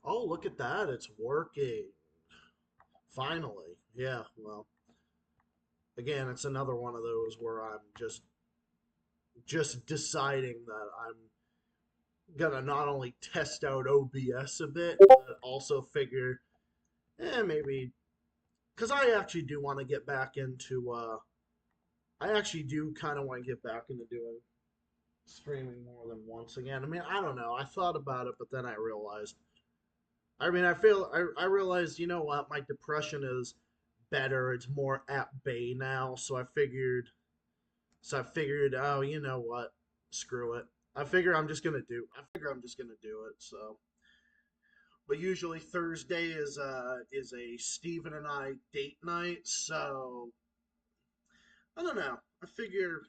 Oh, look at that. It's working. Finally. Yeah, well, again, it's another one of those where I'm just deciding that I'm gonna not only test out OBS a bit, but also figure, maybe because I actually do want to get back into. I actually do kind of want to get back into doing streaming more than once again. I mean, I don't know. I thought about it, but then I realized. I mean, I realized, you know what, my depression is better. It's more at bay now. So I figured, oh, you know what, screw it. I figure I'm just gonna do it. So, but usually Thursday is a Steven and I date night. So I don't know. I figured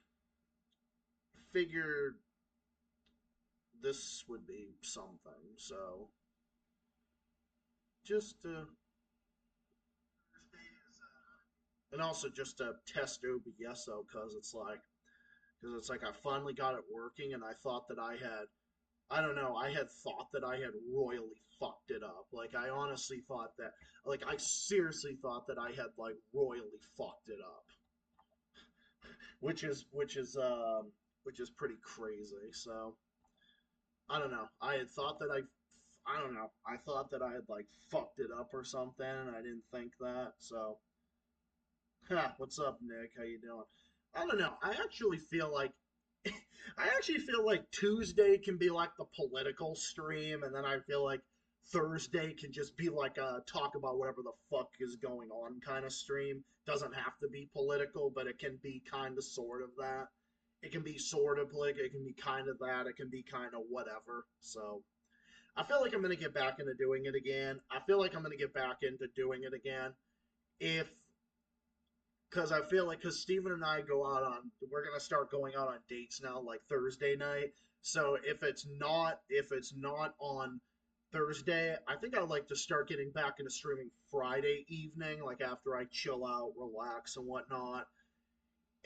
this would be something. So just and also just to test OBS though, because it's like I finally got it working, and I thought that I don't know, I had thought that I had royally fucked it up. Like I honestly thought that, like I seriously thought that I had like royally fucked it up, which is which is which is pretty crazy. So I don't know. I don't know. I thought that I had like fucked it up or something, and I didn't think that. So, what's up, Nick? How you doing? I don't know. I actually feel like Tuesday can be like the political stream, and then I feel like Thursday can just be like a talk about whatever the fuck is going on kind of stream. Doesn't have to be political, but it can be kind of sort of that. It can be sort of political. It can be kind of that. It can be kind of whatever. So I feel like I'm gonna get back into doing it again. I feel like I'm gonna get back into doing it again if because I feel like because Steven and I we're gonna start going out on dates now, like Thursday night. So if it's not on Thursday, I think I'd like to start getting back into streaming Friday evening, like after I chill out, relax, and whatnot,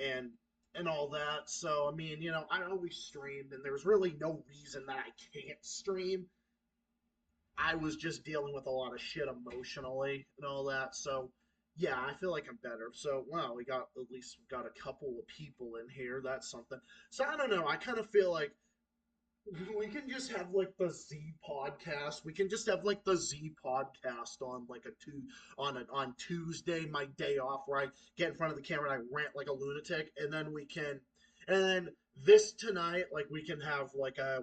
and and all that. So I mean, I always streamed, and there's really no reason that I can't stream. I was just dealing with a lot of shit emotionally and all that. So, yeah, I feel like I'm better. So, wow, we got at least got a couple of people in here. That's something. So, I don't know. I kind of feel like we can just have like the Z podcast. We can just have like the Z podcast on like on Tuesday, my day off, where I get in front of the camera and I rant like a lunatic, and then and then this tonight, like we can have like a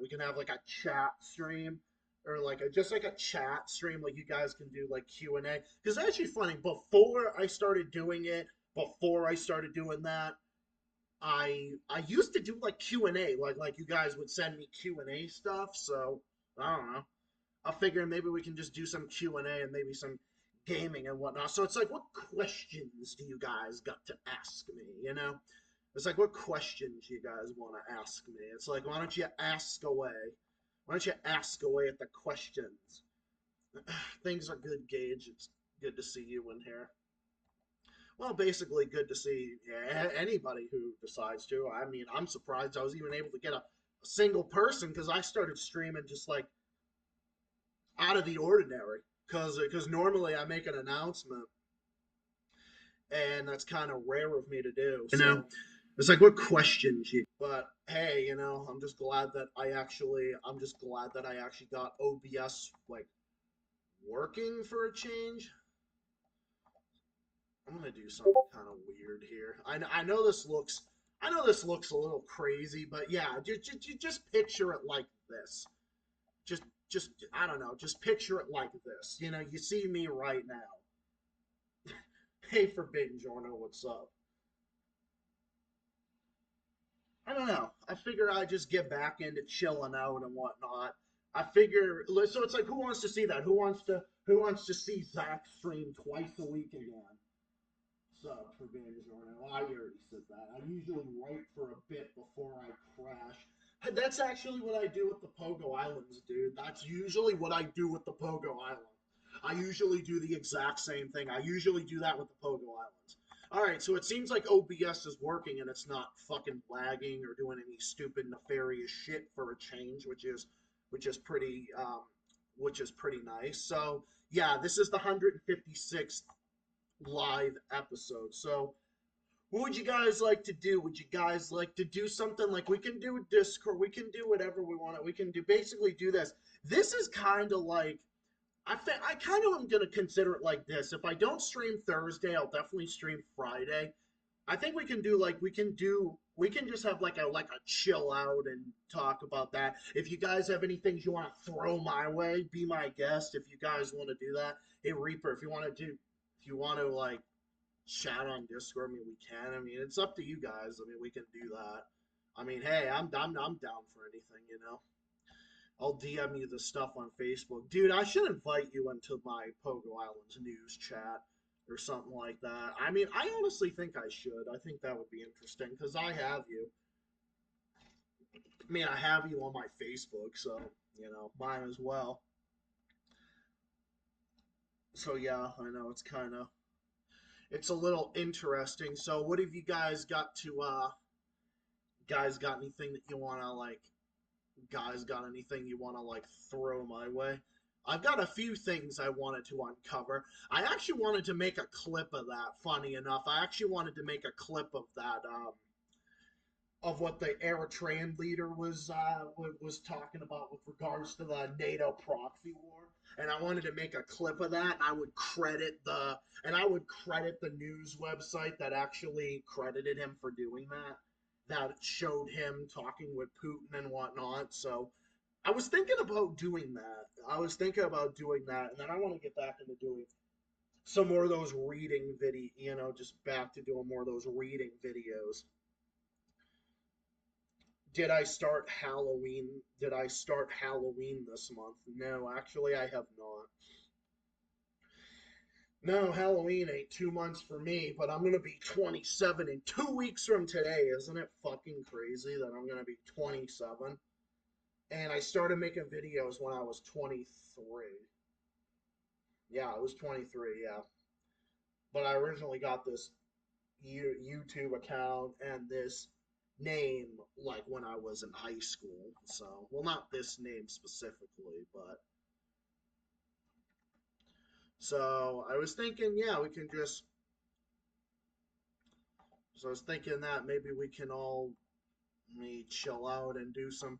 chat stream or like just like a chat stream, like you guys can do like Q&A. Because it's actually funny. Before I started doing that, I used to do like Q&A, like you guys would send me Q&A stuff. So I don't know. I figured maybe we can just do some Q&A and maybe some gaming and whatnot. So it's like, what questions do you guys got to ask me? It's like, what questions you guys want to ask me? It's like, why don't you ask away? Why don't you ask away at the questions? Things are good, Gage. It's good to see you in here. Well, basically, good to see anybody who decides to. I mean, I'm surprised I was even able to get a single person because I started streaming just like out of the ordinary. Because normally I make an announcement, and that's kind of rare of me to do. So it's like, what questions you? But hey, I'm just glad that I actually got OBS like working for a change. I'm gonna do something kind of weird here. I know this looks a little crazy, but yeah, just picture it like this. Just I don't know, just picture it like this. You see me right now. Hey, Forbidden Jorno, what's up? I don't know. I figure I just get back into chilling out and whatnot. So it's like, who wants to see that? Who wants to see Zach stream twice a week again? Sub for Bandage Orno. I already said that. I usually write for a bit before I crash. That's actually what I do with the Pogo Islands, dude. That's usually what I do with the Pogo Islands. I usually do the exact same thing. I usually do that with the Pogo Islands. All right, so it seems like OBS is working and it's not fucking lagging or doing any stupid nefarious shit for a change, which is pretty which is pretty nice. So yeah, this is the 156th live episode. So what would you guys like to do? Would you guys like to do something like we can do a Discord? We can do whatever we want. We can do basically do this. This is kind of like I kind of am gonna consider it like this. If I don't stream Thursday, I'll definitely stream Friday. I think we can just have like a chill out and talk about that. If you guys have any things you want to throw my way, be my guest. If you guys want to do that, hey Reaper, if you want to like chat on Discord, I mean we can. I mean it's up to you guys. I mean we can do that. I mean hey, I'm down for anything, you know. I'll DM you the stuff on Facebook. Dude, I should invite you into my Pogo Islands news chat or something like that. I mean, I honestly think I should. I think that would be interesting because I have you. I mean, I have you on my Facebook, so, you know, mine as well. So, yeah, I know it's a little interesting. So, what have you guys got anything that you want to, like, guys got anything you want to like throw my way? I've got a few things I wanted to uncover. I actually wanted to make a clip of that. Funny enough, I actually wanted to make a clip of that of what the Eritrean leader was talking about with regards to the NATO proxy war. And I wanted to make a clip of that. And I would credit the news website that actually credited him for doing that. That showed him talking with Putin and whatnot. So I was thinking about doing that. And then I want to get back into doing some more of those reading video, you know, just back to doing more of those reading videos. Did I start Halloween this month? No, actually I have not. No, Halloween ain't 2 months for me, but I'm gonna be 27 in 2 weeks from today. Isn't it fucking crazy that I'm gonna be 27? And I started making videos when I was 23. Yeah, I was 23, yeah. But I originally got this YouTube account and this name like when I was in high school. So, well, not this name specifically, but so I was thinking, yeah, we can just. So I was thinking that maybe we can all me chill out and do some.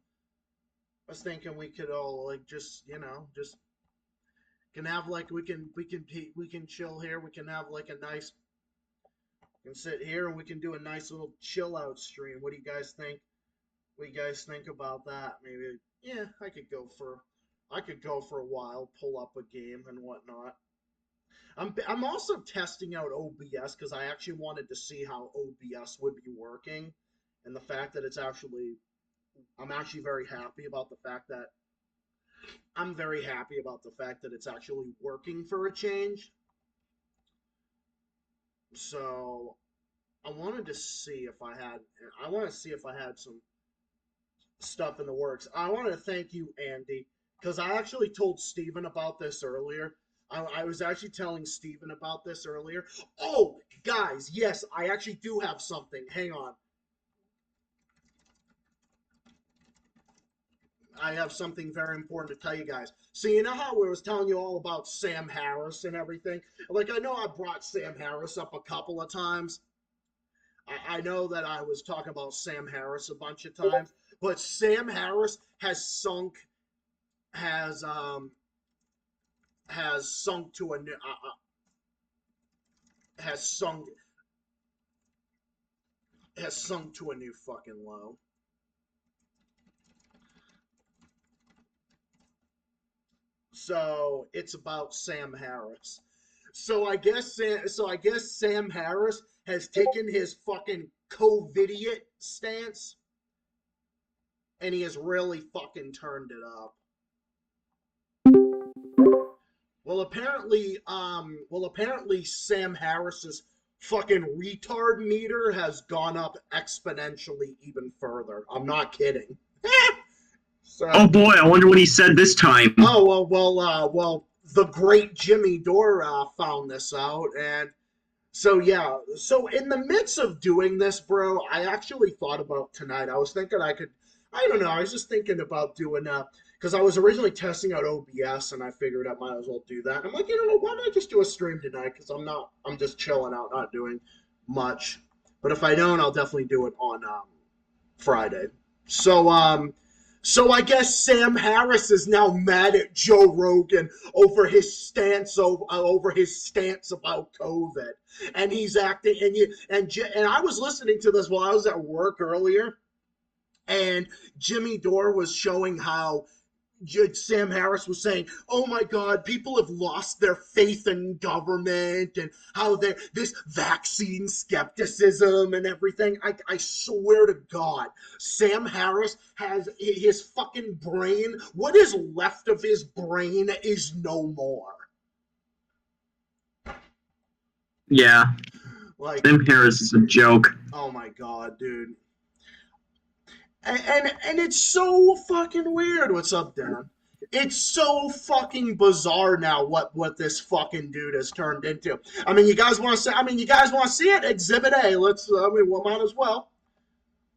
I was thinking we could all like just just can have like we can chill here. We can have like a nice and sit here and we can do a nice little chill out stream. What do you guys think? What do you guys think about that? Maybe yeah, I could go for a while, pull up a game and whatnot. I'm also testing out OBS because I actually wanted to see how OBS would be working, and the fact that I'm actually very happy about the fact that it's actually working for a change. So I want to see if I had some stuff in the works. I want to thank you, Andy, because I actually told Steven about this earlier. I was actually telling Steven about this earlier. Oh, guys, yes, I actually do have something. Hang on. I have something very important to tell you guys. So you know how I was telling you all about Sam Harris and everything? Like I know I brought Sam Harris up a couple of times. I know that I was talking about Sam Harris a bunch of times, but Sam Harris has um has sunk to a new has sunk has sunk to a new fucking low. So it's about Sam Harris. So I guess Sam Harris has taken his fucking COVIDiot stance and he has really fucking turned it up. Well, apparently Sam Harris's fucking retard meter has gone up exponentially even further. I'm not kidding. So, oh boy, I wonder what he said this time. well, the great Jimmy Dore found this out, and so yeah. So in the midst of doing this, bro, I actually thought about tonight. I was thinking I could. I don't know. I was just thinking about doing because I was originally testing out OBS, and I figured I might as well do that. I'm like, you know what? Why don't I just do a stream tonight? Because I'm just chilling out, not doing much. But if I don't, I'll definitely do it on Friday. So I guess Sam Harris is now mad at Joe Rogan over his stance over his stance about COVID, and he's acting and I was listening to this while I was at work earlier, and Jimmy Dore was showing how Sam Harris was saying, "Oh my God, people have lost their faith in government, and how this vaccine skepticism and everything." I swear to God, Sam Harris has his fucking brain. What is left of his brain is no more. Yeah, Like, Sam Harris is a joke. oh my God, dude. And it's so fucking weird. What's up, Dan? It's so fucking bizarre now what this fucking dude has turned into. I mean, you guys want to see it? Exhibit A. We might as well.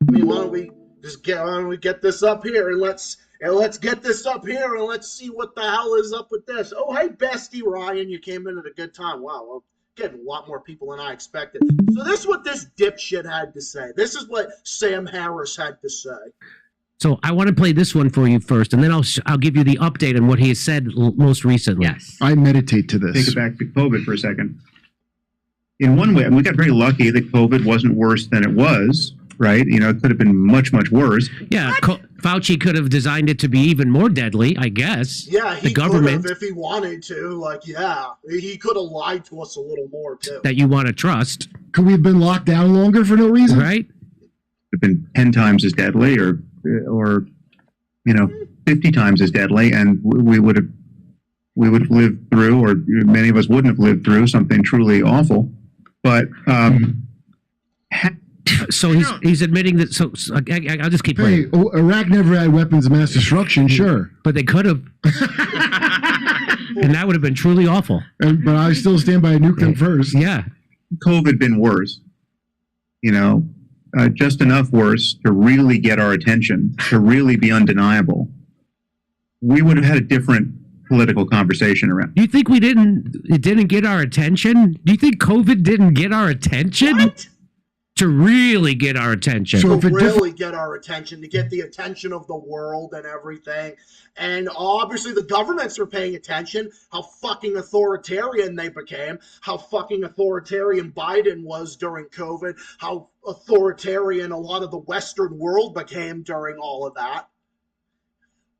I mean, why don't we get this up here and let's get this up here and let's see what the hell is up with this. Oh, hey, bestie Ryan, you came in at a good time. Wow, well, getting a lot more people than I expected. So this is what this dipshit had to say. This is what Sam Harris had to say. So I want to play this one for you first, and then I'll give you the update on what he has said most recently. Yes. I meditate to this. Take it back to COVID for a second. In one way, we got very lucky that COVID wasn't worse than it was, right? You know, it could have been much, much worse. Yeah, Fauci could have designed it to be even more deadly, I guess. Yeah, he the government, could have if he wanted to. Like, yeah, he could have lied to us a little more, too. that you want to trust. Could we have been locked down longer for no reason? Right? Have been 10 times as deadly or 50 times as deadly, and we would have lived through, or many of us wouldn't have lived through something truly awful. But so he's admitting that. So I'll just keep playing. Hey, Iraq never had weapons of mass destruction, sure, but they could have, and that would have been truly awful. But I still stand by a nuke them first. Yeah, COVID been worse, just enough worse to really get our attention, to really be undeniable. We would have had a different political conversation around. Do you think it didn't get our attention? Do you think COVID didn't get our attention? What? To really get our attention. So To really get our attention, to get the attention of the world and everything. And obviously the governments are paying attention, how fucking authoritarian they became, how fucking authoritarian Biden was during COVID, how authoritarian a lot of the Western world became during all of that.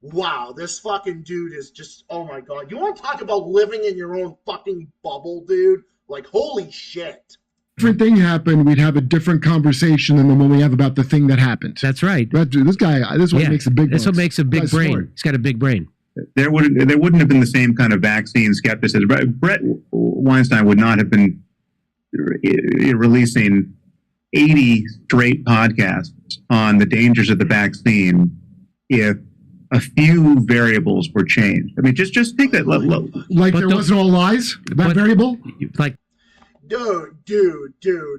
Wow, this fucking dude is just, oh my God. You want to talk about living in your own fucking bubble, dude? Like, holy shit. Different thing happened, we'd have a different conversation than the one we have about the thing that happened. That's right. This is what makes a big. That's what makes a big Guy's brain. smart. He's got a big brain. There wouldn't have been the same kind of vaccine skepticism. Brett Weinstein would not have been releasing 80 straight podcasts on the dangers of the vaccine if a few variables were changed. I mean, just take that. Like there wasn't all lies. That variable. Like. Dude,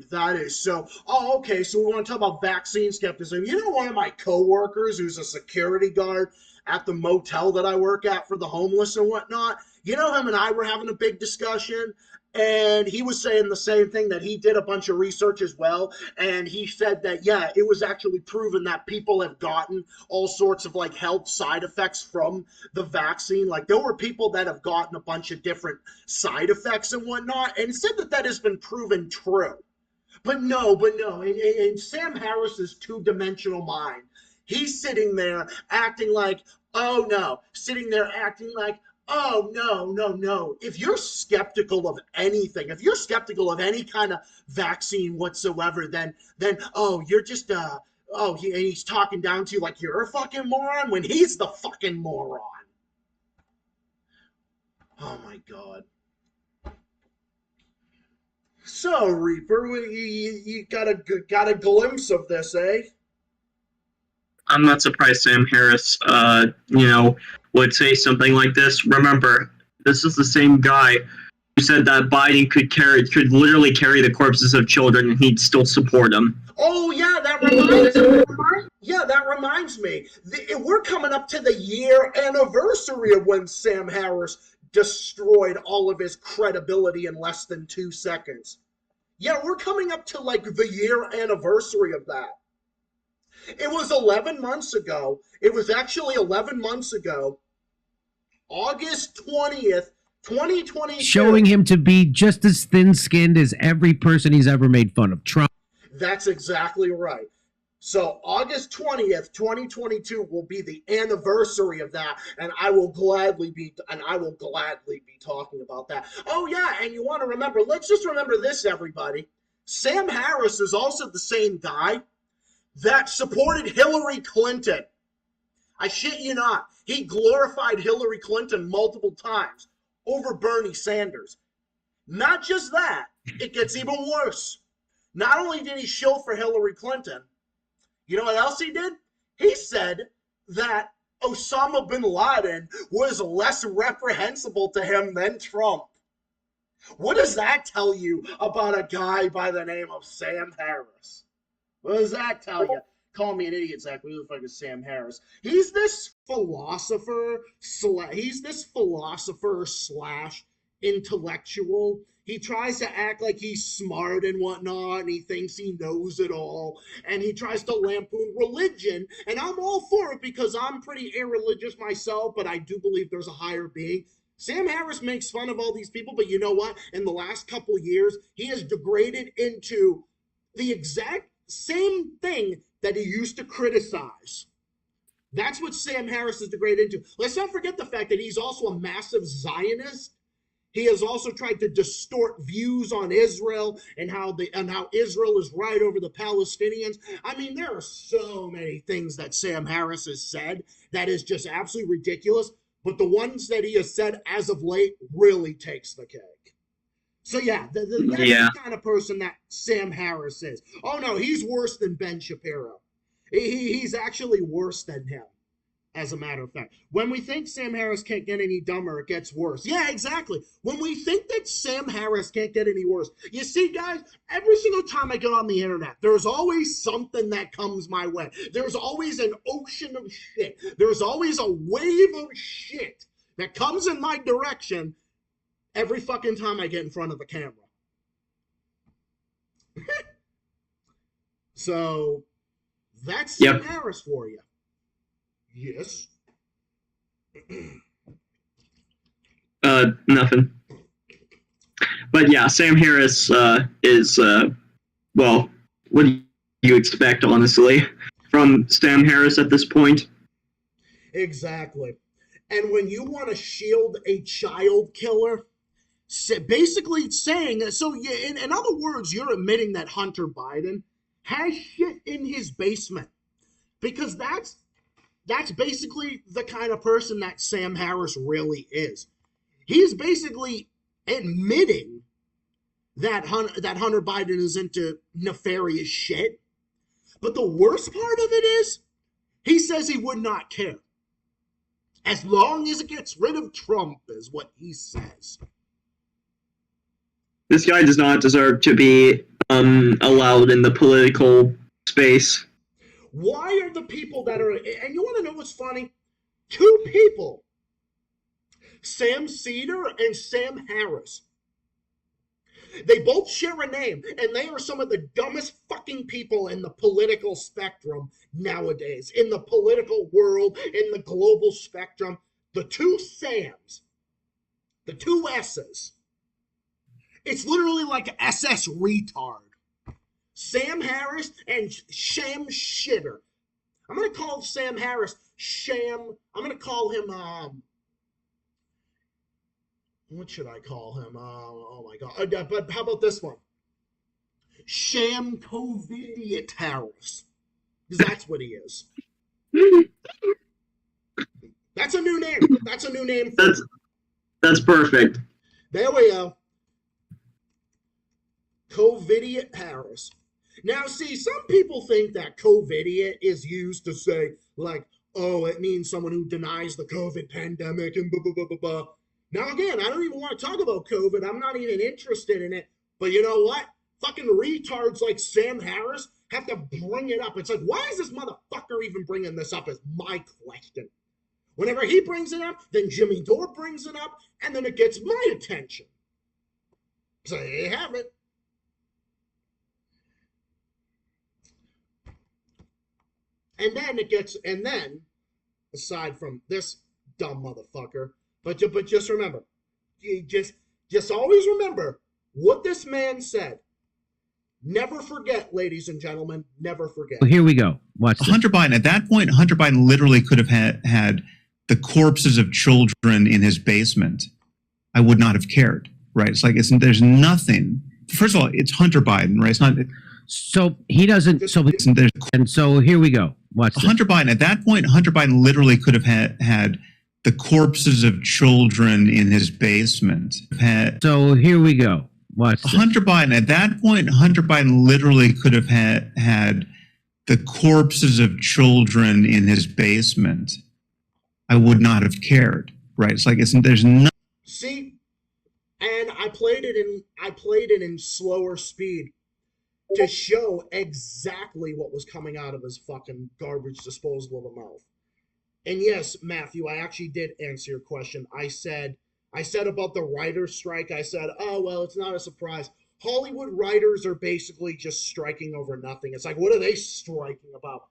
that is so. Oh, okay. So we want to talk about vaccine skepticism. You know, one of my coworkers who's a security guard at the motel that I work at for the homeless and whatnot. You know, him and I were having a big discussion, and he was saying the same thing, that he did a bunch of research as well, and he said that, yeah, it was actually proven that people have gotten all sorts of like health side effects from the vaccine. Like, there were people that have gotten a bunch of different side effects and whatnot, and said that has been proven true. But no, in Sam Harris's two-dimensional mind, he's sitting there acting like, oh no, oh, no. If you're skeptical of anything, if you're skeptical of any kind of vaccine whatsoever, then oh, you're just, he's talking down to you like you're a fucking moron when he's the fucking moron. Oh, my God. So, Reaper, you got a glimpse of this, eh? I'm not surprised Sam Harris, would say something like this. Remember, this is the same guy said that Biden could literally carry the corpses of children and he'd still support them. Oh yeah, that reminds me. We're coming up to the year anniversary of when Sam Harris destroyed all of his credibility in less than 2 seconds. Yeah, we're coming up to like the year anniversary of that. It was 11 months ago. It was actually 11 months ago, August 20th, 2022. Showing him to be just as thin-skinned as every person he's ever made fun of. Trump. That's exactly right. So August 20th, 2022 will be the anniversary of that, and I will gladly be talking about that. Oh yeah, and you want to remember, let's just remember this, everybody. Sam Harris is also the same guy that supported Hillary Clinton. I shit you not. He glorified Hillary Clinton multiple times over Bernie Sanders. Not just that, it gets even worse. Not only did he shill for Hillary Clinton, you know what else he did? He said that Osama bin Laden was less reprehensible to him than Trump. What does that tell you about a guy by the name of Sam Harris? What does that tell you? Call me an idiot, Zach. Who the fuck is Sam Harris? He's this philosopher slash intellectual. He tries to act like he's smart and whatnot, and he thinks he knows it all, and he tries to lampoon religion, and I'm all for it because I'm pretty irreligious myself, but I do believe there's a higher being. Sam Harris makes fun of all these people, but you know what? In the last couple years, he has degraded into the exact same thing that he used to criticize. That's what Sam Harris is degraded into. Let's not forget the fact that he's also a massive Zionist. He has also tried to distort views on Israel and how Israel is right over the Palestinians. I mean, there are so many things that Sam Harris has said that is just absolutely ridiculous. But the ones that he has said as of late really takes the cake. So yeah, that's the kind of person that Sam Harris is. Oh no, he's worse than Ben Shapiro. He's actually worse than him, as a matter of fact. When we think Sam Harris can't get any dumber, it gets worse. Yeah, exactly. When we think that Sam Harris can't get any worse. You see, guys, every single time I get on the internet, there's always something that comes my way. There's always an ocean of shit. There's always a wave of shit that comes in my direction every fucking time I get in front of the camera. So, that's Sam Harris for you. Yes. Nothing. But yeah, Sam Harris is, well, what do you expect, honestly, from Sam Harris at this point? Exactly. And when you want to shield a child killer, basically it's saying, so in other words, you're admitting that Hunter Biden has shit in his basement. Because that's basically the kind of person that Sam Harris really is. He's basically admitting that Hunter Biden is into nefarious shit. But the worst part of it is, he says he would not care. As long as it gets rid of Trump, is what he says. This guy does not deserve to be allowed in the political space. Why are the people that are, and you want to know what's funny? 2 people, Sam Cedar and Sam Harris, they both share a name, and they are some of the dumbest fucking people in the political spectrum nowadays, in the political world, in the global spectrum. The 2 Sams, the 2 S's, it's literally like SS retard. Sam Harris and Sham Shitter. I'm going to call Sam Harris Sham. I'm going to call him, what should I call him? Oh my God. But how about this one? Sham Covidiot Harris. Because that's what he is. That's a new name. That's a new name. That's perfect. There we go. Covidiot Harris. Now, see, some people think that Covidiot is used to say, like, oh, it means someone who denies the COVID pandemic and blah, blah, blah, blah, blah. Now, again, I don't even want to talk about COVID. I'm not even interested in it. But you know what? Fucking retards like Sam Harris have to bring it up. It's like, why is this motherfucker even bringing this up is my question. Whenever he brings it up, then Jimmy Dore brings it up, and then it gets my attention. So there you have it. And then aside from this dumb motherfucker, but just remember, you just always remember what this man said. Never forget, ladies and gentlemen, never forget. Well, here we go. Watch this. Hunter Biden, at that point, Hunter Biden literally could have had the corpses of children in his basement. I would not have cared, right? It's like, there's nothing. First of all, it's Hunter Biden, right? It's not. So he doesn't. So There's and so here we go. Watch this. Hunter Biden, at that point, Hunter Biden literally could have had the corpses of children in his basement. So here we go. Watch this. Hunter Biden, at that point, Hunter Biden literally could have had the corpses of children in his basement. I would not have cared, right? It's like, there's no. See, and I played it in slower speed to show exactly what was coming out of his fucking garbage disposal of a mouth. And yes, Matthew, I actually did answer your question. I said about the writer's strike, I said, oh, well, it's not a surprise. Hollywood writers are basically just striking over nothing. It's like, what are they striking about?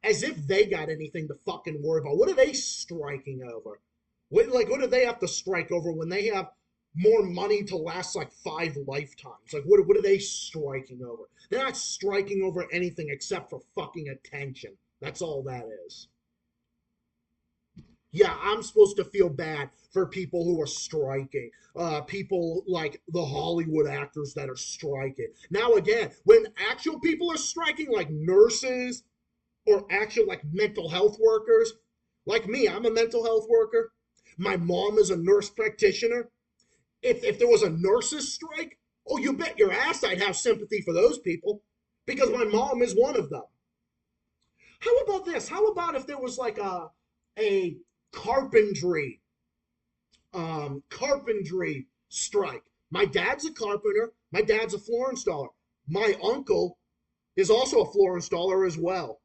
As if they got anything to fucking worry about. What are they striking over? What do they have to strike over when they have more money to last like 5 lifetimes? Like, what are they striking over? They're not striking over anything except for fucking attention. That's all that is. Yeah, I'm supposed to feel bad for people who are striking. People like the Hollywood actors that are striking. Now, again, when actual people are striking, like nurses or actual like mental health workers, like me, I'm a mental health worker. My mom is a nurse practitioner. If there was a nurses strike, oh, you bet your ass I'd have sympathy for those people because my mom is one of them. How about this? How about if there was like a carpentry strike? My dad's a carpenter. My dad's a floor installer. My uncle is also a floor installer as well.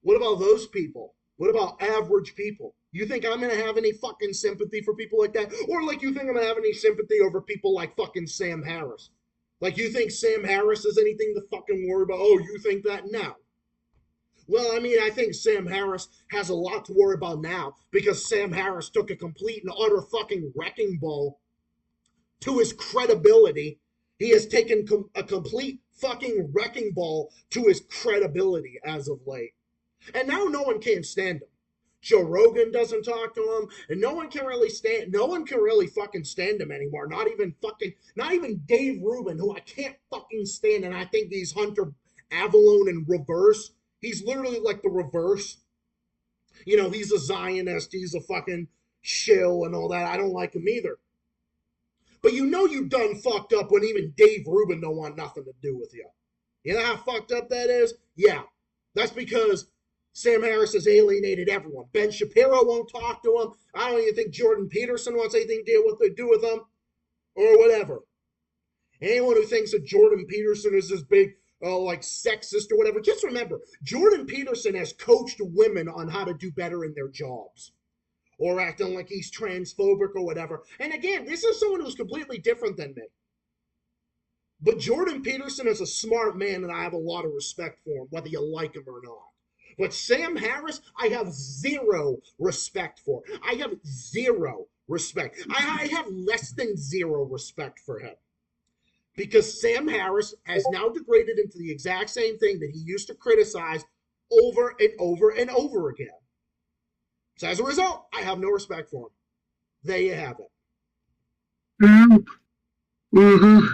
What about those people? What about average people? You think I'm going to have any fucking sympathy for people like that? Or like you think I'm going to have any sympathy over people like fucking Sam Harris? Like you think Sam Harris has anything to fucking worry about? Oh, you think that? No. Well, I mean, I think Sam Harris has a lot to worry about now because Sam Harris took a complete and utter fucking wrecking ball to his credibility. He has taken a complete fucking wrecking ball to his credibility as of late. And now no one can stand him. Joe Rogan doesn't talk to him, and no one can really fucking stand him anymore. Not even Dave Rubin, who I can't fucking stand, and I think he's Hunter Avallone in reverse. He's literally like the reverse. You know, he's a Zionist, he's a fucking shill and all that. I don't like him either. But you know you done fucked up when even Dave Rubin don't want nothing to do with you. You know how fucked up that is? Yeah. That's because Sam Harris has alienated everyone. Ben Shapiro won't talk to him. I don't even think Jordan Peterson wants anything to do with him. Or whatever. Anyone who thinks that Jordan Peterson is this big, like sexist or whatever, just remember, Jordan Peterson has coached women on how to do better in their jobs. Or acting like he's transphobic or whatever. And again, this is someone who's completely different than me. But Jordan Peterson is a smart man and I have a lot of respect for him, whether you like him or not. But Sam Harris, I have zero respect for. I have zero respect. I have less than zero respect for him. Because Sam Harris has now degraded into the exact same thing that he used to criticize over and over and over again. So as a result, I have no respect for him. There you have it. Mm-hmm.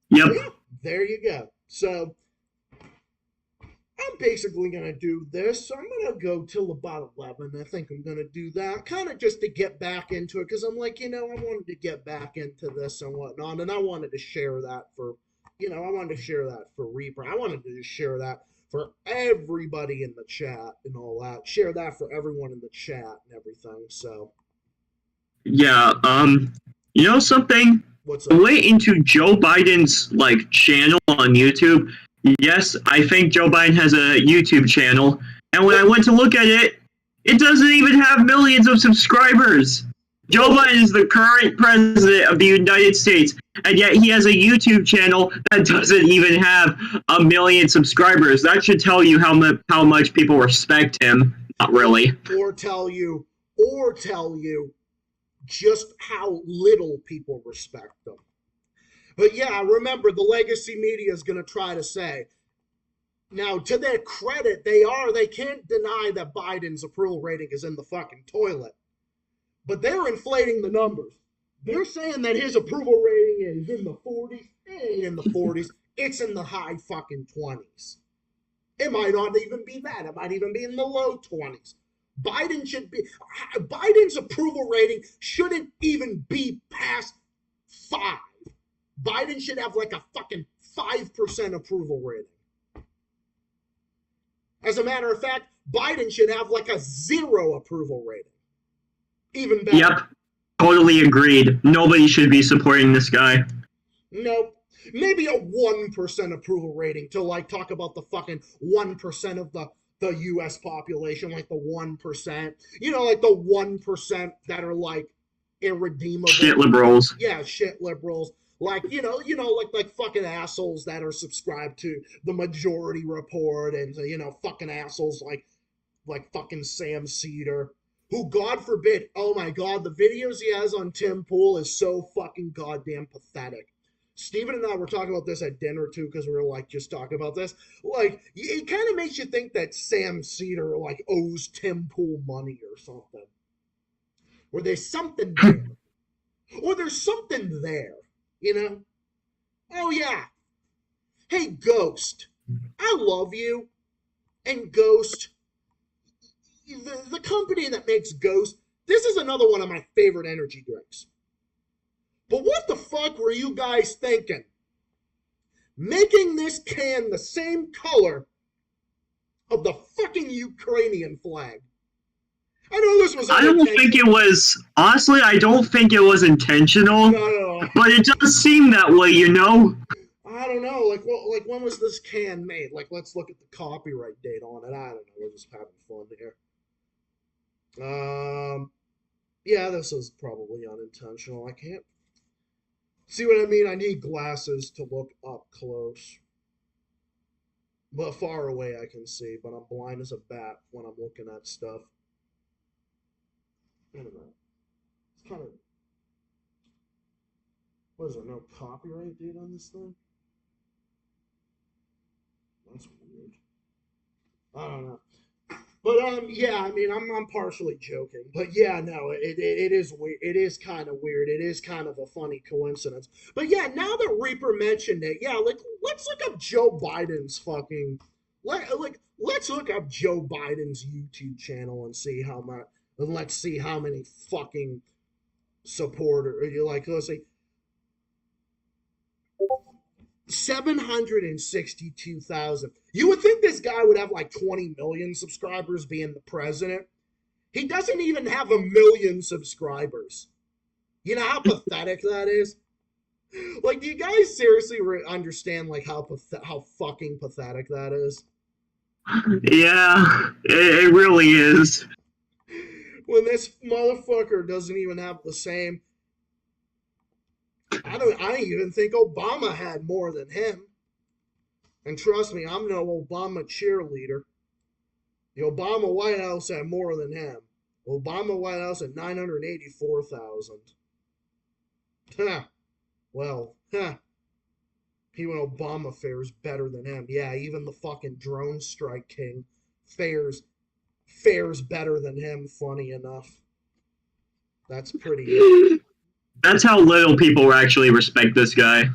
Yep. Yeah, there you go. So I'm basically going to do this. So I'm going to go till about 11. I think I'm going to do that kind of just to get back into it because I'm like, I wanted to get back into this and whatnot. And I wanted to share that for, I wanted to share that for Reaper. I wanted to just share that for everybody in the chat and all that. Share that for everyone in the chat and everything. So Yeah. You know something? What's I up? went into Joe Biden's channel on YouTube. Yes, I think Joe Biden has a YouTube channel, and when I went to look at it, it doesn't even have millions of subscribers. Joe Biden is the current president of the United States, and yet he has a YouTube channel that doesn't even have 1 million subscribers. That should tell you how much people respect him. Not really. Or tell you just how little people respect them. But yeah, remember, the legacy media is going to try to say, now to their credit, they can't deny that Biden's approval rating is in the fucking toilet. But they're inflating the numbers. They're saying that his approval rating is in the 40s. It ain't in the 40s. It's in the high fucking 20s. It might not even be that. It might even be in the low 20s. Biden's approval rating shouldn't even be past 5. Biden should have like a fucking 5% approval rating. As a matter of fact, Biden should have like a 0 approval rating. Even better. Yep. Totally agreed. Nobody should be supporting this guy. Nope. Maybe a 1% approval rating to talk about the fucking 1% of the U.S. population, like the 1%. You know, like the 1% that are irredeemable. Shit liberals. Yeah, shit liberals. Like fucking assholes that are subscribed to the Majority Report, and fucking assholes like fucking Sam Cedar, who, God forbid, oh my God, the videos he has on Tim Pool is so fucking goddamn pathetic. Steven and I were talking about this at dinner too, because we were just talking about this. It kind of makes you think that Sam Cedar owes Tim Pool money or something. Or there's something there. Or there's something there. Oh yeah. Hey, Ghost. I love you. And Ghost, the company that makes Ghost, this is another one of my favorite energy drinks. But what the fuck were you guys thinking? Making this can the same color of the fucking Ukrainian flag. I know this was I don't think it was, honestly, I don't think it was intentional. No. But it does seem that way, I don't know. When was this can made? Let's look at the copyright date on it. I don't know. We're just having fun here. Yeah, this is probably unintentional. I can't see what I mean. I need glasses to look up close. But far away I can see, but I'm blind as a bat when I'm looking at stuff. I don't know. It's kind of... What is there, no copyright date on this thing? That's weird. I don't know. But yeah, I mean, I'm partially joking, but yeah, no, it is weird. It is kind of weird. It is kind of a funny coincidence. But yeah, now that Reaper mentioned it, yeah, let's look up Joe Biden's fucking let's look up Joe Biden's YouTube channel and see how much, and let's see how many fucking supporters. Let's see. 762,000. You would think this guy would have 20 million subscribers being the president. He doesn't even have 1 million subscribers. You know how pathetic that is? Do you guys seriously understand how fucking pathetic that is? Yeah, it really is. When this motherfucker doesn't even have the same... I don't even think Obama had more than him. And trust me, I'm no Obama cheerleader. The Obama White House had more than him. Obama White House had 984,000. Well, even Obama fares better than him. Yeah, even the fucking drone strike king fares better than him, funny enough. That's pretty good. That's how little people actually respect this guy.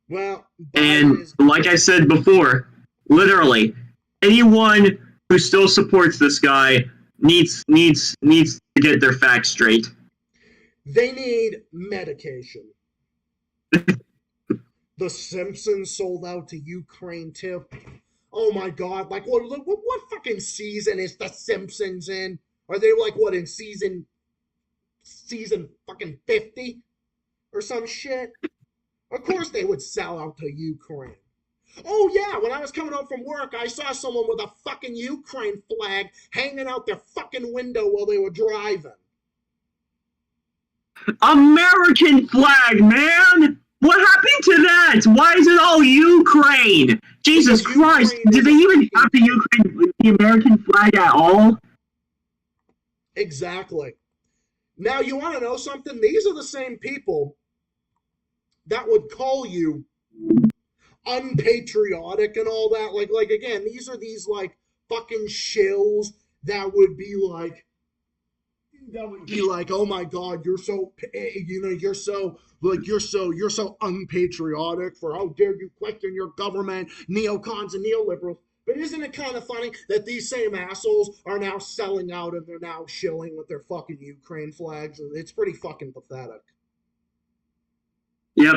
Well, and like I said before, literally, anyone who still supports this guy needs to get their facts straight. They need medication. The Simpsons sold out to Ukraine too. Oh my God! What fucking season is The Simpsons in? Are they in season season fucking 50 or some shit. Of course they would sell out to Ukraine. Oh yeah, when I was coming home from work, I saw someone with a fucking Ukraine flag hanging out their fucking window while they were driving. American flag, man! What happened to that? Why is it all Ukraine? Jesus Christ! Did they even have the American flag at all? Exactly. Now, you want to know something? These are the same people that would call you unpatriotic and all that. Like again, these are these like fucking shills that would be like, oh my God, you're so, you're so unpatriotic. For how dare you question your government, neocons and neoliberals. But isn't it kind of funny that these same assholes are now selling out and they're now shilling with their fucking Ukraine flags? It's pretty fucking pathetic. Yep.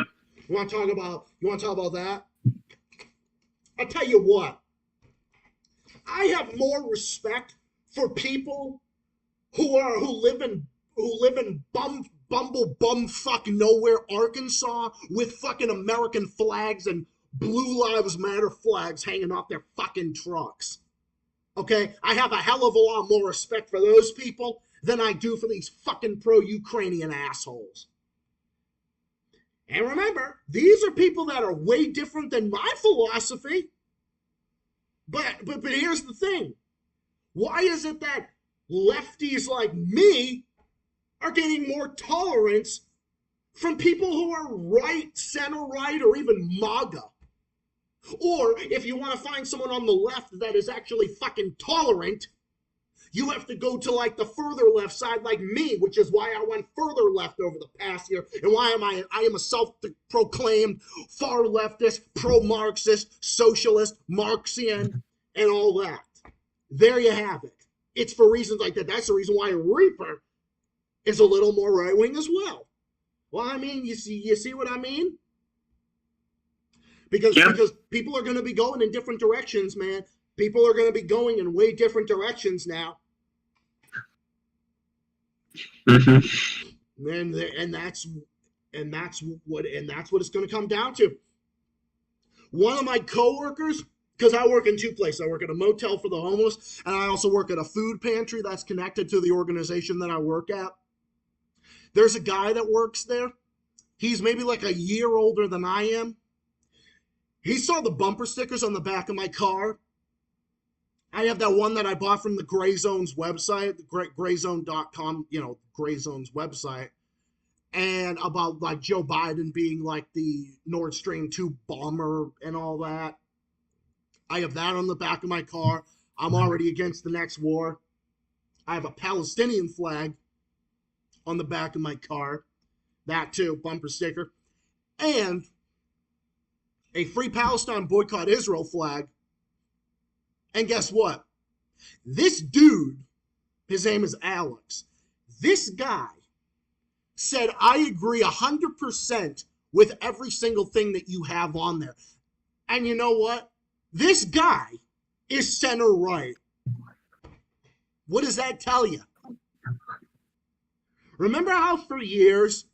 You want to talk about that? I'll tell you what. I have more respect for people who live in bumfuck nowhere Arkansas with fucking American flags and Blue Lives Matter flags hanging off their fucking trucks. Okay? I have a hell of a lot more respect for those people than I do for these fucking pro-Ukrainian assholes. And remember, these are people that are way different than my philosophy. But here's the thing. Why is it that lefties like me are getting more tolerance from people who are right, center right, or even MAGA? Or if you want to find someone on the left that is actually fucking tolerant, you have to go to like the further left side like me, which is why I went further left over the past year, and why I am a self-proclaimed far leftist, pro-Marxist, socialist, Marxian, and all that. There you have it. It's for reasons like that. That's the reason why Reaper is a little more right-wing as well. Well, I mean, you see what I mean? Because people are going to be going in different directions, man. People are going to be going in way different directions now. Mm-hmm. And that's what it's going to come down to. One of my coworkers, because I work in two places. I work at a motel for the homeless, and I also work at a food pantry that's connected to the organization that I work at. There's a guy that works there. He's maybe like a year older than I am. He saw the bumper stickers on the back of my car. I have that one that I bought from the Gray Zone's website, grayzone.com, Gray Zone's website, and about like Joe Biden being like the Nord Stream 2 bomber and all that. I have that on the back of my car. I'm already against the next war. I have a Palestinian flag on the back of my car. That too, bumper sticker. And a Free Palestine Boycott Israel flag. And guess what? This dude, his name is Alex, this guy said, I agree 100% with every single thing that you have on there. And you know what? This guy is center right. What does that tell you? Remember how for years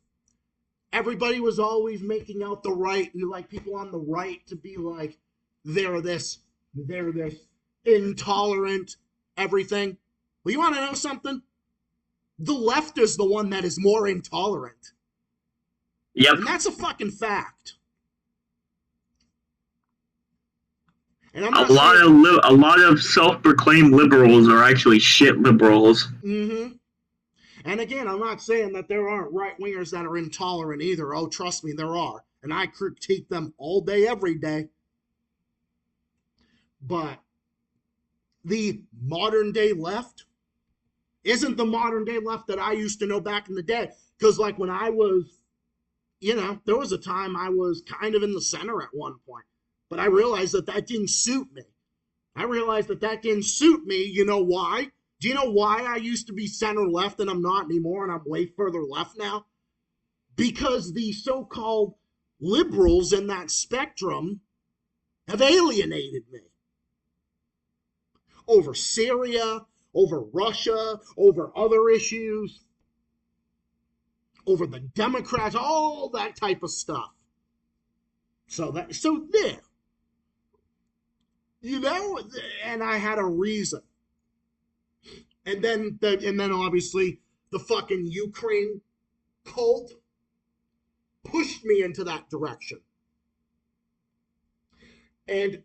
everybody was always making out the right, and like people on the right to be like, they're this, intolerant, everything. Well, you want to know something? The left is the one that is more intolerant. Yep. And that's a fucking fact. And I'm not a lot of self-proclaimed liberals are actually shit liberals. Mm-hmm. And again, I'm not saying that there aren't right-wingers that are intolerant either. Oh, trust me, there are. And I critique them all day, every day. But the modern-day left isn't the modern-day left that I used to know back in the day. Because, like, when I was, there was a time I was kind of in the center at one point. But I realized that didn't suit me. You know why? Do you know why I used to be center left and I'm not anymore and I'm way further left now? Because the so-called liberals in that spectrum have alienated me. Over Syria, over Russia, over other issues. over the Democrats, all that type of stuff. So there, you know, and I had a reason. And then obviously the fucking Ukraine cult pushed me into that direction. And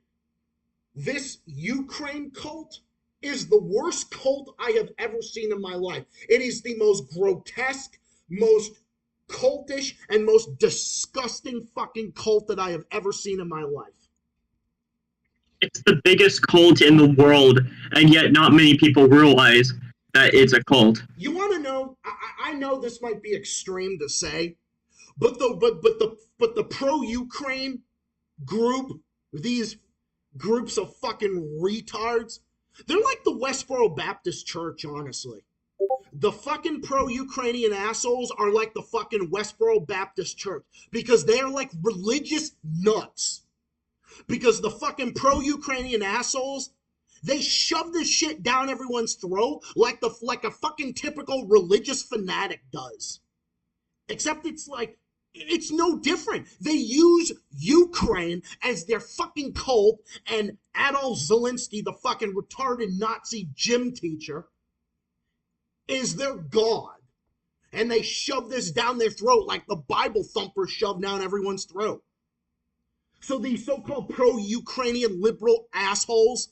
this Ukraine cult is the worst cult I have ever seen in my life. It is the most grotesque, most cultish, and most disgusting fucking cult that I have ever seen in my life. It's the biggest cult in the world, and yet not many people realize that it's a cult. You want to know? I know this might be extreme to say, but the pro-Ukraine group, these groups of fucking retards, they're like the Westboro Baptist Church, honestly. The fucking pro-Ukrainian assholes are like the fucking Westboro Baptist Church because they're like religious nuts. Because the fucking pro-Ukrainian assholes, they shove this shit down everyone's throat like a fucking typical religious fanatic does. Except it's no different. They use Ukraine as their fucking cult, and Adolf Zelensky, the fucking retarded Nazi gym teacher, is their god. And they shove this down their throat like the Bible thumpers shove down everyone's throat. So these so-called pro-Ukrainian liberal assholes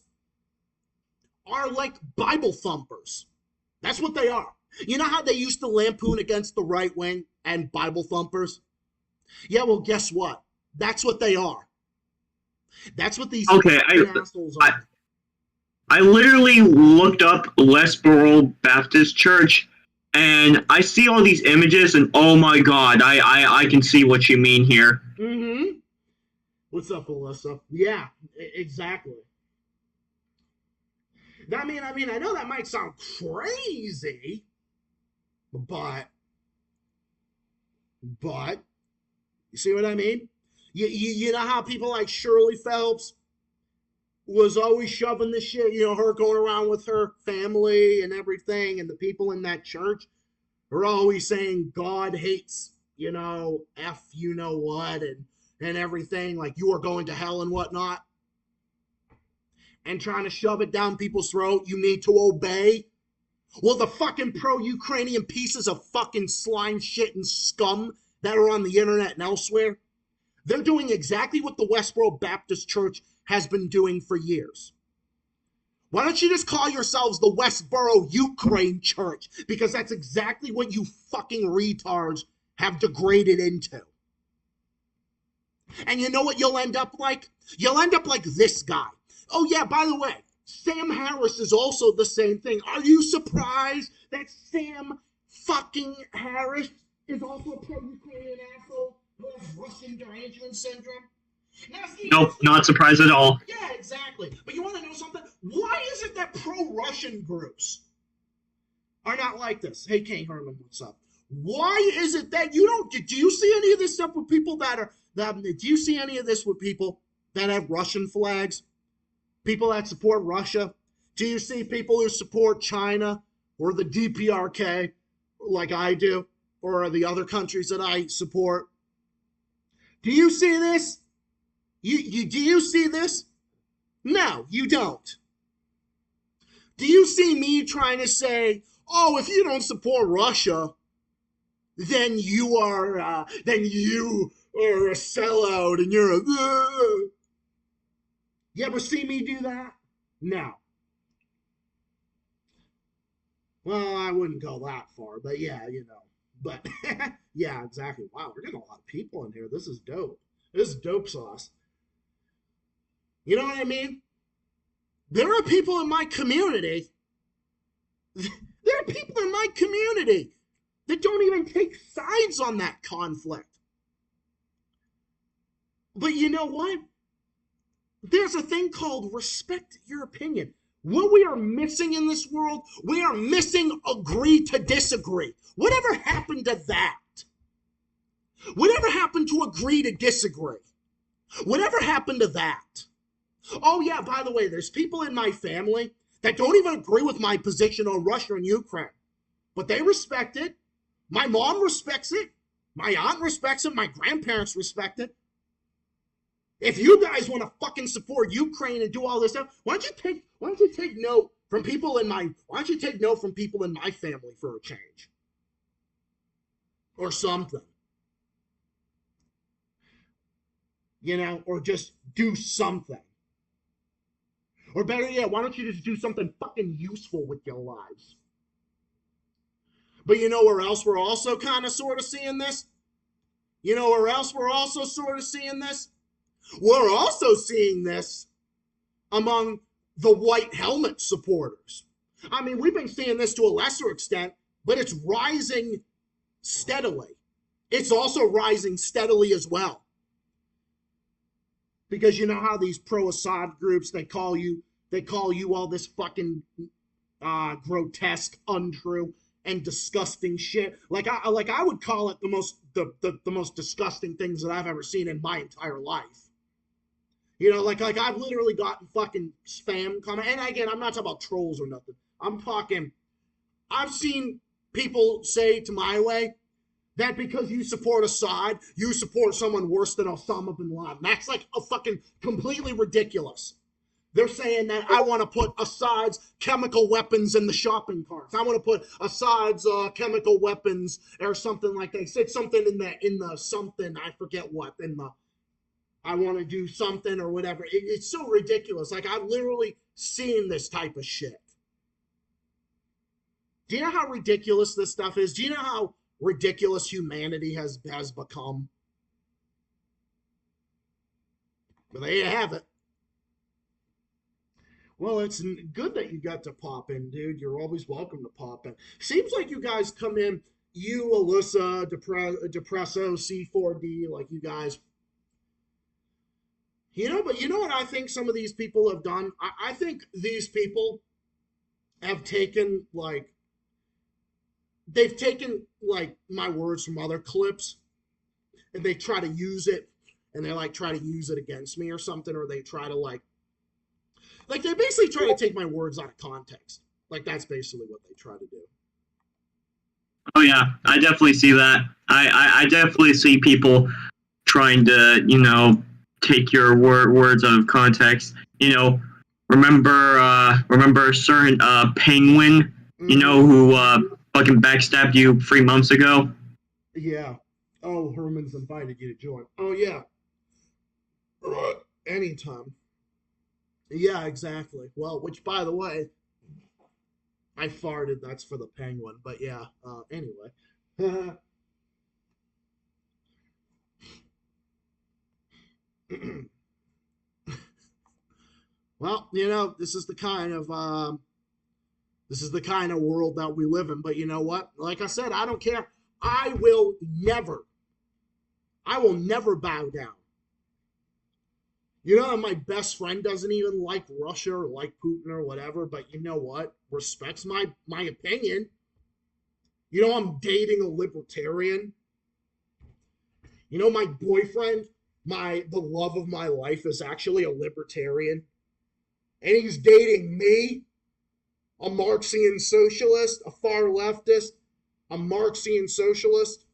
are like Bible thumpers. That's what they are. You know how they used to lampoon against the right wing and Bible thumpers? Yeah, well, guess what? That's what they are. That's what these assholes are. I literally looked up Westboro Baptist Church, and I see all these images, and oh my god, I can see what you mean here. Mm-hmm. What's up, Alyssa? Yeah, exactly. I mean, I know that might sound crazy, but you see what I mean? You know how people like Shirley Phelps was always shoving this shit, you know, her going around with her family and everything, and the people in that church are always saying God hates, you know, F you know what, and everything, like you are going to hell and whatnot, and trying to shove it down people's throat, you need to obey. Well, the fucking pro-Ukrainian pieces of fucking slime shit and scum that are on the internet and elsewhere, they're doing exactly what the Westboro Baptist Church has been doing for years. Why don't you just call yourselves the Westboro Ukraine Church? Because that's exactly what you fucking retards have degraded into. And you know what you'll end up like? You'll end up like this guy. Oh yeah, by the way, Sam Harris is also the same thing. Are you surprised that Sam fucking Harris is also a pro-Ukrainian asshole who has Russian derangement syndrome? Now, see, Nope, not surprised at all. Yeah, exactly. But you want to know something? Why is it that pro-Russian groups are not like this? Hey, Kane Herman, what's up? Why is it that you don't? Do you see any of this stuff with people do you see any of this with people that have Russian flags? People that support Russia? Do you see people who support China or the DPRK like I do, or the other countries that I support? Do you see this? Do you see this? No, you don't. Do you see me trying to say, oh, if you don't support Russia, then you are a sellout and you're a... You ever see me do that? No. Well, I wouldn't go that far, but yeah, you know. But yeah, exactly. Wow, we're getting a lot of people in here. This is dope. This is dope sauce. You know what I mean? There are people in my community. There are people in my community that don't even take sides on that conflict. But you know what? There's a thing called respect your opinion. What we are missing in this world, we are missing agree to disagree. Whatever happened to that? Whatever happened to agree to disagree? Whatever happened to that? Oh yeah, by the way, there's people in my family that don't even agree with my position on Russia and Ukraine. But they respect it. My mom respects it. My aunt respects it. My grandparents respect it. If you guys want to fucking support Ukraine and do all this stuff, why don't you take note from people in my family for a change? Or something. You know, or just do something. Or better yet, why don't you just do something fucking useful with your lives? But you know where else we're also kind of sort of seeing this? You know where else we're also sort of seeing this? We're also seeing this among the white helmet supporters. I mean, we've been seeing this to a lesser extent, but it's rising steadily. It's also rising steadily as well. Because you know how these pro-Assad groups, they call you all this fucking grotesque, untrue, and disgusting shit. Like I would call it the most disgusting things that I've ever seen in my entire life. You know, like I've literally gotten fucking spam comment. And again, I'm not talking about trolls or nothing. I've seen people say to my way that because you support Assad, you support someone worse than Osama bin Laden. That's like a fucking completely ridiculous. They're saying that I want to put Assad's chemical weapons in the shopping carts. I want to put Assad's chemical weapons or something like that. They said something in the something, I forget what, I want to do something or whatever. It's so ridiculous. Like, I've literally seen this type of shit. Do you know how ridiculous this stuff is? Do you know how ridiculous humanity has become? But there you have it. Well, it's good that you got to pop in, dude. You're always welcome to pop in. Seems like you guys come in, you, Alyssa, Depresso, C4D, like you guys. You know, but you know what I think some of these people have done? I think these people have taken, they've taken, my words from other clips, and they try to use it, and they, try to use it against me or something, or they try to, they basically try to take my words out of context. That's basically what they try to do. Oh yeah, I definitely see that. I definitely see people trying to, take your words out of context. Remember a certain Penguin, who fucking backstabbed you 3 months ago? Yeah. Oh, Herman's invited you to join. Oh yeah. Anytime. Yeah, exactly. Well, which, by the way, I farted. That's for the Penguin. But yeah, anyway. Well, this is the kind of world that we live in. But you know what? Like I said, I don't care. I will never bow down. My best friend doesn't even like Russia or like Putin or whatever, but you know what? Respects my opinion. I'm dating a libertarian. My boyfriend, the love of my life, is actually a libertarian. And he's dating me, a Marxian socialist, a far leftist, a Marxian socialist.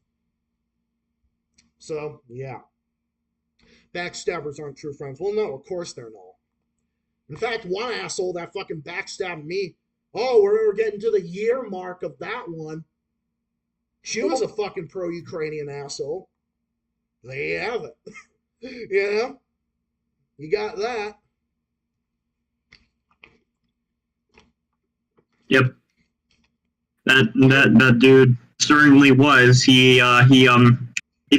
So, yeah. Backstabbers aren't true friends. Well, no, of course they're not. In fact, one asshole that fucking backstabbed me, we're getting to the year mark of that one. She was a fucking pro-Ukrainian asshole. There you have it. You got that. Yep. That dude certainly was. He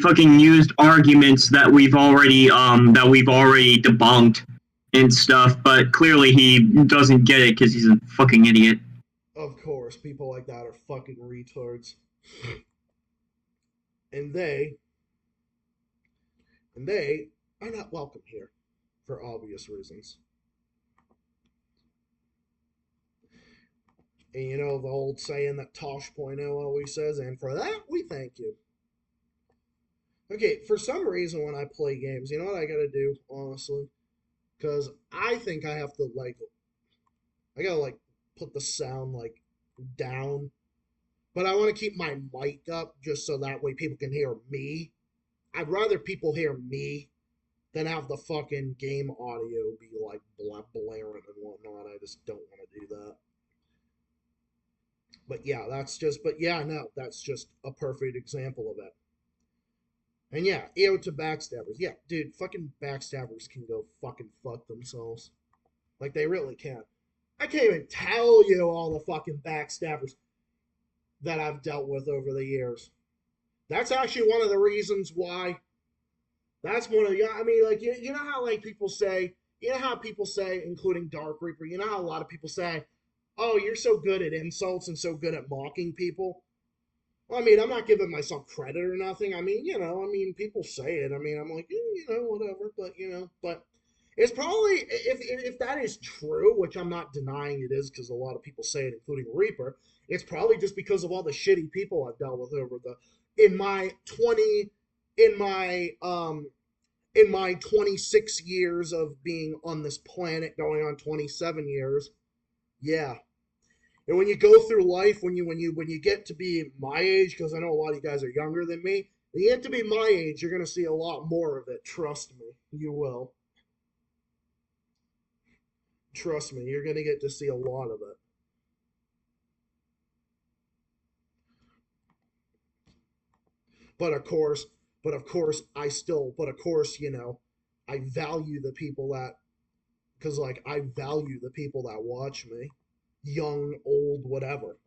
fucking used arguments that we've already debunked and stuff, but clearly he doesn't get it because he's a fucking idiot. Of course, people like that are fucking retards. And they are not welcome here for obvious reasons. And the old saying that Tosh.0 always says, and for that, we thank you. Okay, for some reason when I play games, you know what I gotta do, honestly? Because I think I have to, I gotta, put the sound, down. but I want to keep my mic up just so that way people can hear me. I'd rather people hear me than have the fucking game audio be like blaring and whatnot. I just don't want to do that. But yeah, that's just a perfect example of it. And yeah, EO to backstabbers. Yeah, dude, fucking backstabbers can go fucking fuck themselves. Like, they really can. I can't even tell you all the fucking backstabbers that I've dealt with over the years. That's actually one of the reasons why. That's one of the, I mean, like, you know how, like, people say, including Dark Reaper, you know how a lot of people say, oh, you're so good at insults and so good at mocking people? Well, I mean, I'm not giving myself credit or nothing. I mean, people say it. I mean, I'm like, whatever. But it's probably, if that is true, which I'm not denying it is, because a lot of people say it, including Reaper, it's probably just because of all the shitty people I've dealt with over in my 26 years of being on this planet, going on 27 years. Yeah. And when you go through life, when you get to be my age, because I know a lot of you guys are younger than me, when you get to be my age, you're going to see a lot more of it. Trust me. You will. Trust me. You're going to get to see a lot of it. But of course, I value the people that, because, like, I value the people that watch me. Young, old, whatever.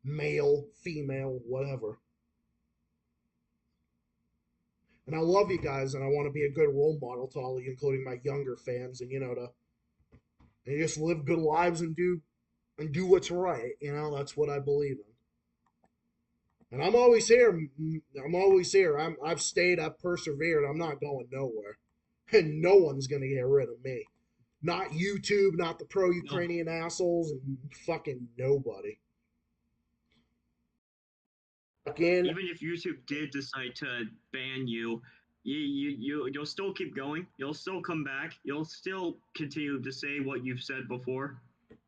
Male, female, whatever. And I love you guys, and I want to be a good role model to all of you, including my younger fans, and, to just live good lives and do what's right. That's what I believe in. And I'm always here. I've stayed, I've persevered. I'm not going nowhere. And no one's going to get rid of me. Not YouTube, not the pro-Ukrainian assholes, and fucking nobody. Again, Even if YouTube did decide to ban you, you'll still keep going. You'll still come back. You'll still continue to say what you've said before.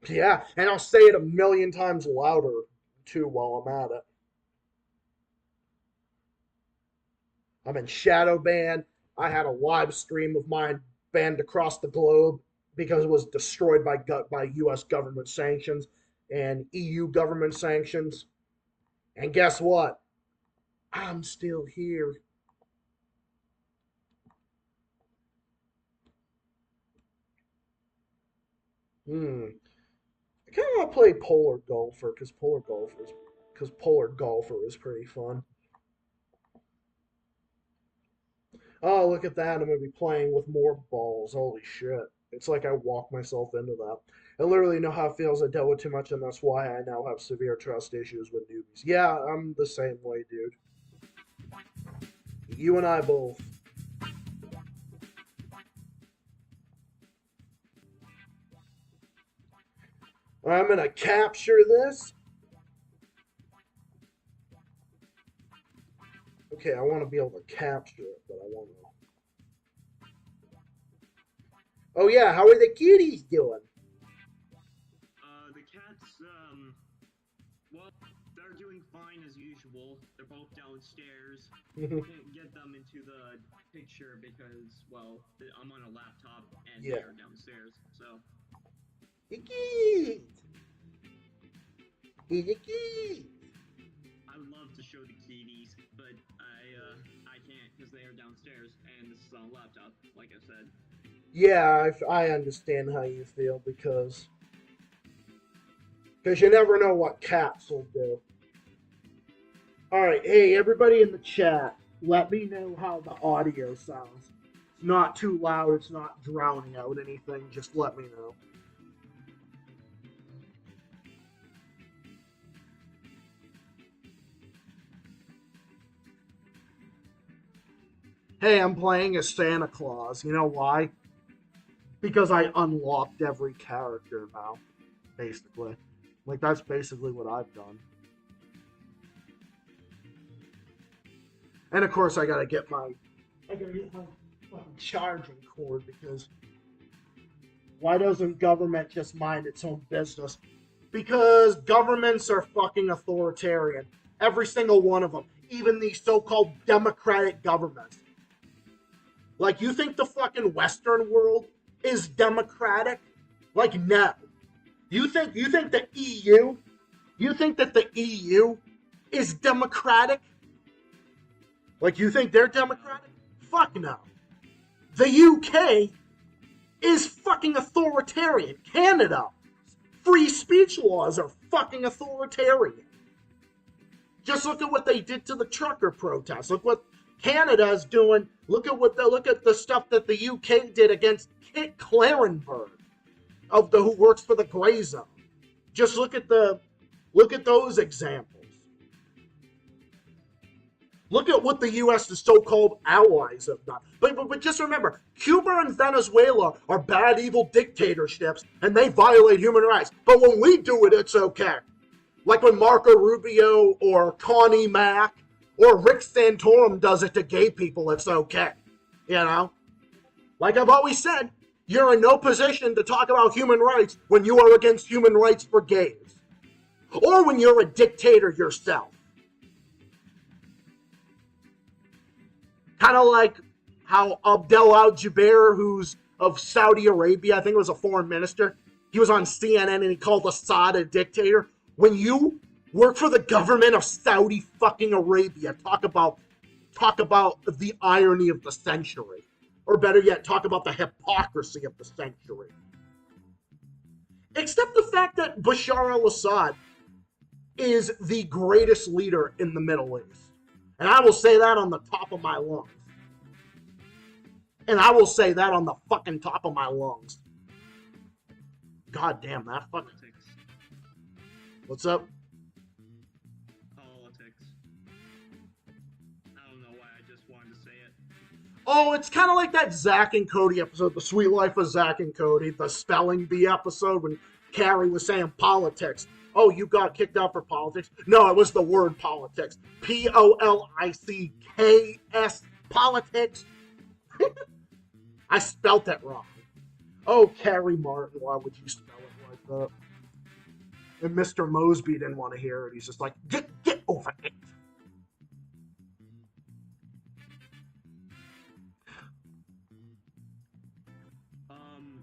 Yeah, and I'll say it 1,000,000 times louder, too, while I'm at it. I'm in shadow ban. I had a live stream of mine banned across the globe because it was destroyed by U.S. government sanctions and EU government sanctions. And guess what? I'm still here. I kind of want to play Polar Golfer because Polar Golfer is pretty fun. Oh, look at that. I'm going to be playing with more balls. Holy shit. It's like I walked myself into that. I literally know how it feels. I dealt with too much, and that's why I now have severe trust issues with newbies. Yeah, I'm the same way, dude. You and I both. I'm going to capture this. Okay, I want to be able to capture it, but I want to. Oh yeah, how are the kitties doing? The cats, well, they're doing fine as usual. They're both downstairs. Can't get them into the picture because, well, I'm on a laptop and they're downstairs, so. The kitties! The kitties! I would love to show the kitties, but I can't because they are downstairs and this is on a laptop, like I said. Yeah, I understand how you feel because you never know what cats will do. Alright, hey, everybody in the chat, let me know how the audio sounds. It's not too loud, it's not drowning out anything, just let me know. Hey, I'm playing as Santa Claus. You know why? Because I unlocked every character now, basically. Like, that's basically what I've done. And of course, I gotta get my fucking charging cord because why doesn't government just mind its own business? Because governments are fucking authoritarian. Every single one of them. Even these so-called democratic governments. Like, you think the fucking Western world is democratic? Like, no. You think the EU? You think that the EU is democratic? Like, you think they're democratic? Fuck no. The UK is fucking authoritarian. Canada, free speech laws are fucking authoritarian. Just look at what they did to the trucker protests. Look what Canada is doing. Look at the stuff that the UK did against Kit Clarenberg, who works for the Grey Zone. Just look at those examples. Look at what the U.S.'s so-called allies have done. But just remember, Cuba and Venezuela are bad, evil dictatorships, and they violate human rights. But when we do it, it's okay. Like when Marco Rubio or Connie Mack or Rick Santorum does it to gay people, it's okay. You know? Like I've always said, you're in no position to talk about human rights when you are against human rights for gays. Or when you're a dictator yourself. Kind of like how Abdel Al-Jubeir, who's of Saudi Arabia, I think it was a foreign minister, he was on CNN and he called Assad a dictator. When you work for the government of Saudi fucking Arabia, talk about the irony of the century. Or better yet, talk about the hypocrisy of the century. Except the fact that Bashar al-Assad is the greatest leader in the Middle East. And I will say that on the top of my lungs. And I will say that on the fucking top of my lungs. God damn, that fucking... What's up? Politics. I don't know why, I just wanted to say it. Oh, it's kind of like that Zack and Cody episode, The Sweet Life of Zack and Cody, the spelling bee episode when Carrie was saying politics. Oh, you got kicked out for politics? No, it was the word politics. P-O-L-I-C-K-S, politics. I spelt it wrong. Oh, Carrie Martin, why would you spell it like that? And Mr. Mosby didn't want to hear it. He's just like, get over it.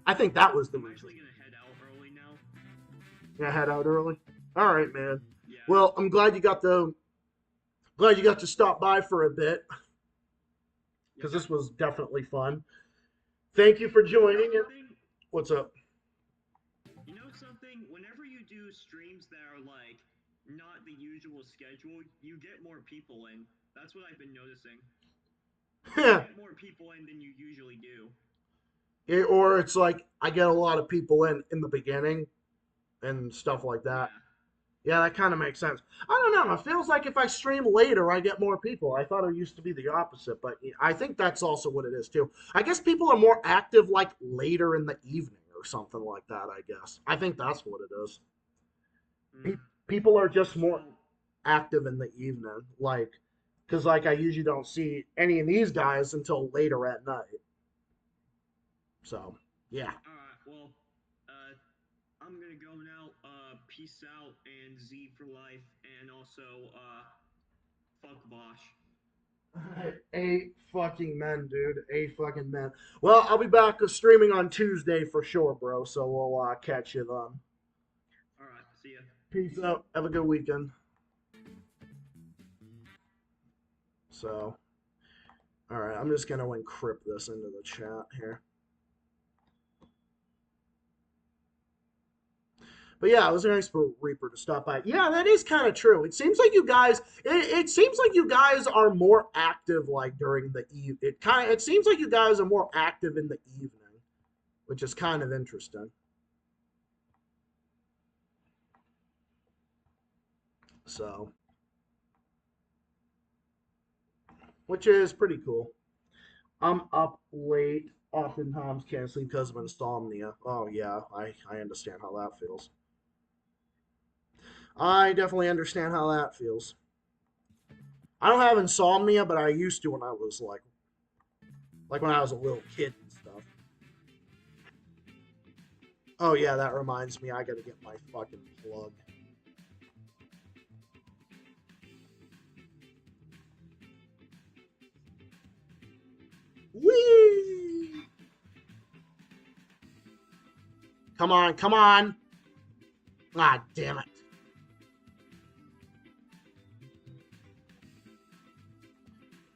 I think that was the I'm reason. actually gonna head out early now. Yeah, head out early. All right, man. Yeah. Well, I'm glad you got to stop by for a bit because this was definitely fun. Thank you for joining. What's up? You know something? Whenever you do streams that are like not the usual schedule, you get more people in. That's what I've been noticing. You get more people in than you usually do. Or it's like I get a lot of people in the beginning and stuff like that. Yeah, that kind of makes sense. I don't know. It feels like if I stream later, I get more people. I thought it used to be the opposite, but I think that's also what it is too. I guess people are more active like later in the evening or something like that, I guess. I think that's what it is. People are just more active in the evening, like, because like I usually don't see any of these guys until later at night. So, yeah. Alright, well, I'm gonna go now. Peace out and Z for life, and also, fuck Bosch. A fucking men, dude. A fucking men. Well, I'll be back streaming on Tuesday for sure, bro. So we'll catch you then. Alright, see ya. Peace out. Have a good weekend. So, alright, I'm just gonna encrypt this into the chat here. But yeah, it was nice for Reaper to stop by. Yeah, that is kind of true. It seems like you guys. It seems like you guys are more active, like during the evening. It seems like you guys are more active in the evening, which is kind of interesting. So, which is pretty cool. I'm up late. Oftentimes can't sleep because of insomnia. Oh yeah, I understand how that feels. I definitely understand how that feels. I don't have insomnia, but I used to when I was like when I was a little kid and stuff. Oh yeah, that reminds me, I gotta get my fucking plug. Whee! Come on, come on! Ah, damn it.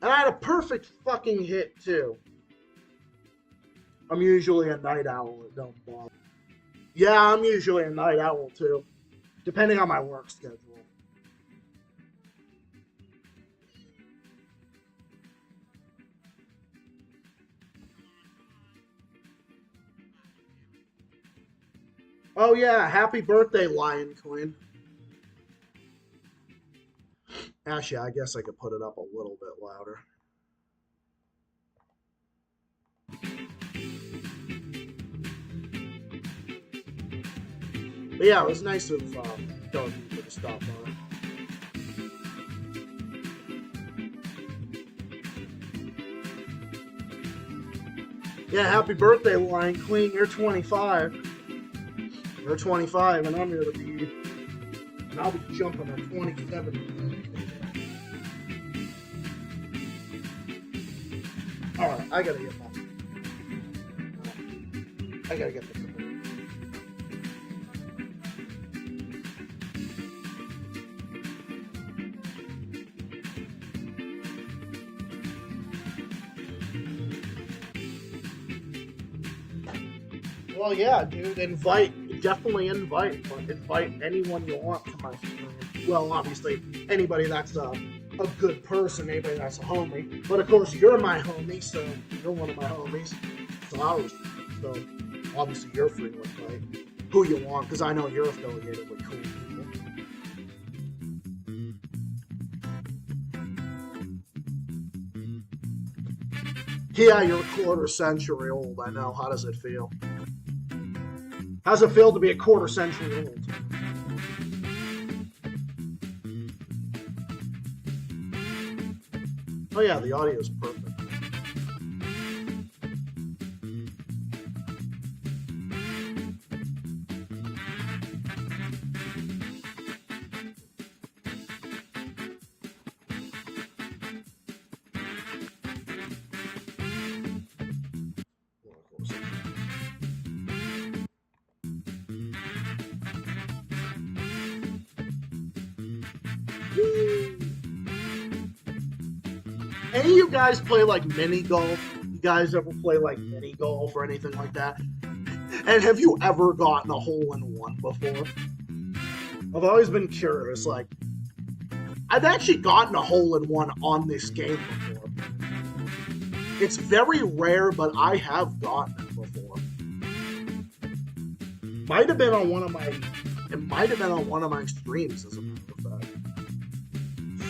And I had a perfect fucking hit, too. I'm usually a night owl, it don't bother. Yeah, I'm usually a night owl, too. Depending on my work schedule. Oh yeah, happy birthday, Lion Queen. Actually, I guess I could put it up a little bit louder. But yeah, it was nice of Doug to stop by. Yeah, happy birthday, Lion Queen. You're 25. You're 25, and I'm here to be, and I'll be jumping at 27. Alright, I gotta get my, I gotta get this. Well, yeah, dude, definitely invite anyone you want to my stream. Well, obviously, anybody that's a good person, anybody that's a homie. But of course, you're my homie, so you're one of my homies. So obviously, you're free to invite who you want, because I know you're affiliated with cool people. Yeah, you're a quarter century old. I know. How does it feel? How's it feel to be a quarter century old? Oh yeah, the audio is perfect. Any of you guys play like mini golf? You guys ever play like mini golf or anything like that? And have you ever gotten a hole in one before? I've always been curious. Like, I've actually gotten a hole in one on this game before. It's very rare, but I have gotten it before. Might have been on one of my. It might have been on one of my streams, as a matter of fact.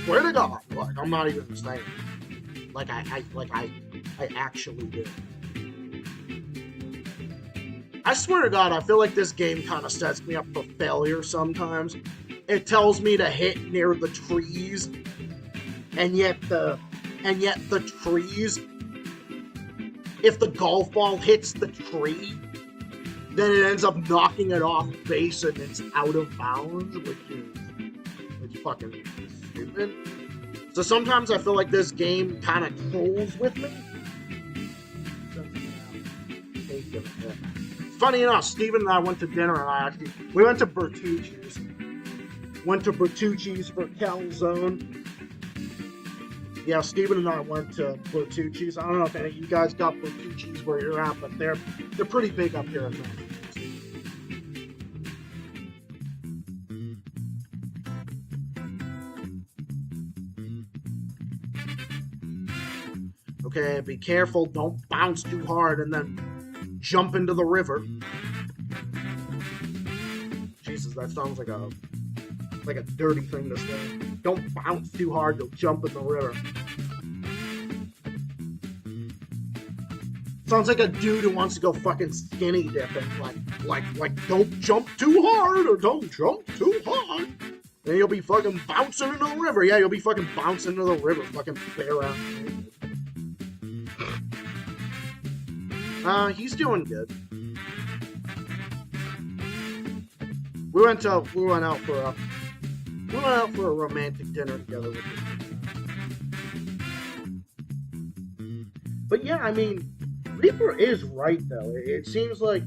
Swear to God, like I'm not even saying. Like I actually did. I swear to God, I feel like this game kind of sets me up for failure sometimes. It tells me to hit near the trees, and yet the trees, if the golf ball hits the tree, then it ends up knocking it off base and it's out of bounds, which is fucking stupid. So sometimes I feel like this game kind of trolls with me. Funny enough, Steven and I went to dinner, and we went to Bertucci's. Went to Bertucci's for Calzone. Yeah, Steven and I went to Bertucci's. I don't know if any of you guys got Bertucci's where you're at, but they're pretty big up here in Massachusetts. Okay, be careful, don't bounce too hard and then jump into the river. Jesus, that sounds like a dirty thing to say. Don't bounce too hard, you'll jump in the river. Sounds like a dude who wants to go fucking skinny dipping. Like don't jump too hard or don't jump too hard. Then you'll be fucking bouncing into the river. Yeah, you'll be fucking bouncing into the river, fucking bare ass. He's doing good. We went out for a romantic dinner together with this. But yeah, I mean, Reaper is right though. It seems like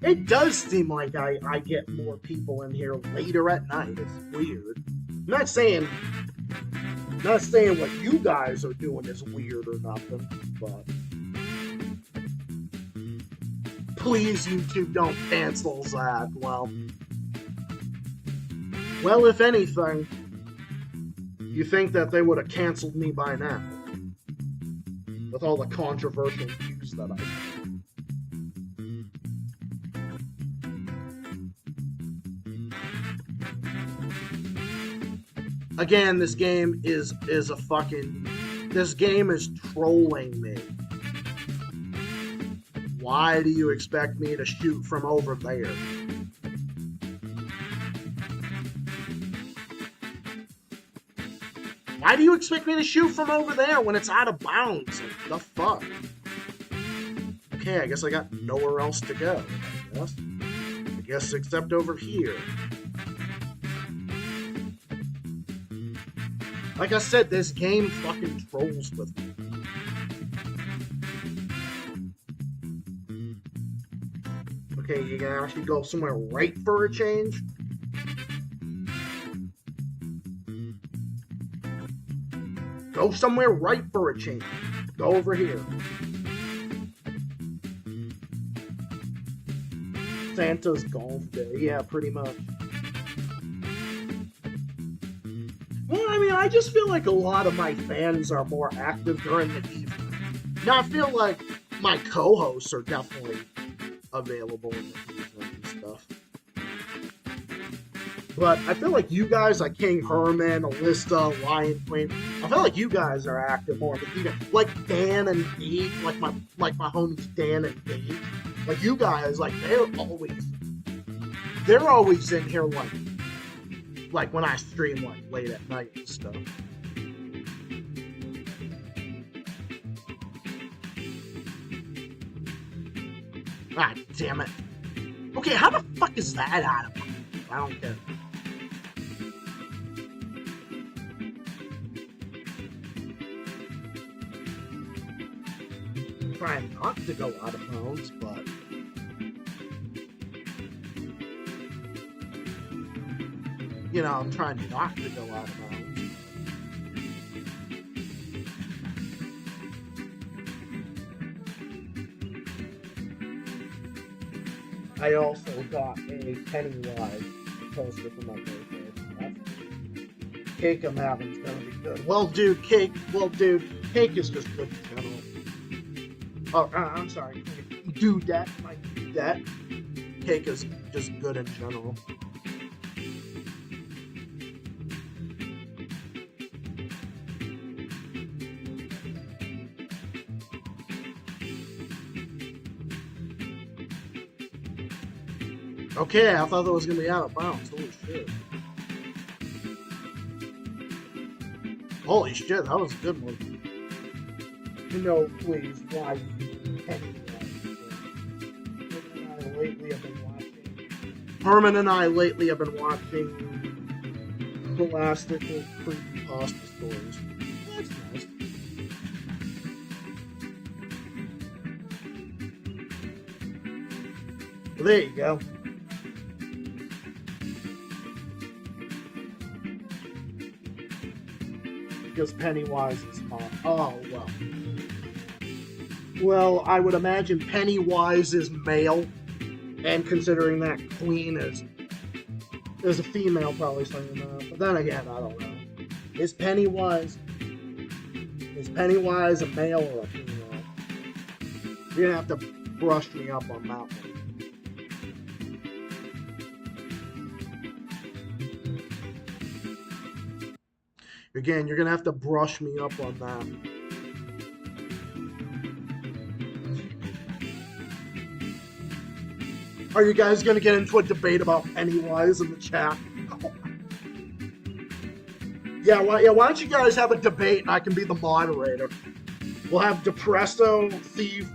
it does seem like I get more people in here later at night. It's weird. I'm not saying what you guys are doing is weird or nothing, but please, YouTube, don't cancel that. Well, if anything, you think that they would have canceled me by now with all the controversial views that I have. Again, this game is trolling me. Why do you expect me to shoot from over there? Why do you expect me to shoot from over there when it's out of bounds? Like, the fuck? Okay, I guess I got nowhere else to go. I guess except over here. Like I said, this game fucking trolls with me. Okay, you can actually go somewhere right for a change? Go somewhere right for a change. Go over here. Santa's golf day. Yeah, pretty much. Well, I mean, I just feel like a lot of my fans are more active during the evening. Now, I feel like my co-hosts are definitely available in the evening and stuff. But I feel like you guys, like King Herman, Alyssa, Lion Queen, I feel like you guys are active more. But you guys, like Dan and Dave, like my homies Dan and Dave, like you guys, like they're always in here, like when I stream like late at night and stuff. Ah, damn it. Okay, how the fuck is that out of bounds? I don't get it. I'm trying not to go out of bounds, but you know, I'm trying not to go out of bounds. I also got a Pennywise poster for my birthday. Cake I'm having is gonna be good. Well, dude, cake is just good in general. Oh, I'm sorry. Dudette, my dudette. Cake is just good in general. Okay, I thought that was gonna be out of bounds. Holy shit. Holy shit, that was a good one. No, please, why Herman and I lately have been watching classical creepypasta stories. That's nice. Well, there you go. Because Pennywise is hot. Oh, well. Well, I would imagine Pennywise is male, and considering that Queen is a female, probably something like that. But then again, I don't know. Is Pennywise a male or a female? You're gonna have to brush me up on that one. Again, you're gonna have to brush me up on that. Are you guys gonna get into a debate about Pennywise in the chat? Yeah, why don't you guys have a debate and I can be the moderator? We'll have Depresso, Thief.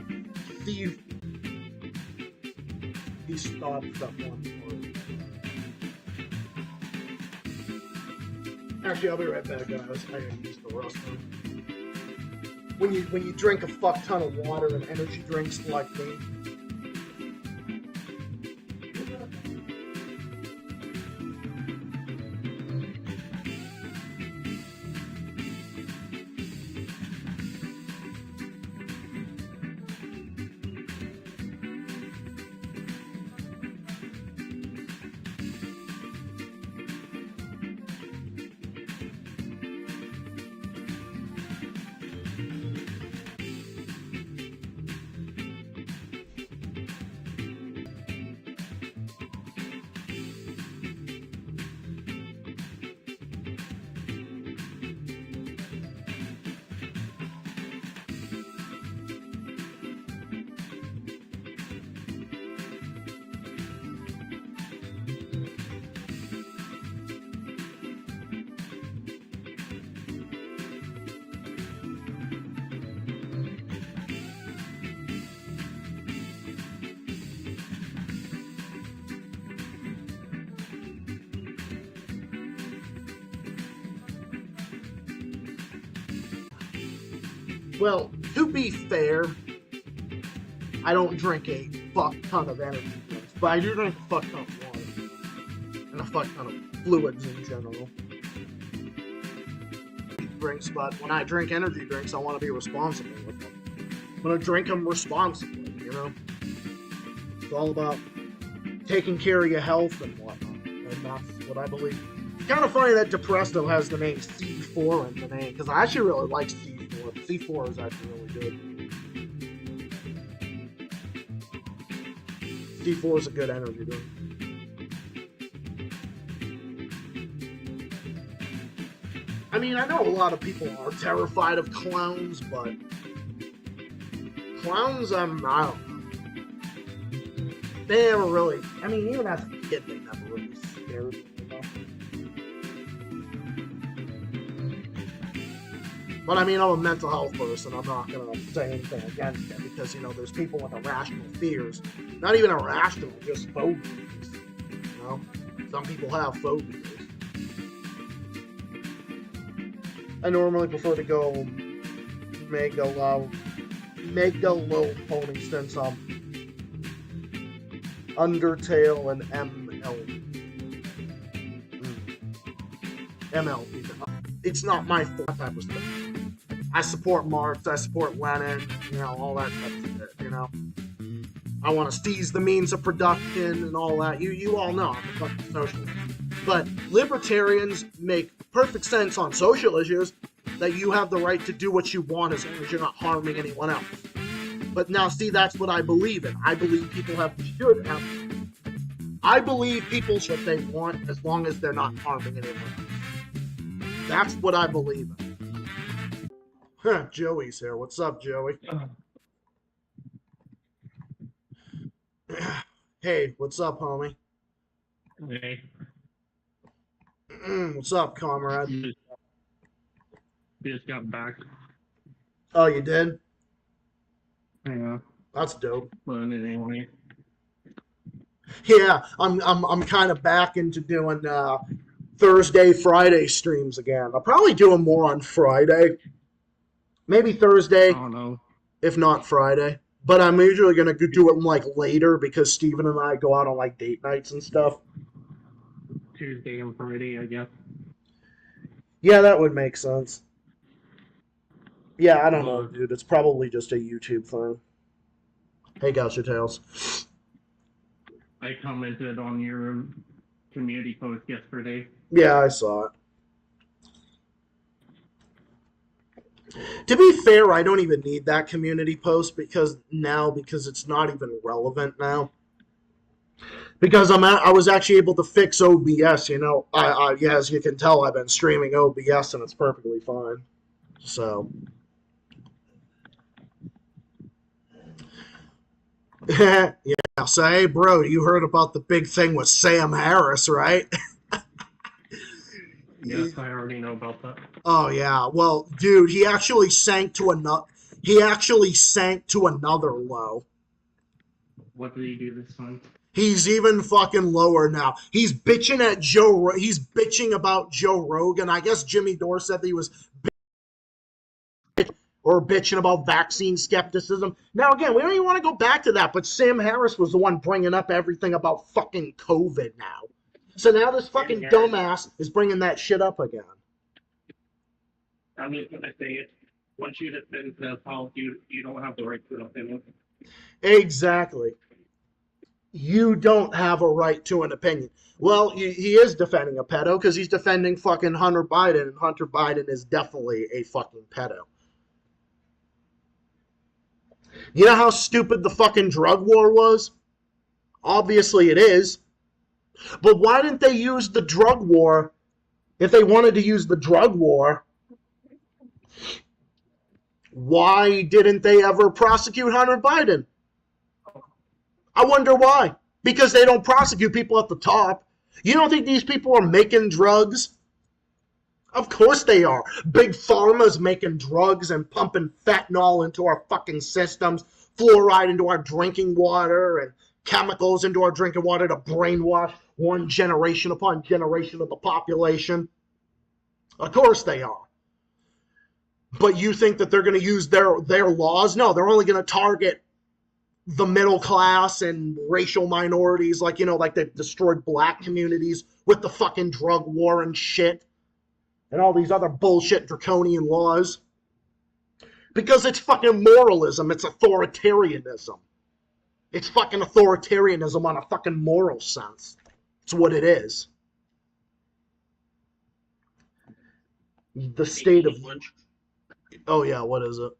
He stopped that one. Actually, I'll be right back, guys. I gotta use the restroom. When you drink a fuck ton of water and energy drinks like me. Well, to be fair, I don't drink a fuck ton of energy drinks, but I do drink a fuck ton of water and a fuck ton of fluids in general. Drinks, but when I drink energy drinks, I want to be responsible with them. I'm gonna drink them responsibly, you know? It's all about taking care of your health and whatnot, and that's what I believe. It's kind of funny that Depresto has the name C4 in the name, because I actually really like C4. C4 is actually really good. C4 is a good energy drink. I mean, I know a lot of people are terrified of clowns, but clowns, I don't know. They never really, I mean, even as a kid, they never really scared me, you know? But I mean, I'm a mental health person. I'm not going to say anything against it because, you know, there's people with irrational fears. Not even irrational, just phobias. You know? Some people have phobias. I normally prefer to go Mega Low Pony since Undertale and MLB. It's not my type of stuff. I support Marx, I support Lenin, you know, all that type of shit, you know. I want to seize the means of production and all that. You all know I'm a fucking socialist. But libertarians make perfect sense on social issues that you have the right to do what you want as long as you're not harming anyone else. But now, see, that's what I believe in. I believe people should have. I believe people should they want as long as they're not harming anyone else. That's what I believe in. Huh, Joey's here. What's up, Joey? Hey, what's up, homie? Hey. What's up, comrade? Just got back. Oh, you did? Yeah. That's dope. But anyway. Yeah, I'm kind of back into doing Thursday, Friday streams again. I'll probably do them more on Friday. Maybe Thursday, I don't know. if not Friday. But I'm usually going to do it like later because Steven and I go out on like date nights and stuff. Tuesday and Friday, I guess. Yeah, that would make sense. Yeah, I don't know, dude. It's probably just a YouTube thing. Hey, Gotcha Tales. I commented on your community post yesterday. Yeah, I saw it. To be fair, I don't even need that community post because it's not even relevant now. Because I was actually able to fix OBS, you know. Yeah, as you can tell, I've been streaming OBS and it's perfectly fine. So. Yeah, so hey, bro, you heard about the big thing with Sam Harris, right? Yes, I already know about that. Oh yeah, well, dude, he actually sank to another low. What did he do this time? He's even fucking lower now. He's bitching at he's bitching about Joe Rogan. I guess Jimmy Dore said that he was bitching about vaccine skepticism. Now, again, we don't even want to go back to that, but Sam Harris was the one bringing up everything about fucking COVID now. So now this fucking dumbass is bringing that shit up again. I mean, when I say it, once you defend the policy, you don't have the right to an opinion. Exactly. You don't have a right to an opinion. Well, he is defending a pedo because he's defending fucking Hunter Biden, and Hunter Biden is definitely a fucking pedo. You know how stupid the fucking drug war was? Obviously it is. But why didn't they use the drug war if they wanted to use the drug war? Why didn't they ever prosecute Hunter Biden? I wonder why. Because they don't prosecute people at the top. You don't think these people are making drugs? Of course they are. Big Pharma's making drugs and pumping fentanyl into our fucking systems, fluoride into our drinking water, and chemicals into our drinking water to brainwash one generation upon generation of the population. Of course they are. But you think that they're going to use their laws? No, they're only going to target the middle class and racial minorities, like, you know, like they've destroyed black communities with the fucking drug war and shit. And all these other bullshit draconian laws. Because it's fucking moralism. It's authoritarianism. It's fucking authoritarianism on a fucking moral sense. It's what it is. The state of... Oh yeah, what is it?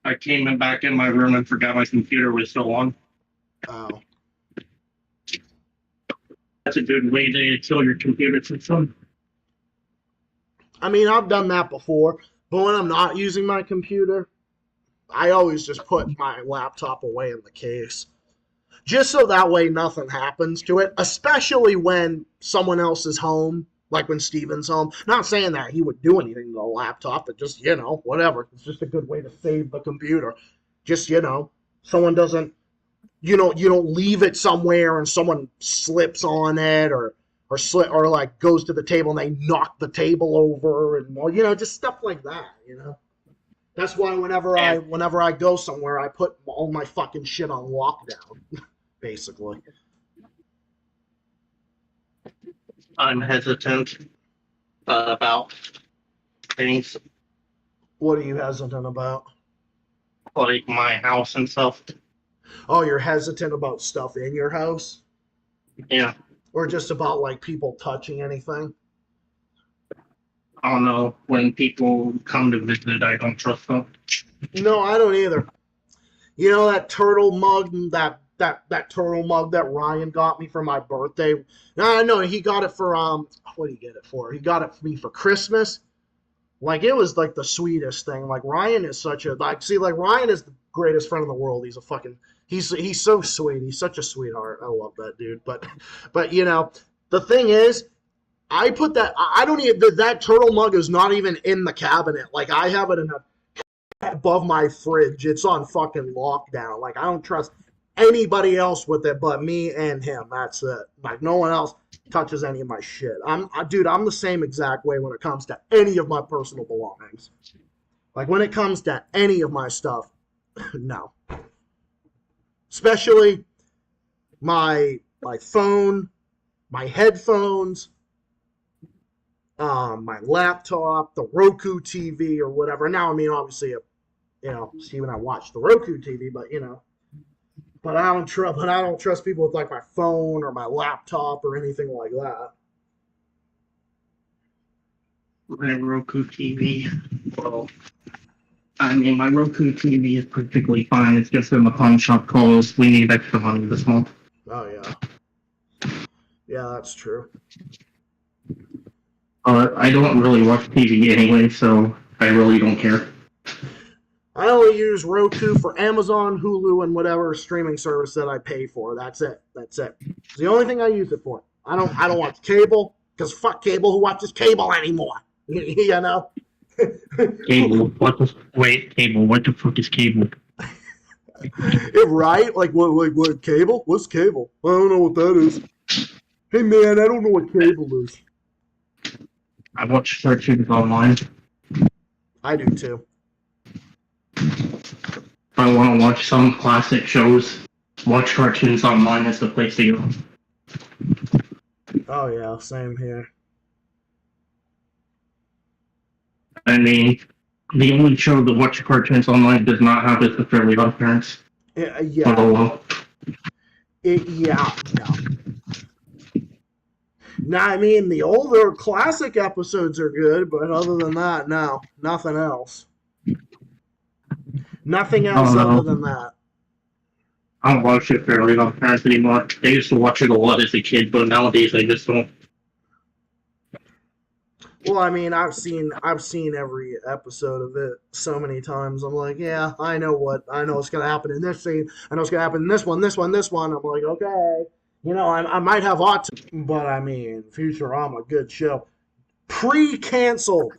I came back in my room and forgot my computer was still on. Oh. That's a good way to kill your computer system. I mean, I've done that before, but when I'm not using my computer, I always just put my laptop away in the case. Just so that way nothing happens to it, especially when someone else is home, like when Steven's home. Not saying that he would do anything to the laptop, but just, you know, whatever. It's just a good way to save the computer. Just, you know, someone doesn't, you don't leave it somewhere and someone slips on it or like goes to the table and they knock the table over and, well, you know, just stuff like that, you know. That's why whenever I go somewhere, I put all my fucking shit on lockdown, basically. I'm hesitant about things What are you hesitant about? like my house and stuff. Oh, you're hesitant about stuff in your house? Yeah, Or just about, like, people touching anything? I don't know. When people come to visit, I don't trust them. No, I don't either. You know that turtle mug, that turtle mug that Ryan got me for my birthday? No, he got it for, what did he get it for? He got it for me for Christmas. Like, it was, like, the sweetest thing. Like, Ryan is such a, like, see, like, Ryan is the greatest friend in the world. He's a fucking, he's so sweet. He's such a sweetheart. I love that dude. But, you know, the thing is, I put that, I don't even, that turtle mug is not even in the cabinet. Like, I have it in above my fridge. It's on fucking lockdown. Like, I don't trust anybody else with it but me and him. That's it. Like, no one else touches any of my shit. Dude, I'm the same exact way when it comes to any of my personal belongings. Like, when it comes to any of my stuff, no. Especially my phone, my headphones, my laptop, the Roku TV or whatever. Now, I mean, obviously, you know, Steve and I watch the Roku TV, but, you know, but I don't trust people with, like, my phone or my laptop or anything like that. My Roku TV. Well, I mean, my Roku TV is perfectly fine. It's just in the pawn shop calls. We need extra money this month. Oh, yeah. Yeah, that's true. I don't really watch TV anyway, so I really don't care. I only use Roku for Amazon, Hulu, and whatever streaming service that I pay for. That's it. It's the only thing I use it for. I don't watch cable, because fuck cable. Who watches cable anymore? You know? Cable? Cable, what the fuck is cable? Right? Like what cable? What's cable? I don't know what that is. Hey man, I don't know what cable is. I watch cartoons online. I do too. If I want to watch some classic shows, watch cartoons online is the place to go. Oh yeah, same here. I mean, the only show that watch cartoons online does not have is the Fairly Odd Parents. Yeah. Oh, Yeah. Now, I mean, the older classic episodes are good, but other than that, no, nothing else. Nothing else Oh, no. other than that. I don't watch it Fairly Odd Parents anymore. I used to watch it a lot as a kid, but nowadays I just don't. Well, I mean, I've seen every episode of it so many times. I'm like, yeah, I know what's gonna happen in this scene. I know what's gonna happen in this one. I'm like, okay, I might have autism, but I mean, Futurama, good show. Pre-canceled.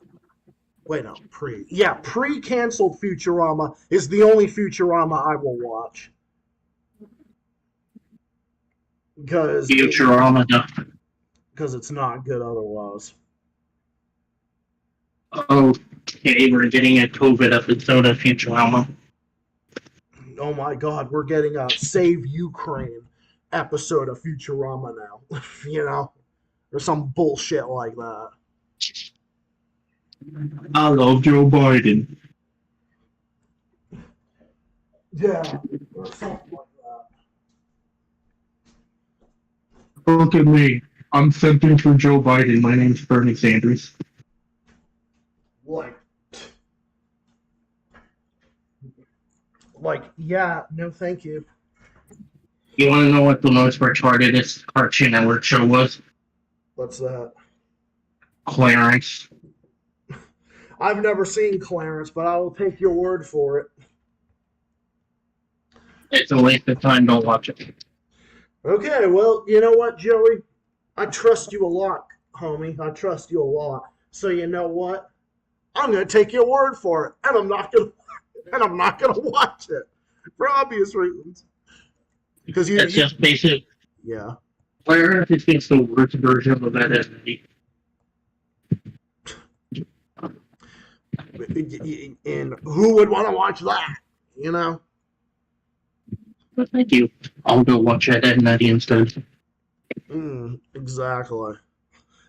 Wait, no, pre-canceled Futurama is the only Futurama I will watch. Because Futurama, it's not good otherwise. okay, we're getting a COVID episode of Futurama. Oh my god, we're getting a Save Ukraine episode of Futurama now. Or some bullshit like that. I love Joe Biden. Yeah, or something like that. Look at me. I'm simping for Joe Biden. My name's Bernie Sanders. Yeah, no thank you. You want to know what the most retardedest Cartoon Network show was? What's that? Clarence. I've never seen Clarence, but I will take your word for it. It's a waste of time. Don't watch it. Okay, well, you know what, Joey? I trust you a lot, homie. I trust you a lot. So you know what? I'm gonna take your word for it, and I'm not gonna watch it for obvious reasons. Because It's just basic. yeah. Clarence is just the worst version of that entity. And who would want to watch that? But thank you. I'll go watch Ed, Edd n Eddy instead. Exactly.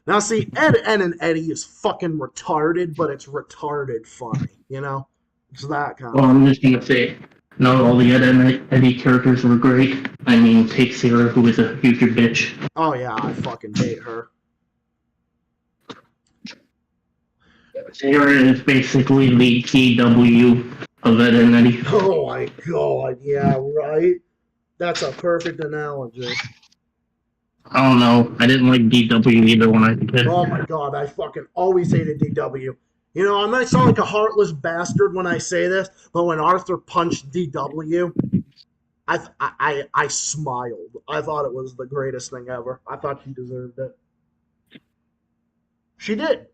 Now, see, Ed, and Eddie is fucking retarded, but it's retarded funny. It's that kind Well, of. I'm just gonna say, not all the Ed, Edd n Eddy characters were great. I mean, take Sarah, who is a future bitch. Oh yeah, I fucking hate her. Sarah is basically the TW of Ed, Edd n Eddy. Oh my god, yeah, right. That's a perfect analogy. I don't know. I didn't like DW either when I was a kid. Oh my god, I fucking always hated DW. I might sound like a heartless bastard when I say this, but when Arthur punched DW, I smiled. I thought it was the greatest thing ever. I thought she deserved it. She did.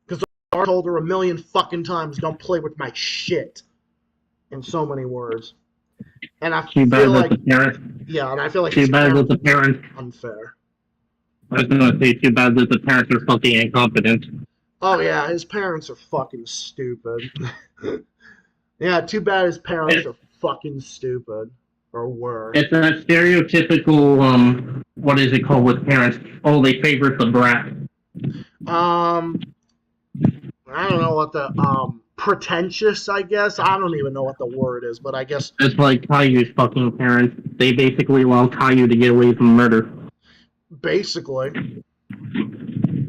Because I told her a million fucking times, don't play with my shit. In so many words. And I Too bad feel that like, the parents. yeah, and I feel like Too it's bad that the parents. unfair. I was gonna say too bad that the parents are fucking incompetent. Oh yeah, his parents are fucking stupid. Yeah, too bad his parents are fucking stupid. Or were. It's that stereotypical, what is it called with parents? Oh, they favorite the brat. I don't know what the, pretentious, I guess. I don't even know what the word is, but I guess. It's like Caillou's fucking parents. They basically allow Caillou to get away from murder. Basically.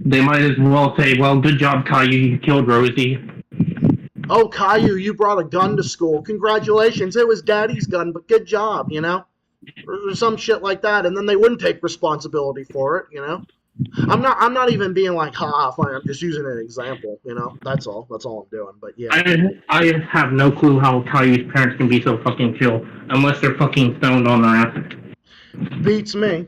They might as well say, well, good job, Caillou, you killed Rosie. Oh, Caillou, you brought a gun to school. Congratulations, it was Daddy's gun, but good job, Or some shit like that, and then they wouldn't take responsibility for it, I'm not even being like, fine, I'm just using an example, That's all I'm doing, but yeah. I have no clue how Caillou's parents can be so fucking chill, unless they're fucking stoned on their ass. Beats me.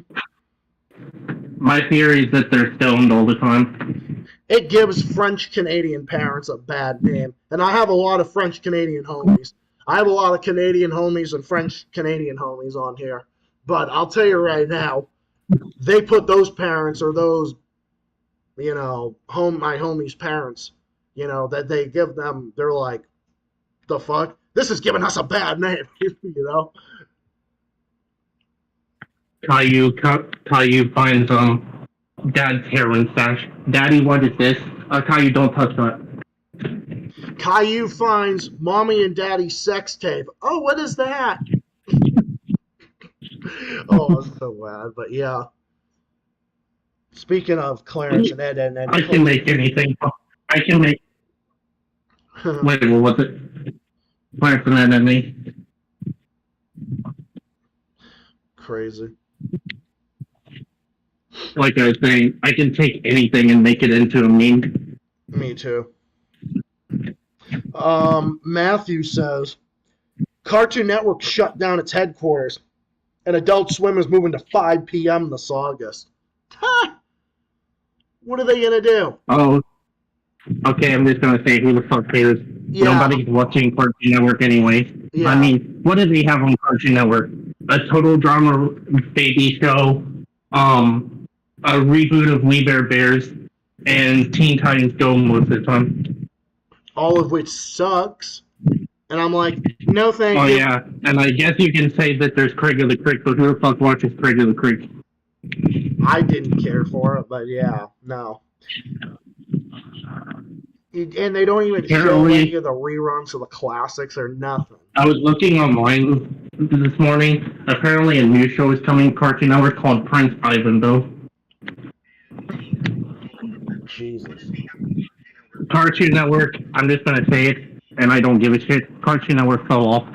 My theory is that they're stoned all the time. It gives French-Canadian parents a bad name, and I have a lot of French-Canadian homies. I have a lot of Canadian homies and French Canadian homies on here, but I'll tell you right now, they put those parents or those, you know, my homies' parents, you know, that they give them, they're like, the fuck? This is giving us a bad name, you know? Caillou finds Dad's heroin stash. Daddy, what is this? Caillou, don't touch that. Caillou finds mommy and daddy's sex tape. Oh, what is that? Oh, that's so bad. But yeah. Speaking of Clarence and Ed and I can make anything. I can make. Wait, what was it? Clarence and Ed and me. Crazy. Like I was saying, I can take anything and make it into a meme. Me too. Matthew says Cartoon Network shut down its headquarters, and Adult Swim is moving to 5 p.m. this August. Ha! What are they gonna do? Oh, okay. I'm just gonna say who the fuck cares. Yeah. Nobody's watching Cartoon Network anyway. Yeah. I mean, what does he have on Cartoon Network? A total drama baby show, a reboot of We Bare Bears, and Teen Titans Go most of the time. All of which sucks. And I'm like, no thank Oh you. yeah, and I guess you can say that there's Craig of the Creek, but who the fuck watches Craig of the Creek? I didn't care for it, but yeah, no. And they don't even show Apparently- any of the reruns of the classics or nothing. I was looking online this morning. Apparently, a new show is coming to Cartoon Network called Prince Ivan, though. Jesus. Cartoon Network, I'm just gonna say it, and I don't give a shit. Cartoon Network fell off.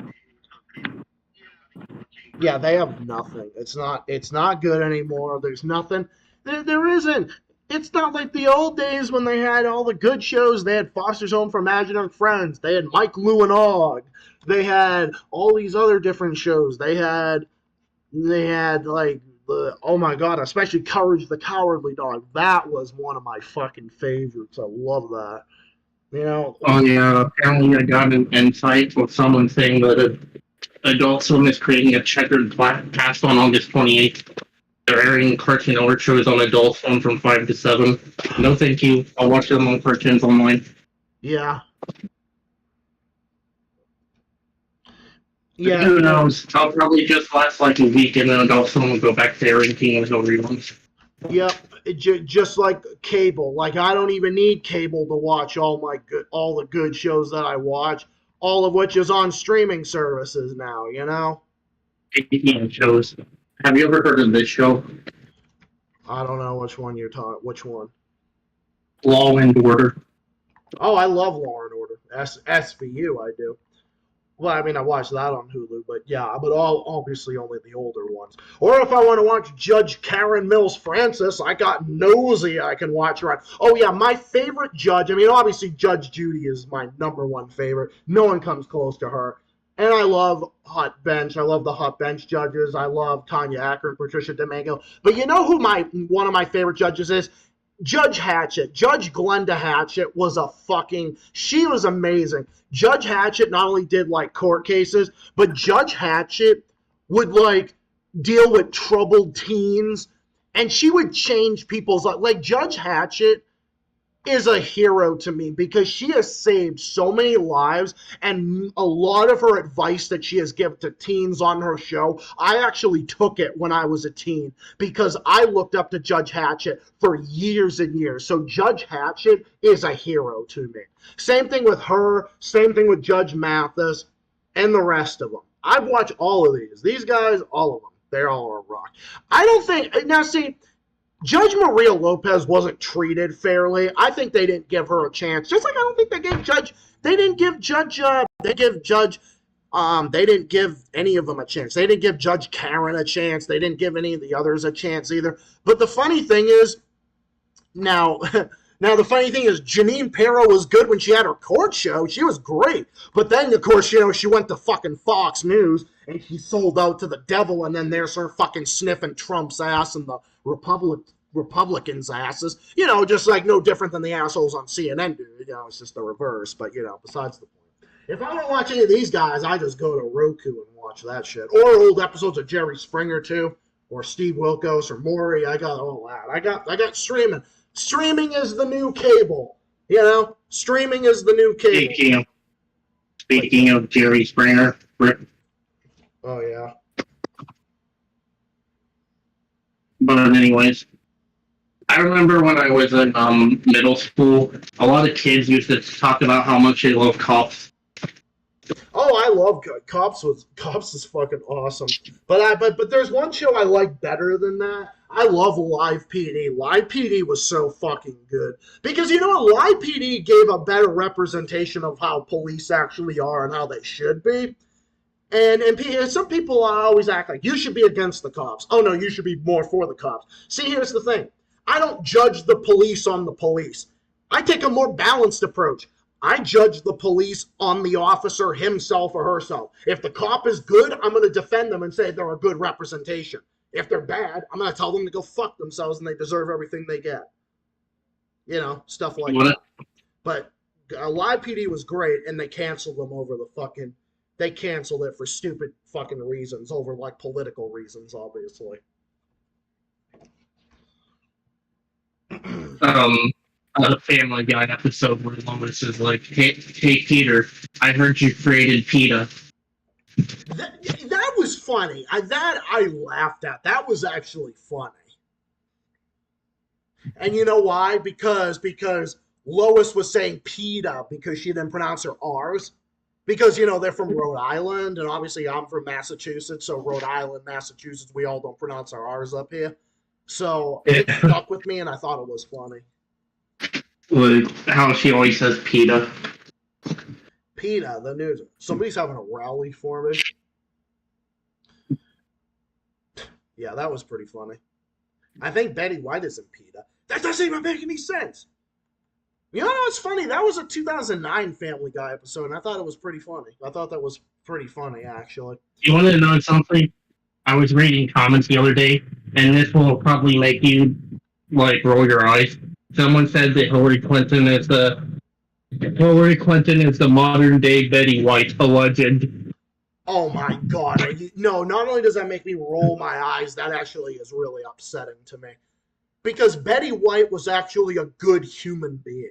Yeah, they have nothing. It's not good anymore. There's nothing. There isn't. It's not like the old days when they had all the good shows. They had Foster's Home for Imaginary Friends. They had Mike, Lou, and Og. They had all these other different shows. They had like the, oh my god, especially Courage the Cowardly Dog. That was one of my fucking favorites. I love that. You know. Oh yeah, apparently I got an insight with someone saying that Adult Swim is creating a checkered past on August 28th. They're airing Cartoon Network shows on Adult Swim from 5 to 7. No thank you. I'll watch them on Cartoons Online. Yeah. Yeah. Who knows? I'll probably just last like a week and then Adult Swim will go back to airing King with no reruns. Yep, just like cable. Like I don't even need cable to watch all the good shows that I watch, all of which is on streaming services now. You know. ATN shows. Have you ever heard of this show? I don't know which one you're talking. Which one? Law and Order. Oh, I love Law and Order. SVU, I do. Well, I mean, I watched that on Hulu, but yeah, but obviously only the older ones. Or if I want to watch Judge Karen Mills Francis, I got Nosy I can watch around. Oh yeah, my favorite judge, I mean, obviously Judge Judy is my #1 favorite. No one comes close to her. And I love Hot Bench. I love the Hot Bench judges. I love Tanya Akron, Patricia Domingo. But you know who one of my favorite judges is? Judge Hatchett. Judge Glenda Hatchett was she was amazing. Judge Hatchett not only did like court cases, but Judge Hatchett would like deal with troubled teens, and she would change people's life. Like Judge Hatchett is a hero to me because she has saved so many lives, and a lot of her advice that she has given to teens on her show, I actually took it when I was a teen because I looked up to Judge Hatchett for years and years. So Judge Hatchett is a hero to me. Same thing with her, same thing with Judge Mathis and the rest of them. I've watched all of these. These guys, all of them, they're all a rock. I don't think, now see, Judge Maria Lopez wasn't treated fairly. I think they didn't give her a chance. Just like I don't think they didn't give any of them a chance. They didn't give Judge Karen a chance. They didn't give any of the others a chance either. But the funny thing is, now the funny thing is Janine Pirro was good when she had her court show. She was great. But then, of course, she went to fucking Fox News and she sold out to the devil, and then there's her fucking sniffing Trump's ass and the Republicans' asses. Just like no different than the assholes on CNN do. It's just the reverse, but besides the point. If I want to watch any of these guys, I just go to Roku and watch that shit. Or old episodes of Jerry Springer too, or Steve Wilkos or Maury. I got all that. I got streaming. Streaming is the new cable. You know, streaming is the new cable. Speaking of Jerry Springer, Rick. Oh yeah. But anyways, I remember when I was in middle school, a lot of kids used to talk about how much they love Cops. Oh, I love Cops. Cops is fucking awesome. But there's one show I like better than that. I love Live PD. Live PD was so fucking good because you know what? Live PD gave a better representation of how police actually are and how they should be. And some people always act like you should be against the cops. Oh no, you should be more for the cops. See, here's the thing. I don't judge the police on the police. I take a more balanced approach. I judge the police on the officer himself or herself. If the cop is good, I'm going to defend them and say they're a good representation. If they're bad, I'm going to tell them to go fuck themselves and they deserve everything they get. You know, stuff like that. But Live PD was great, and they canceled them over the fucking... They canceled it for stupid fucking reasons, over like political reasons, obviously. A Family Guy episode where Lois is like, hey Peter, I heard you created PETA. That was funny. I laughed at. That was actually funny. And you know why? Because Lois was saying PETA because she didn't pronounce her R's. Because, you know, they're from Rhode Island, and obviously I'm from Massachusetts, so Rhode Island, Massachusetts, we all don't pronounce our R's up here. So it stuck with me, and I thought it was funny. Like how she always says PETA. PETA, the news. Somebody's having a rally for me. Yeah, that was pretty funny. I think Betty White is in PETA. That doesn't even make any sense. You know what's funny? That was a 2009 Family Guy episode, and I thought it was pretty funny. I thought that was pretty funny, actually. You want to know something? I was reading comments the other day, and this will probably make you, like, roll your eyes. Someone said that Hillary Clinton is the modern-day Betty White, a legend. Oh, my God. No, not only does that make me roll my eyes, that actually is really upsetting to me. Because Betty White was actually a good human being.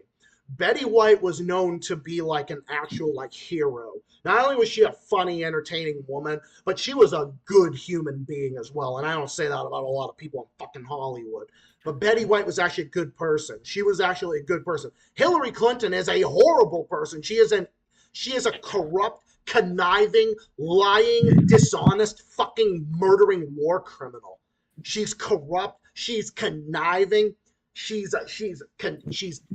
Betty White was known to be like an actual like hero. Not only was she a funny, entertaining woman, but she was a good human being as well. And I don't say that about a lot of people in fucking Hollywood. But Betty White was actually a good person. She was actually a good person. Hillary Clinton is a horrible person. She is a corrupt, conniving, lying, dishonest, fucking murdering war criminal. She's corrupt. She's conniving. She's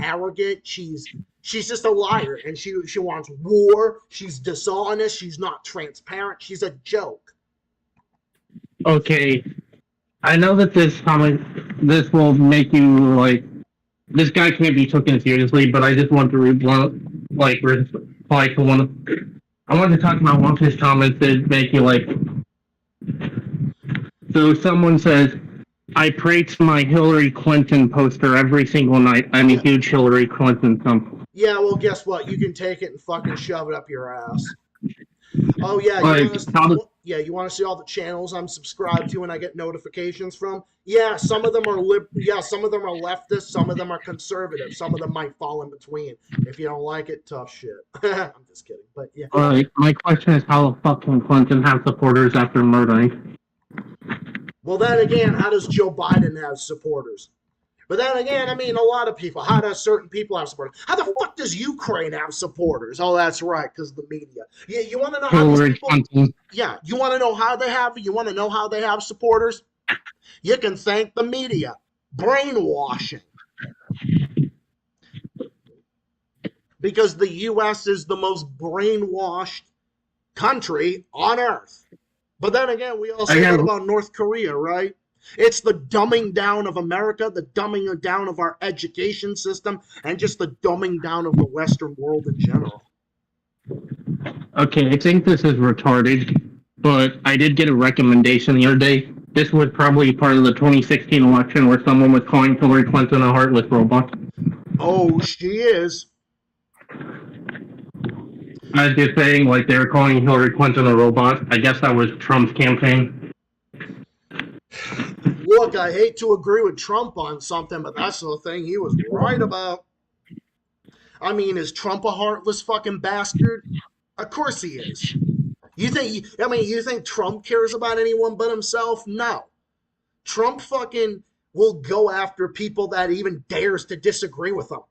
arrogant. She's just a liar, and she wants war. She's dishonest. She's not transparent. She's a joke. Okay, I know that this will make you like this guy can't be taken seriously, but I just want to reply to one of. I want to talk about one of his comments that make you like. So someone says, I pray to my Hillary Clinton poster every single night. I'm a huge Hillary Clinton fan. Yeah, well, guess what? You can take it and fucking shove it up your ass. Oh, yeah. You want to see all the channels I'm subscribed to and I get notifications from? Yeah, some of them are some of them are leftist, some of them are conservative, some of them might fall in between. If you don't like it, tough shit. I'm just kidding, but yeah. My question is, how the fuck can Clinton have supporters after murdering? Well, then again, how does Joe Biden have supporters? But then again, I mean, a lot of people. How does certain people have supporters? How the fuck does Ukraine have supporters? Oh, that's right, because the media. Yeah, you want to know how these people? Yeah, you want to know how they have? You want to know how they have supporters? You can thank the media. Brainwashing. Because the U.S. is the most brainwashed country on earth. But then again, we also heard about North Korea, right? It's the dumbing down of America, the dumbing down of our education system, and just the dumbing down of the Western world in general. Okay, I think this is retarded, but I did get a recommendation the other day. This was probably part of the 2016 election where someone was calling Hillary Clinton a heartless robot. Oh, she is. I was just saying, like, they were calling Hillary Clinton a robot. I guess that was Trump's campaign. Look, I hate to agree with Trump on something, but that's the thing he was right about. I mean, is Trump a heartless fucking bastard? Of course he is. You think Trump cares about anyone but himself? No. Trump fucking will go after people that even dares to disagree with him.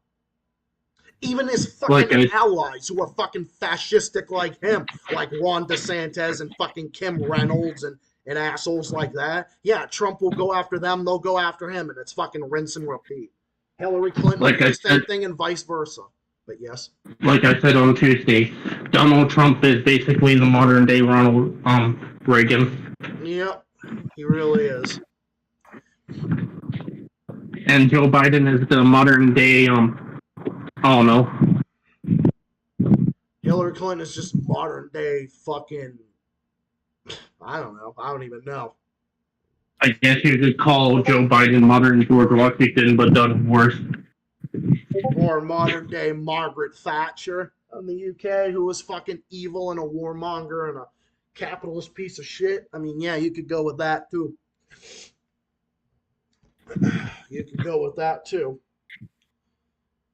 Even his fucking allies who are fucking fascistic like him, like Ron DeSantis and fucking Kim Reynolds and assholes like that. Yeah, Trump will go after them, they'll go after him, and it's fucking rinse and repeat. Hillary Clinton, the same thing, and vice versa. But yes. Like I said on Tuesday, Donald Trump is basically the modern day Ronald Reagan. Yep, he really is. And Joe Biden is the modern day, I don't know. Hillary Clinton is just modern day fucking, I don't know. I don't even know. I guess you could call Joe Biden modern George Washington, but done worse. Or modern day Margaret Thatcher in the UK, who was fucking evil and a warmonger and a capitalist piece of shit. I mean, yeah, you could go with that too. You could go with that too.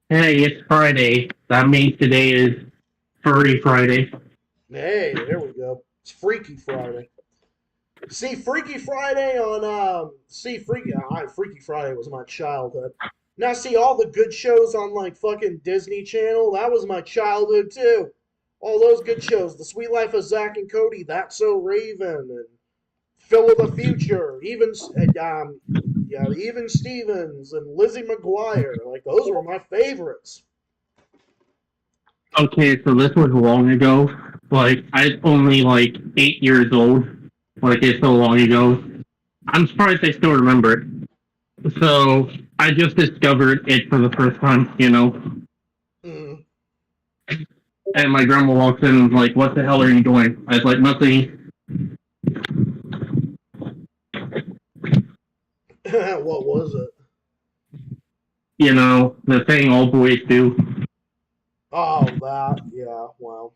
Hey, it's Friday. That means today is Furry Friday. Hey, there we go. It's Freaky Friday. See, Freaky Friday on, Freaky Friday was my childhood. Now, see, all the good shows on, like, fucking Disney Channel, that was my childhood, too. All those good shows. The Sweet Life of Zack and Cody, That's So Raven, and Phil of the Future, even Stevens and Lizzie McGuire. Like, those were my favorites. Okay, so this was long ago. Like, I was only, 8 years old. Like, it's so long ago. I'm surprised I still remember it. So, I just discovered it for the first time, you know? Mm. And my grandma walks in and was like, what the hell are you doing? I was like, nothing. What was it? You know, the thing all boys do. Oh, that. Yeah, well.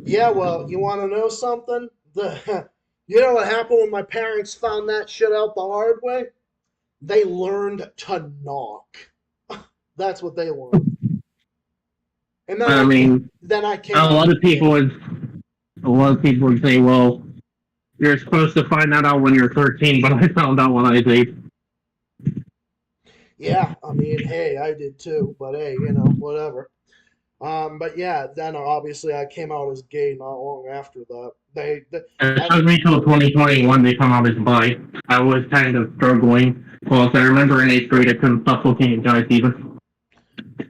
Yeah, well, you want to know something? You know what happened when my parents found that shit out the hard way? They learned to knock. That's what they learned. And then then I came. A lot of people would say, well, you're supposed to find that out when you're 13, but I found out when I was 8. Yeah, I mean, hey, I did too, but hey, you know, whatever. But yeah, then obviously I came out as gay not long after that. It took me till 2021 they come out as bi. I was kind of struggling. Well, I remember in 8th grade I couldn't stop looking at guys even.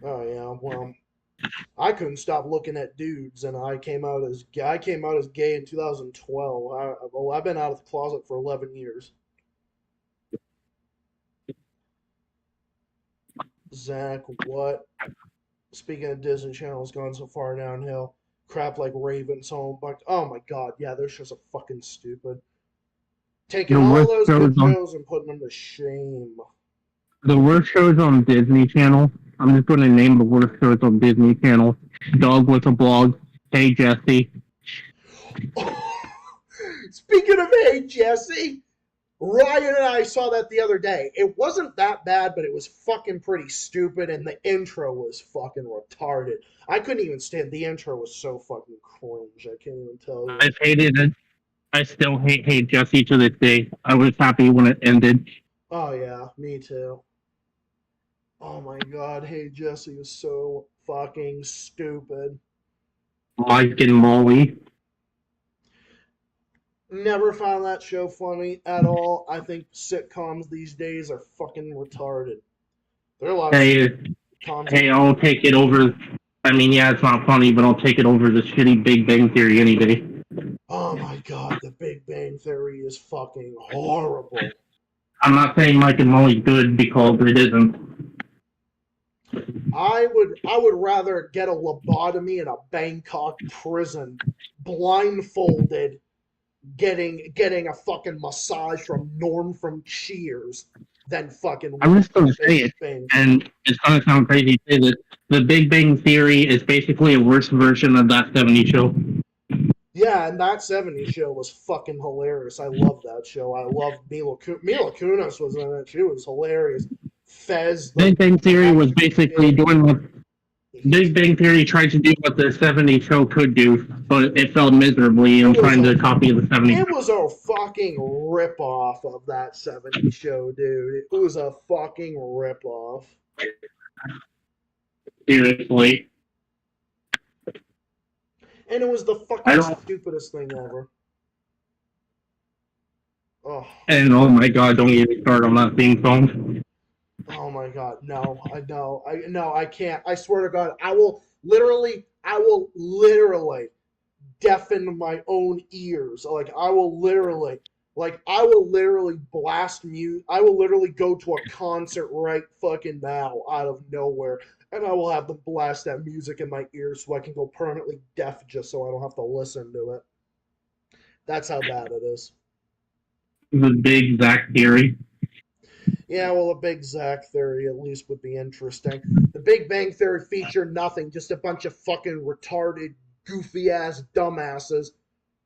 Oh yeah, well, I couldn't stop looking at dudes, and I came out as gay in 2012. I've been out of the closet for 11 years. Zach, what? Speaking of Disney Channel, has gone so far downhill. Crap like Raven's Home, but oh my god, yeah, they're just a fucking stupid. Taking all those good shows and putting them to shame. The worst shows on Disney Channel. I'm just going to name the worst shows on Disney Channel. Dog with a Blog, Hey Jesse. Speaking of Hey Jesse, Ryan and I saw that the other day. It wasn't that bad, but it was fucking pretty stupid, and the intro was fucking retarded. I couldn't even stand the intro. Was so fucking cringe. I can't even tell you. I've hated it. I still hate Hey Jesse to this day. I was happy when it ended. Oh yeah, me too. Oh my god, Hey Jesse is so fucking stupid. Mike and Molly. Never found that show funny at all. I think sitcoms these days are fucking retarded. There are a lot of sitcoms. Hey, I'll take it over. I mean, yeah, it's not funny, but I'll take it over the shitty Big Bang Theory any day. Oh my god, the Big Bang Theory is fucking horrible. I'm not saying Mike and Molly's good because it isn't. I would rather get a lobotomy in a Bangkok prison, blindfolded, getting a fucking massage from Norm from Cheers, than fucking. I'm just gonna say it, and it's gonna sound crazy to say this, The Big Bang Theory is basically a worse version of that 70s show. Yeah, and that 70s show was fucking hilarious. I love that show. I love Mila Kunis was in it. She was hilarious. Fez. Big Bang Theory was basically doing what Big Bang Theory tried to do what the 70s show could do, but it failed miserably in trying to copy the 70s. It was a fucking ripoff of that 70s show, dude. It was a fucking ripoff. Seriously. And it was the fucking stupidest thing ever. Oh. And oh my god, don't get me started on that theme song. Oh my god, no, I can't. I swear to God, I will literally deafen my own ears. I will literally blast mute. I will literally go to a concert right fucking now out of nowhere, and I will have them blast that music in my ears so I can go permanently deaf just so I don't have to listen to it. That's how bad it is. The Big Zach Theory. Yeah, well, a Big Zach Theory at least would be interesting. The Big Bang Theory featured nothing, just a bunch of fucking retarded, goofy-ass dumbasses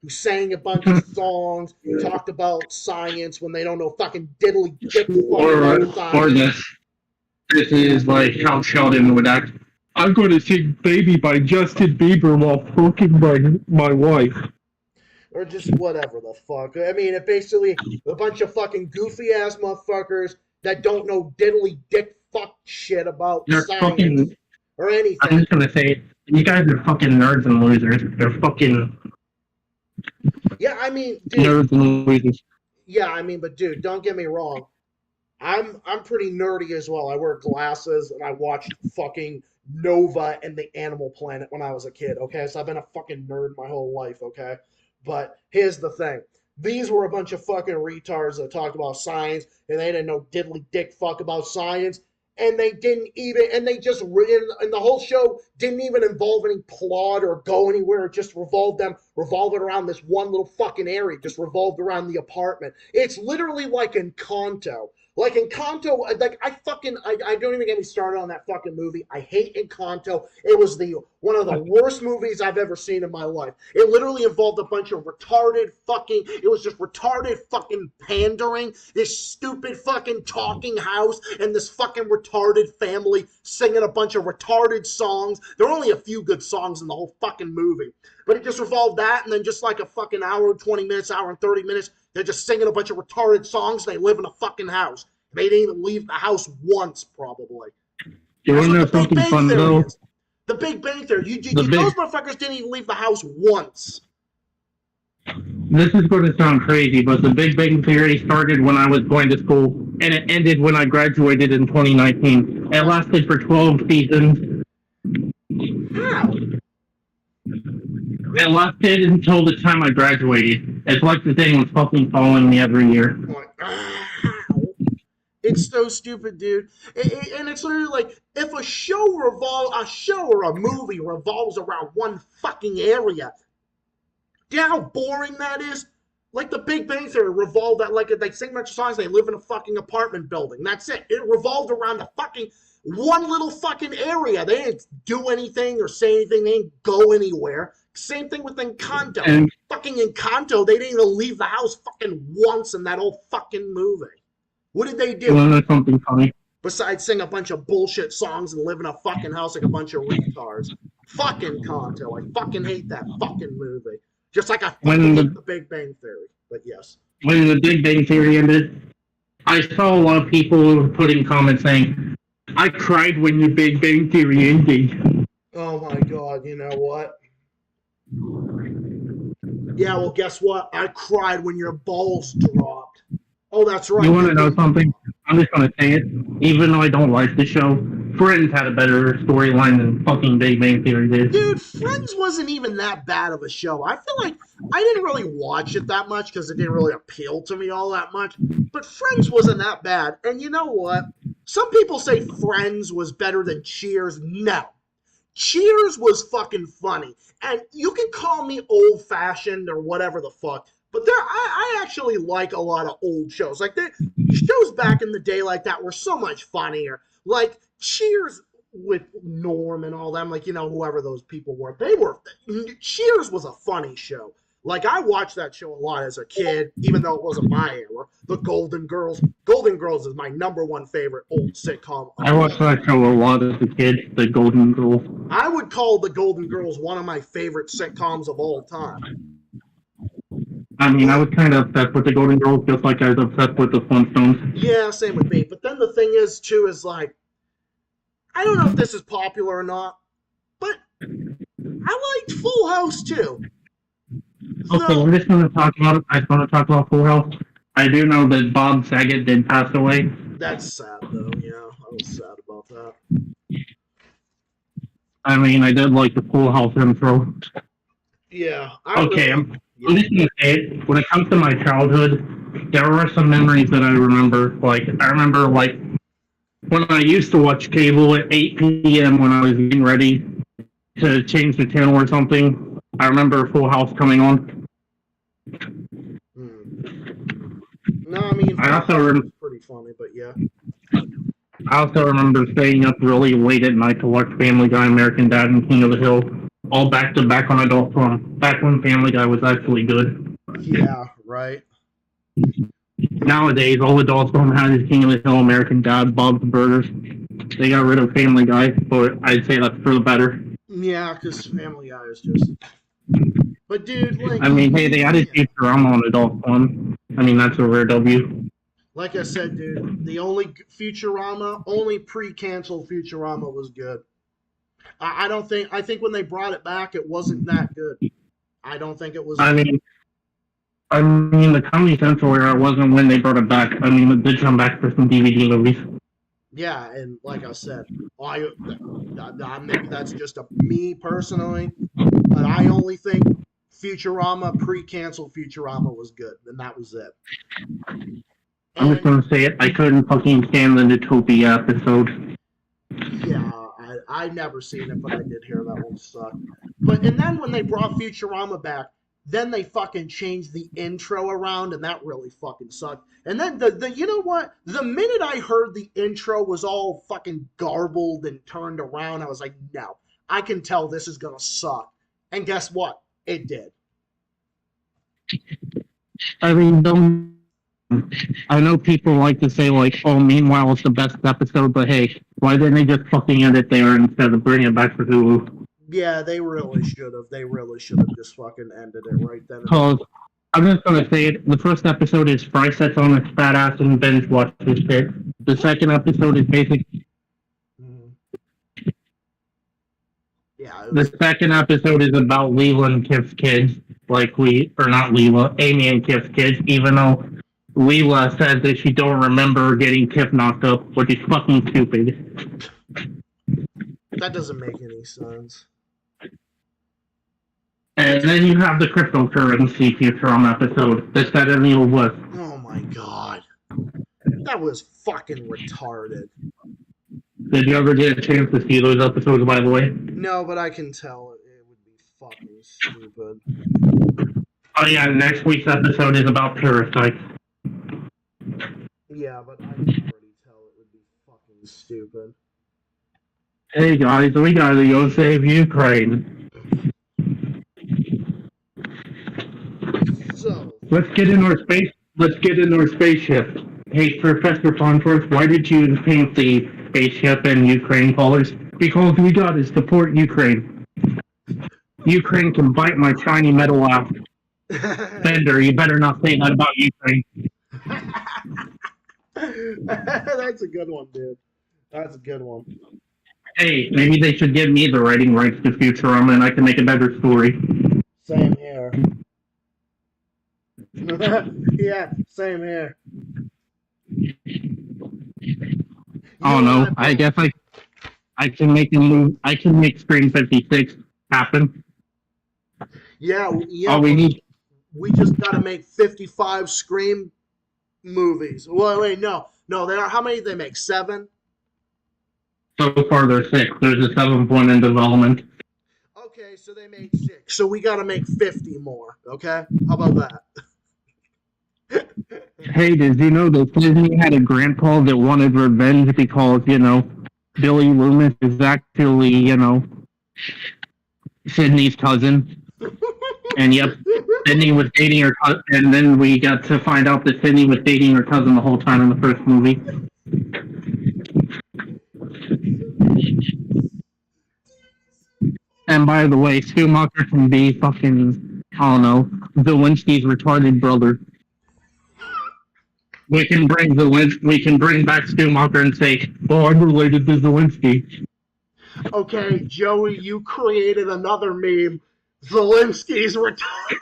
who sang a bunch of songs, talked about science when they don't know fucking diddly dick Or this is like how Sheldon would act. I'm going to sing Baby by Justin Bieber while poking my wife. Or just whatever the fuck. I mean, it basically a bunch of fucking goofy-ass motherfuckers that don't know diddly dick fuck shit about science or anything. I'm just going to say, you guys are fucking nerds and losers. They're fucking... Yeah, I mean, dude. Nerds and losers. Yeah, I mean, but dude, don't get me wrong. I'm pretty nerdy as well. I wear glasses and I watched fucking Nova and the Animal Planet when I was a kid, okay? So I've been a fucking nerd my whole life, okay? But here's the thing. These were a bunch of fucking retards that talked about science, and they didn't know diddly dick fuck about science, and they didn't even, and they just, and the whole show didn't even involve any plot or go anywhere. It just revolved around this one little fucking area, just revolved around the apartment. It's literally like Encanto. Like Encanto, like I don't even get me started on that fucking movie. I hate Encanto. It was one of the worst movies I've ever seen in my life. It literally involved a bunch of retarded fucking, it was just retarded fucking pandering, this stupid fucking talking house, and this fucking retarded family singing a bunch of retarded songs. There were only a few good songs in the whole fucking movie. But it just revolved that, and then just like a fucking hour and 20 minutes, hour and 30 minutes, they're just singing a bunch of retarded songs. They live in a fucking house. They didn't even leave the house once, probably. You want to know something fun, though? The Big Bang Theory. Those motherfuckers didn't even leave the house once. This is going to sound crazy, but the Big Bang Theory started when I was going to school, and it ended when I graduated in 2019. It lasted for 12 seasons. How? It lasted until the time I graduated. It's like the thing was fucking following me every year. It's so stupid, dude. And it's literally like, if a show or a movie revolves around one fucking area, do you know how boring that is? Like the Big Bang Theory revolved at, like, they sing a bunch of songs, they live in a fucking apartment building. That's it. It revolved around the fucking one little fucking area. They didn't do anything or say anything. They didn't go anywhere. Same thing with Encanto. And fucking Encanto, they didn't even leave the house fucking once in that whole fucking movie. What did they do? you want to know something funny? Besides sing a bunch of bullshit songs and live in a fucking house like a bunch of retards. Fucking Encanto. I fucking hate that fucking movie. Just like I fucking hate the Big Bang Theory. But yes. When the Big Bang Theory ended, I saw a lot of people putting comments saying, I cried when the Big Bang Theory ended. Oh my god, you know what? Yeah, well, guess what? I cried when your balls dropped. Oh, that's right. You want to know something? I'm just going to say it. Even though I don't like the show, Friends had a better storyline than fucking Big Bang Theory did. Dude, Friends wasn't even that bad of a show. I feel like I didn't really watch it that much because it didn't really appeal to me all that much. But Friends wasn't that bad. And you know what? Some people say Friends was better than Cheers. No. Cheers was fucking funny. And you can call me old-fashioned or whatever the fuck, but I actually like a lot of old shows. Like, the shows back in the day like that were so much funnier. Like, Cheers with Norm and all them, like, you know, whoever those people were. Cheers was a funny show. Like, I watched that show a lot as a kid, even though it wasn't my era. The Golden Girls. Golden Girls is my number one favorite old sitcom. I watched that show a lot as a kid, The Golden Girls. I would call The Golden Girls one of my favorite sitcoms of all time. I mean, I was kind of obsessed with The Golden Girls, just like I was obsessed with The Flintstones. Yeah, same with me. But then the thing is, too, is like, I don't know if this is popular or not, but I liked Full House, too. Okay, we're just going to talk about it. I just want to talk about Full House. I do know that Bob Saget did pass away. That's sad, though. Yeah, I was sad about that. I mean, I did like the Full House intro. Yeah. Okay, I'm just going to say it. When it comes to my childhood, there are some memories that I remember. Like, I remember, like, when I used to watch cable at 8 p.m. when I was getting ready to change the channel or something. I remember Full House coming on. No, I mean, I also remember pretty funny, but yeah. I also remember staying up really late at night to watch Family Guy, American Dad, and King of the Hill, all back to back on Adult Swim. Back when Family Guy was actually good. Yeah, right. Nowadays, all Adult Swim has is King of the Hill, American Dad, Bob's Burgers. They got rid of Family Guy, but I'd say that's for the better. Yeah, because Family Guy is just. But dude, like, I mean, hey, they added Futurama on Adult Swim. I mean, that's a rare W. Like I said, dude, the only Futurama, only pre-canceled Futurama was good. I think when they brought it back, it wasn't that good. I don't think it was. I mean, the Comedy Central era wasn't when they brought it back. I mean, it did come back for some DVD movies. Yeah, and like I said, maybe that's just me personally, but I only think Futurama, pre-canceled Futurama was good, and that was it. I'm just gonna say it. I couldn't fucking stand the Utopia episode. Yeah, I've never seen it, but I did hear that one sucked. And then when they brought Futurama back, then they fucking changed the intro around, and that really fucking sucked. And then the you know what? The minute I heard the intro was all fucking garbled and turned around, I was like, no, I can tell this is gonna suck. And guess what? It did. I mean, I know people like to say, like, oh, meanwhile, it's the best episode, but hey, why didn't they just fucking end it there instead of bringing it back for Hulu? Yeah, they really should have. They really should have just fucking ended it right then. Because, I'm just gonna say it, the first episode is Fry sets on his fat ass and binge watches shit. The second episode is basically... Yeah. The second episode is about Leela and Kif's kids. Not Leela, Amy and Kif's kids, even though Leela says that she don't remember getting Kif knocked up, which is fucking stupid. That doesn't make any sense. And then you have the cryptocurrency Futurama episode that said in the old West. Oh my god. That was fucking retarded. Did you ever get a chance to see those episodes, by the way? No, but I can tell it would be fucking stupid. Oh yeah, next week's episode is about parasites. Yeah, but I can already tell it would be fucking stupid. Hey guys, we gotta go save Ukraine. So Let's get in our spaceship. Hey, Professor Fonforth, why did you paint the spaceship in Ukraine colors? Because we gotta support Ukraine. Ukraine can bite my shiny metal ass. Bender, you better not say that about Ukraine. That's a good one, dude. That's a good one. Hey, maybe they should give me the writing rights to Futurama and I can make a better story. Same here. Yeah, same here. Oh no, I guess I can make a move. I can make Screen 56 happen. Yeah. All we need. We just gotta make 55 Scream movies. Well, wait, no. They are. How many did they make? 7? So far, there's 6. There's a 7th one in development. Okay, so they made 6. So we gotta make 50 more. Okay, how about that? Hey, did you know that Disney had a grandpa that wanted revenge because, Billy Loomis is actually, Sydney's cousin. And yep, Sydney was dating her cousin, and then we got to find out that Sydney was dating her cousin the whole time in the first movie. And by the way, Schumacher can be fucking, I don't know, Zelensky's retarded brother. We can bring back Schumacher and say, "Oh, I'm related to Zelensky." Okay, Joey, you created another meme. Zelensky's retarded.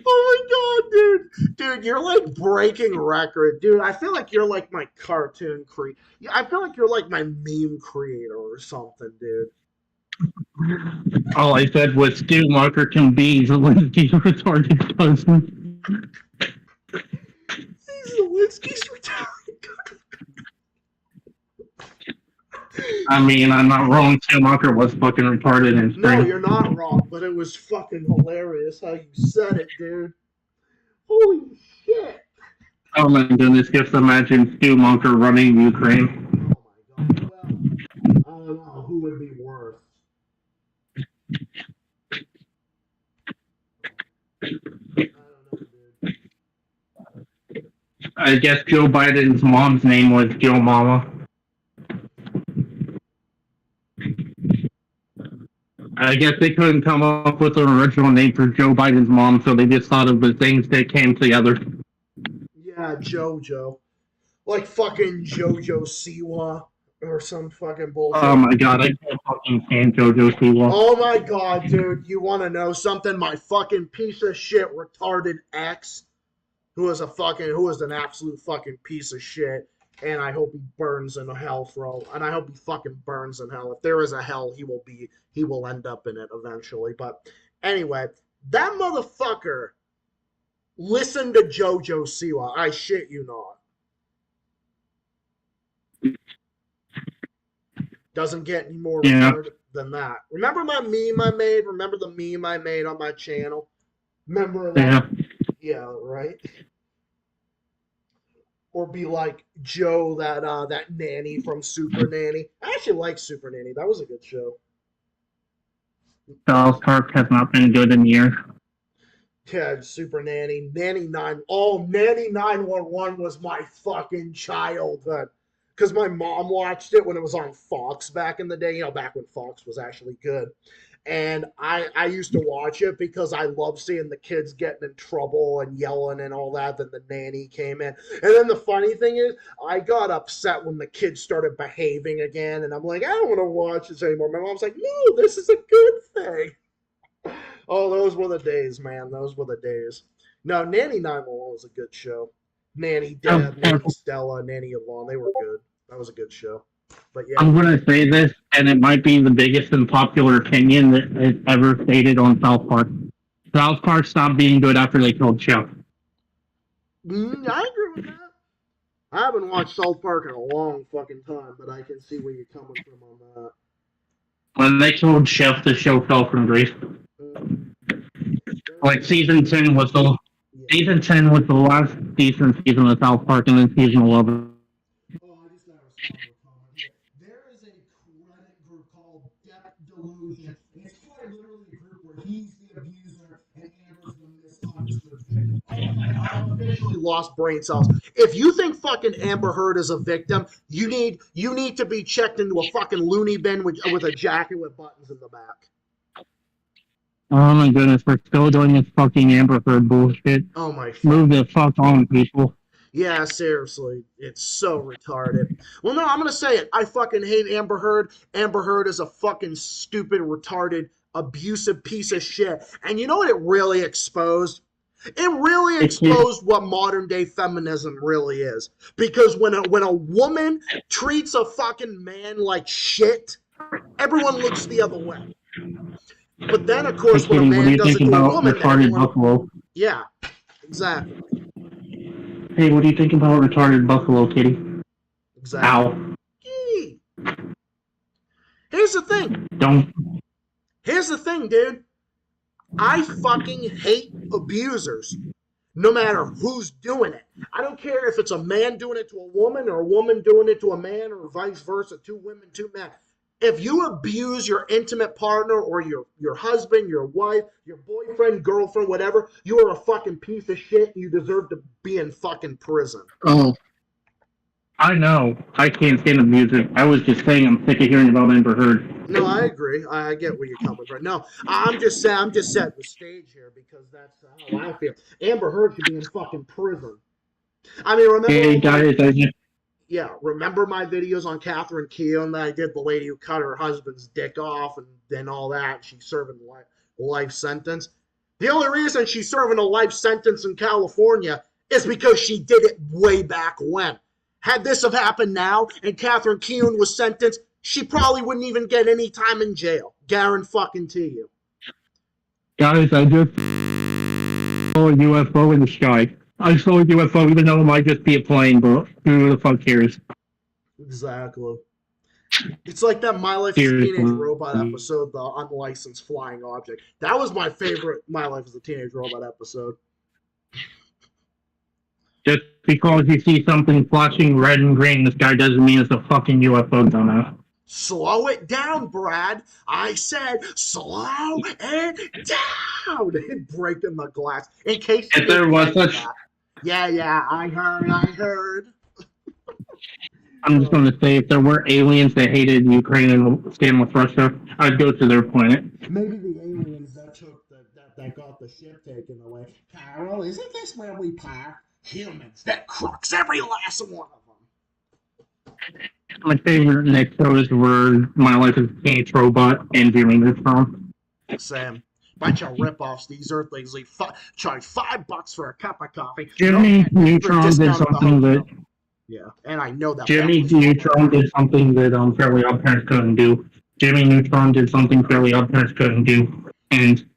Oh my god, dude. Dude, you're like breaking record. Dude, I feel like you're like my cartoon creator. I feel like you're like my meme creator or something, dude. All I said was Schumacher can be Zelensky's retarded cousin. Zelensky's retarded. I mean, I'm not wrong. Schumacher was fucking retarded in No, Spring. you're not wrong, but it was fucking hilarious how you said it, dude. Holy shit. Oh my goodness, just imagine Schumacher running Ukraine. Oh my god. Well, I don't know who would be worse. I don't know, dude. I guess Joe Biden's mom's name was Joe Mama. I guess they couldn't come up with an original name for Joe Biden's mom, so they just thought of the things that came together. Yeah, JoJo. Like fucking JoJo Siwa or some fucking bullshit. Oh my god, I can't fucking stand JoJo Siwa. Oh my god, dude, you want to know something? My fucking piece of shit retarded ex, who was an absolute fucking piece of shit, and I hope he burns in hell and I hope he fucking burns in hell. If there is a hell, he will end up in it eventually. But anyway, that motherfucker listened to JoJo Siwa. I shit you not. Doesn't get any more retarded than that. Remember my meme I made? Remember the meme I made on my channel? Remember that? Yeah, right? Or be like Joe, that nanny from Super Nanny. I actually like Super Nanny. That was a good show. South Park has not been good in years. Yeah, Super Nanny. Nanny 911 was my fucking childhood. Because my mom watched it when it was on Fox back in the day, back when Fox was actually good. And I used to watch it because I love seeing the kids getting in trouble and yelling and all that. Then the nanny came in. And then the funny thing is, I got upset when the kids started behaving again. And I'm like, I don't want to watch this anymore. My mom's like, no, this is a good thing. Oh, those were the days, man. Those were the days. No, Nanny 911 was a good show. Nanny Deb, Nanny Stella, Nanny Yvonne, they were good. That was a good show. But yeah. I'm going to say this, and it might be the biggest unpopular opinion that is ever stated on South Park. South Park stopped being good after they killed Chef. I agree with that. I haven't watched South Park in a long fucking time, but I can see where you're coming from on that. When they killed Chef, the show fell from grace. Like season 10 was the last decent season of South Park, and then season 11. Oh, I just got a comment here. There is a Reddit group called Death Delusion. It's quite literally a group where he's the abuser and Amber's the misunderstood victim. Oh my god, I've officially lost brain cells. If you think fucking Amber Heard is a victim, you need to be checked into a fucking loony bin with a jacket with buttons in the back. Oh my goodness, we're still doing this fucking Amber Heard bullshit. Oh my Move the fuck on, people. Yeah, seriously. It's so retarded. Well, no, I'm going to say it. I fucking hate Amber Heard. Amber Heard is a fucking stupid, retarded, abusive piece of shit. And you know what it really exposed? It really exposed what modern day feminism really is. Because when a woman treats a fucking man like shit, everyone looks the other way. But then, of course, when a man does it to a woman, Buffalo? Yeah, exactly. Hey, what do you think about retarded Buffalo, Kitty? Exactly. Ow. Yee. Here's the thing. Here's the thing, dude. I fucking hate abusers. no matter who's doing it. I don't care if it's a man doing it to a woman or a woman doing it to a man or vice versa, 2 women, 2 men. If you abuse your intimate partner or your husband, your wife, your boyfriend, girlfriend, whatever, you are a fucking piece of shit. You deserve to be in fucking prison. Oh, I know. I can't stand the music. I was just saying I'm sick of hearing about Amber Heard. No, I agree. I get where you're coming from. No, I'm just saying. I'm just setting the stage here because that's how I feel. Amber Heard should be in fucking prison. I mean, remember? Hey guys, I just Yeah, remember my videos on Catherine Keelan that I did, the lady who cut her husband's dick off and then all that? She's serving life sentence. The only reason she's serving a life sentence in California is because she did it way back when. Had this have happened now and Catherine Keelan was sentenced, she probably wouldn't even get any time in jail. Guarantee you. Guys, I just saw a UFO in the sky. I saw a UFO, even though it might just be a plane, but who the fuck cares? Exactly. It's like that My Life as a Teenage Robot episode, the unlicensed flying object. That was my favorite My Life as a Teenage Robot episode. Just because you see something flashing red and green in the sky doesn't mean it's a fucking UFO, dumbass. Slow it down, Brad. I said slow it down. Breaking the glass. In case If there was such... that. Yeah, I heard. I'm just going to say, if there were aliens that hated Ukraine and stand with Russia, I'd go to their planet. Maybe the aliens that took that got the ship taken away. Carol, isn't this where we park? Humans, that crooks, every last one of them. My favorite Nick shows were My Life as a Teenage Robot and Jimmy Neutron. Sam, bunch of ripoffs. These Earthlings charge $5 for a cup of coffee. Jimmy Neutron did something that... Yeah, and I know that. Jimmy Neutron did something that Fairly Odd Parents couldn't do. Jimmy Neutron did something Fairly Odd Parents couldn't do. And...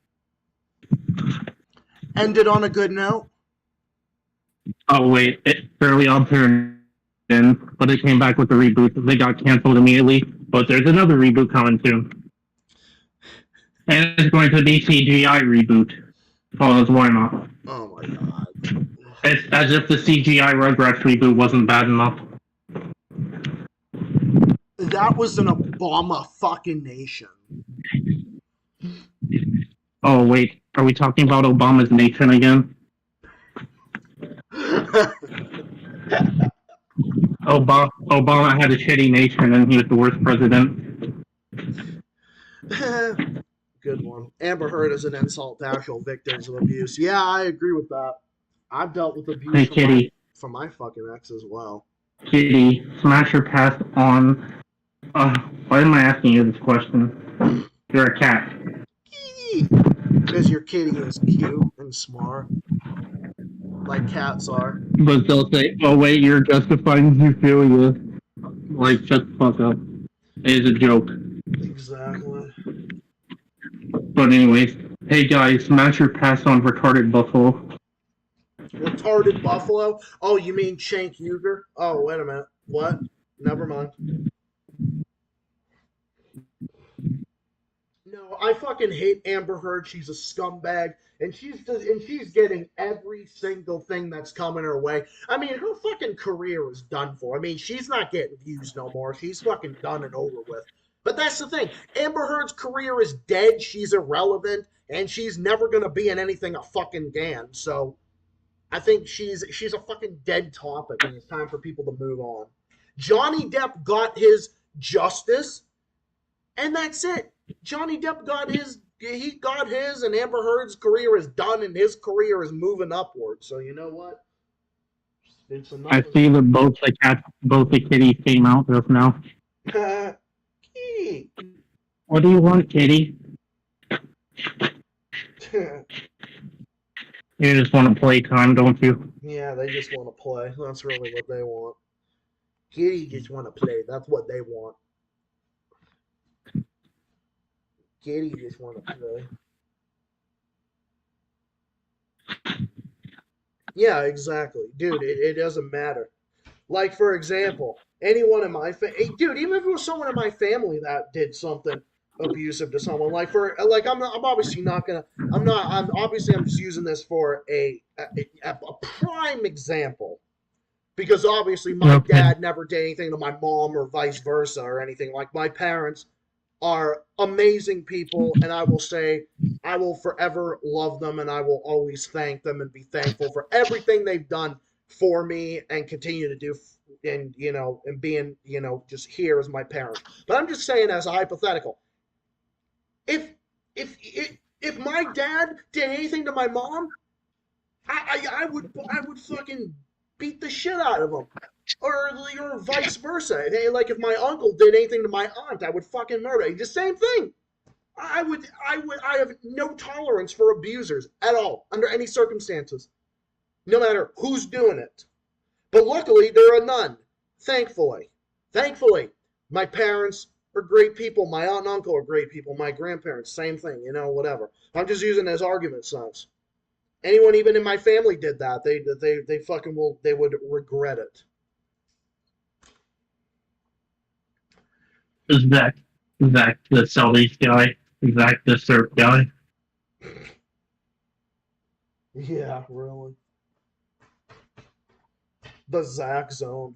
ended on a good note. Oh, wait. Fairly Odd Parents didn't, but it came back with a reboot. They got canceled immediately, but there's another reboot coming soon. And it's going to be CGI reboot. Follows why not? Oh my god. It's as if the CGI Rugrats reboot wasn't bad enough. That was an Obama fucking nation. Oh, wait. Are we talking about Obama's nation again? Obama had a shitty nation and he was the worst president. Good one. Amber Heard is an insult to actual victims of abuse. Yeah, I agree with that. I've dealt with abuse Hey, Kitty. from my fucking ex as well. Kitty, smash or pass on... why am I asking you this question? You're a cat. Because your kitty is cute and smart. Like cats are. But they'll say, oh wait, you're justifying pedophilia. Like, shut the fuck up. It is a joke. Exactly. But anyways, hey guys, smash or pass on retarded buffalo. Retarded buffalo? Oh, you mean Cenk Uygur? Oh, wait a minute. What? Never mind. No, I fucking hate Amber Heard. She's a scumbag, and she's getting every single thing that's coming her way. I mean, her fucking career is done for. I mean, she's not getting views no more. She's fucking done and over with. But that's the thing. Amber Heard's career is dead. She's irrelevant, and she's never gonna be in anything a fucking can. So, I think she's a fucking dead topic, and it's time for people to move on. Johnny Depp got his justice, and that's it. Johnny Depp got his, and Amber Heard's career is done, and his career is moving upward. So you know what? It's enough. I see that both the kitties came out just now. Kitty. What do you want, kitty? You just want to play time, don't you? Yeah, they just want to play. That's really what they want. Kitty just want to play. That's what they want. Kitty just want to play. Yeah, exactly. Dude, it doesn't matter. Like, for example, anyone in my family... Hey, dude, even if it was someone in my family that did something, abusive to someone. Like I'm obviously not gonna. I'm obviously I'm just using this for a prime example. Because obviously my Okay. dad never did anything to my mom or vice versa or anything. Like my parents are amazing people, and I will say I will forever love them, and I will always thank them and be thankful for everything they've done for me and continue to do, and and being just here as my parents. But I'm just saying as a hypothetical, if if my dad did anything to my mom, I would fucking beat the shit out of him. Or vice versa. Like if my uncle did anything to my aunt, I would fucking murder him. The same thing. I have no tolerance for abusers at all, under any circumstances. No matter who's doing it. But luckily, there are none. Thankfully. Thankfully. My parents are great people. My aunt and uncle are great people. My grandparents, same thing, whatever. I'm just using it as argument size. Anyone even in my family did that, they fucking they would regret it. Zach the Southeast guy, Zach the Surf guy. Yeah, really. The Zach Zone.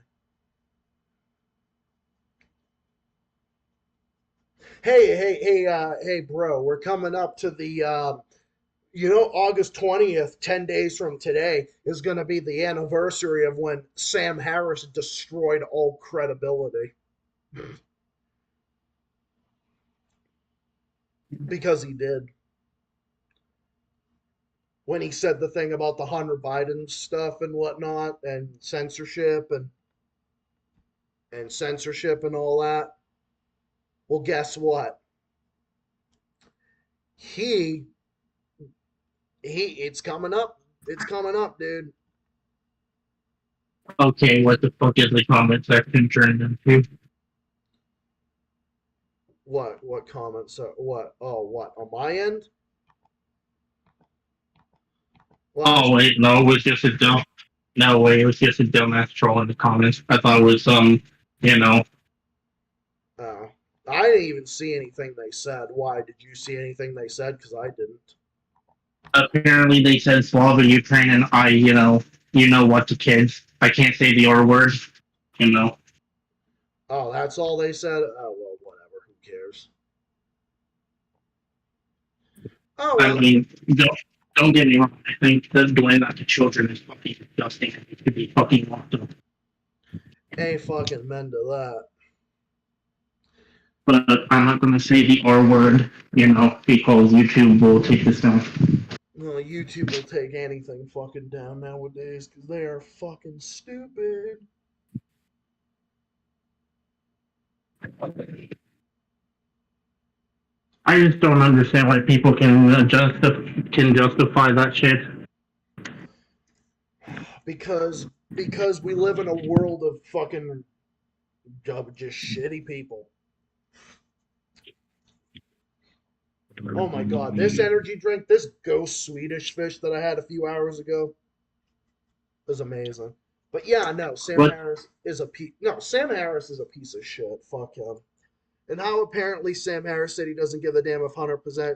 Hey, bro, we're coming up to the, August 20th, 10 days from today, is going to be the anniversary of when Sam Harris destroyed all credibility. Because he did. When he said the thing about the Hunter Biden stuff and whatnot, and censorship and all that. Well, guess what? It's coming up. It's coming up, dude. Okay, what the fuck is the comment section turned into? What comments? What? Oh, what? On my end? Well, Oh wait, no, it was just a dumb. No way, it was just a dumbass troll in the comments. I thought it was I didn't even see anything they said. Why? Did you see anything they said? Because I didn't. Apparently they said Slava Ukraine, and I, you know what to kids. I can't say the R word, Oh, that's all they said? Oh, well, whatever. Who cares? Oh, I well. mean, don't get me wrong. I think that doing that to children is fucking disgusting. It needs to be fucking locked up. Ain't fucking men to that. But I'm not gonna say the R word, because YouTube will take this down. Well, YouTube will take anything fucking down nowadays because they are fucking stupid. I just don't understand why people can justify that shit. Because we live in a world of fucking just shitty people. Oh my god, this energy drink, this ghost Swedish fish that I had a few hours ago was amazing. But yeah, no, Sam Harris is a piece of shit. Fuck him. And how apparently Sam Harris said he doesn't give a damn if 100%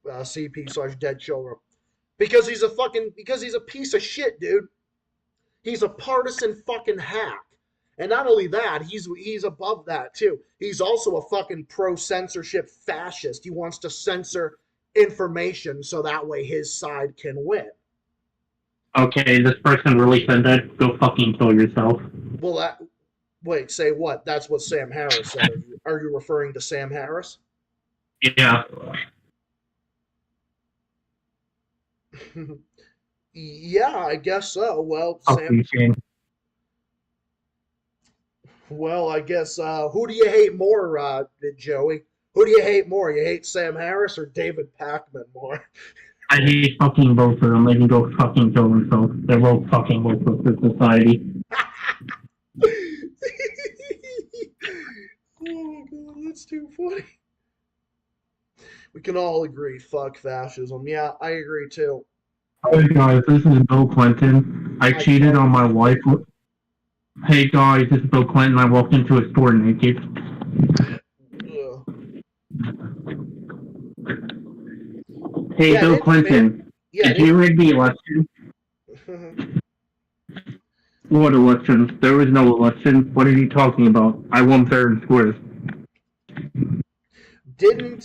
CP/dead children. Because he's a piece of shit, dude. He's a partisan fucking hack. And not only that, he's above that too. He's also a fucking pro-censorship fascist. He wants to censor information so that way his side can win. Okay, this person really said that. Go fucking kill yourself. Well, wait, say what? That's what Sam Harris said. Are you referring to Sam Harris? Yeah. Yeah, I guess so. Well, Well, I guess, who do you hate more, Joey? Who do you hate more? You hate Sam Harris or David Pakman more? I hate fucking both of them. They can go fucking kill themselves. They're both fucking worthless for society. Oh, God, that's too funny. We can all agree, fuck fascism. Yeah, I agree, too. Hey guys, this is Bill Clinton. I cheated on my wife. Hey guys, this is Bill Clinton. I walked into a store naked. Ugh. Hey, Yeah, Bill it- Clinton, Yeah. did you rig the election? What election? There was no election. What are you talking about? I won fair and square. Didn't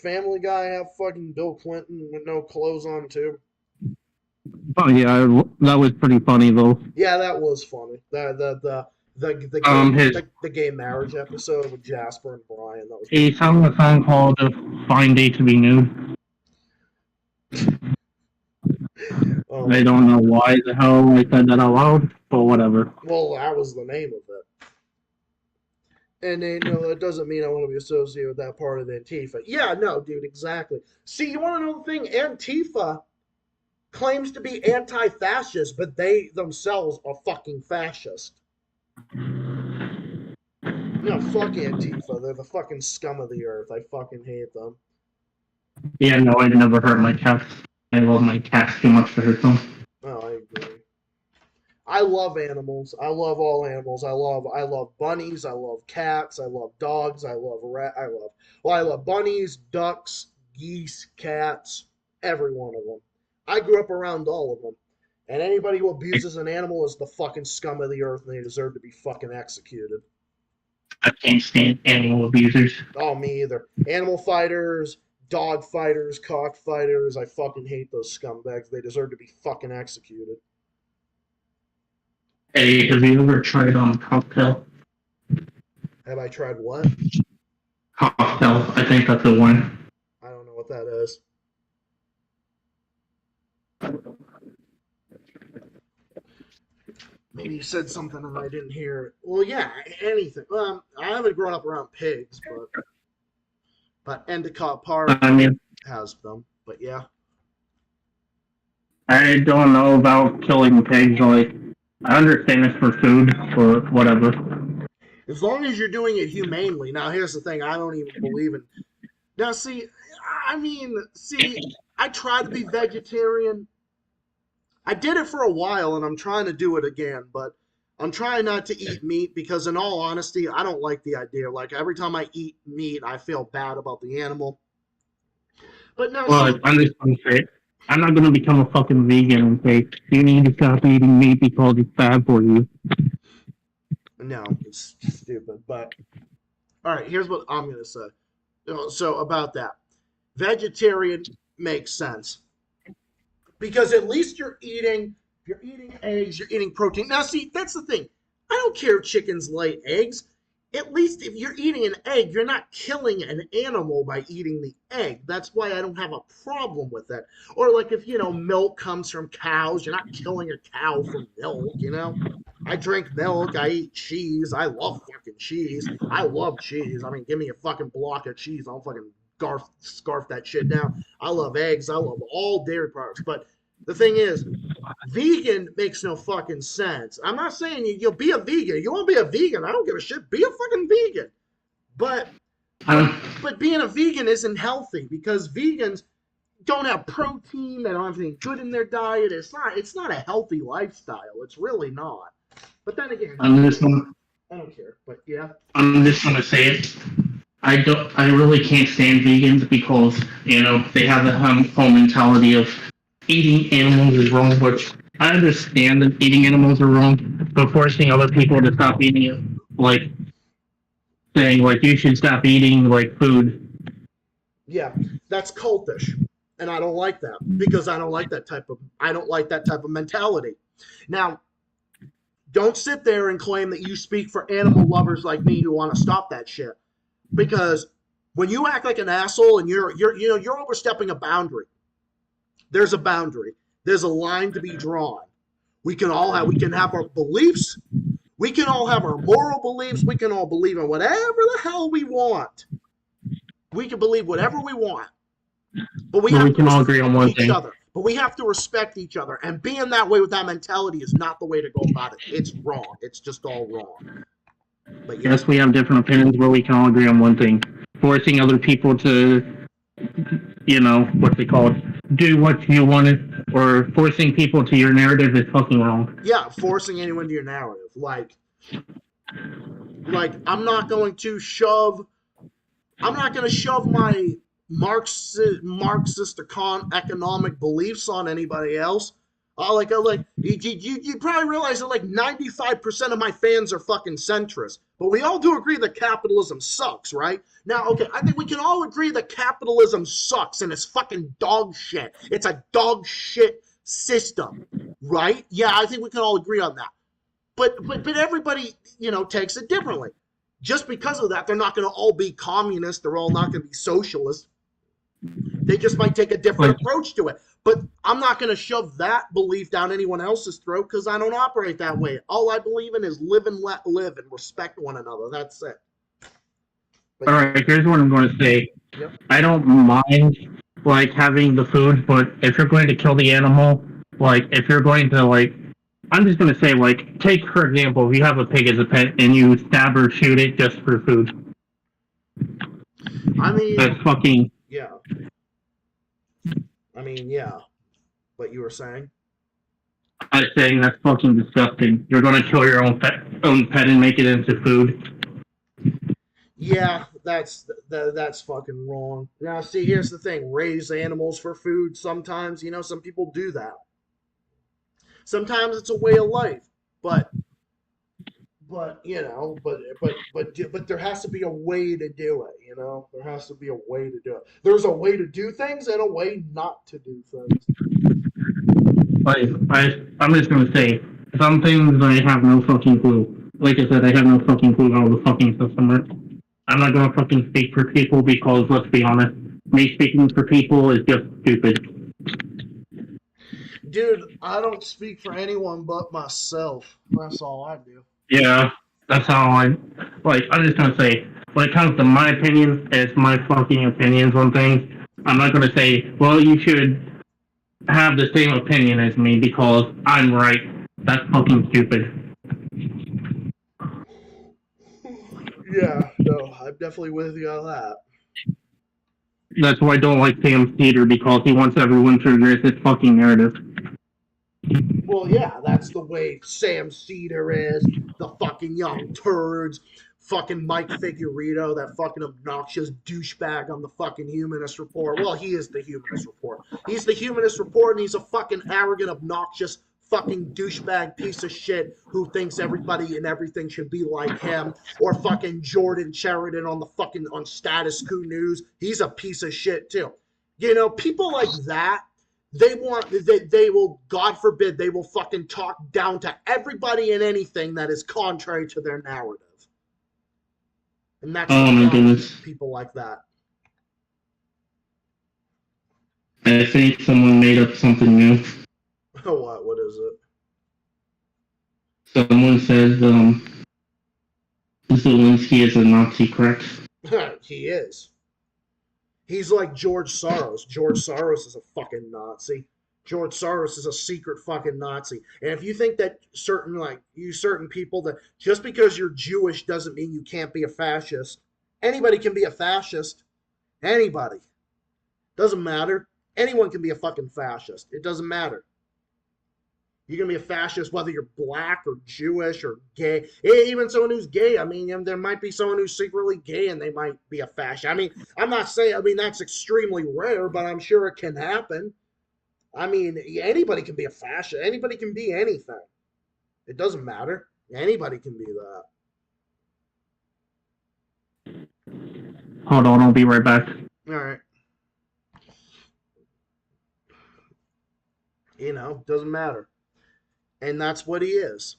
Family Guy have fucking Bill Clinton with no clothes on too? Oh yeah, that was pretty funny though. Yeah, that was funny. The gay marriage episode with Jasper and Brian. That was. He sang a song called "A Fine Day to Be Nude." I don't know why the hell I said that out loud, but whatever. Well, that was the name of it. And then, that doesn't mean I want to be associated with that part of the Antifa. Yeah, no, dude, exactly. See, you want to know the thing? Antifa claims to be anti-fascist, but they themselves are fucking fascist. No, fuck Antifa. They're the fucking scum of the earth. I fucking hate them. Yeah, no, I'd never hurt my cats. I love my cats too much to hurt them. Oh, I agree. I love animals. I love all animals. I love bunnies. I love cats. I love dogs. I love I love bunnies, ducks, geese, cats, every one of them. I grew up around all of them. And anybody who abuses an animal is the fucking scum of the earth, and they deserve to be fucking executed. I can't stand animal abusers. Oh, me either. Animal fighters, dog fighters, cock fighters. I fucking hate those scumbags. They deserve to be fucking executed. Hey, have you ever tried cocktail? Have I tried what? Cocktail, I think that's the one. I don't know what that is. Maybe you said something and I didn't hear it. Well, yeah, anything. I haven't grown up around pigs, but Endicott Park I mean, has them. But yeah. I don't know about killing pigs. Like, I understand it's for food or whatever. As long as you're doing it humanely. Now, here's the thing. I don't even believe in... Now, see, I tried to be vegetarian. I did it for a while, and I'm trying to do it again, but I'm trying not to eat meat because, in all honesty, I don't like the idea. Like, every time I eat meat, I feel bad about the animal. But no, Well, I'm just gonna say, I'm not gonna become a fucking vegan and say, you need to stop eating meat because it's bad for you. no, it's stupid. But, all right, here's what I'm going to say. So, about that. Vegetarian makes sense. Because at least you're eating eggs, you're eating protein. Now, see, that's the thing. I don't care if chickens lay eggs. At least if you're eating an egg, you're not killing an animal by eating the egg. That's why I don't have a problem with that. Or like if, milk comes from cows, you're not killing a cow for milk, I drink milk, I eat cheese. I love fucking cheese. I love cheese. I mean, give me a fucking block of cheese. I'll fucking scarf that shit down. I love eggs. I love all dairy products. But the thing is, vegan makes no fucking sense. I'm not saying you'll be a vegan. You want to be a vegan, I don't give a shit. Be a fucking vegan. But being a vegan isn't healthy because vegans don't have protein. They don't have anything good in their diet. It's not a healthy lifestyle. It's really not. But then again, I don't care. But yeah. I'm just gonna say it. I really can't stand vegans because, they have the whole mentality of eating animals is wrong, which I understand that eating animals are wrong, but forcing other people to stop eating it, like saying like you should stop eating like food. Yeah, that's cultish. And I don't like that because I don't like that type of mentality. Now, don't sit there and claim that you speak for animal lovers like me who want to stop that shit. Because when you act like an asshole and you're overstepping a boundary, there's a boundary. There's a line to be drawn. We can have our beliefs. We can all have our moral beliefs. We can all believe in whatever the hell we want. We can believe whatever we want. But we can all agree on one thing. But we have to respect each other. And being that way with that mentality is not the way to go about it. It's wrong. It's just all wrong. But yeah. Yes, we have different opinions, but we can all agree on one thing. Forcing other people to, do what you wanted, or forcing people to your narrative is fucking wrong. Yeah, forcing anyone to your narrative. Like I'm not going to shove my Marxist economic beliefs on anybody else. You probably realize that like 95% of my fans are fucking centrist, but we all do agree that capitalism sucks, right? Now, okay, I think we can all agree that capitalism sucks and it's fucking dog shit. It's a dog shit system, right? Yeah, I think we can all agree on that. But everybody, takes it differently. Just because of that, they're not going to all be communists. They're all not going to be socialists. They just might take a different approach to it. But I'm not going to shove that belief down anyone else's throat because I don't operate that way. All I believe in is live and let live and respect one another. That's it. But, all right, here's what I'm going to say. Yep. I don't mind having the food, but if you're going to kill the animal, if you're going to I'm just going to say take for example, if you have a pig as a pet and you stab or shoot it just for food. I mean, that's fucking. Yeah. I mean, yeah. What you were saying? I'm saying that's fucking disgusting. You're going to kill your own pet and make it into food. Yeah, that's fucking wrong. Now, see, here's the thing: raise animals for food. Sometimes, some people do that. Sometimes it's a way of life, but there has to be a way to do it. There has to be a way to do it. There's a way to do things and a way not to do things. I'm just gonna say some things I have no fucking clue. Like I said, I have no fucking clue how the fucking system works. I'm not gonna fucking speak for people because let's be honest, me speaking for people is just stupid. Dude, I don't speak for anyone but myself. That's all I do. Yeah, that's how I'm just gonna say, when it comes to my opinion, it's my fucking opinions on things. I'm not gonna say, well, you should have the same opinion as me because I'm right. That's fucking stupid. Yeah, no, I'm definitely with you on that. That's why I don't like Sam Cedar, because he wants everyone to agree with his fucking narrative. Well, yeah, that's the way Sam Cedar is. The fucking young turds. Fucking Mike Figueredo, that fucking obnoxious douchebag on the fucking Humanist Report. Well, he is the Humanist Report. He's the Humanist Report, and he's a fucking arrogant, obnoxious, fucking douchebag piece of shit who thinks everybody and everything should be like him. Or fucking Jordan Sheridan on Status Quo News. He's a piece of shit, too. People like that, they will, God forbid, they will fucking talk down to everybody and anything that is contrary to their narrative. And that's my goodness. People like that. I think someone made up something new. Oh, what is it? Someone says, Zelensky is a Nazi, correct? He is. He's like George Soros. George Soros is a fucking Nazi. George Soros is a secret fucking Nazi. And if you think that certain people, that just because you're Jewish doesn't mean you can't be a fascist. Anybody can be a fascist. Anybody. Doesn't matter. Anyone can be a fucking fascist. It doesn't matter. You can be a fascist whether you're black or Jewish or gay. Even someone who's gay. I mean, there might be someone who's secretly gay and they might be a fascist. I mean, I'm not saying, that's extremely rare, but I'm sure it can happen. I mean, anybody can be a fascist. Anybody can be anything. It doesn't matter. Anybody can be that. Hold on, I'll be right back. All right. Doesn't matter. And that's what he is.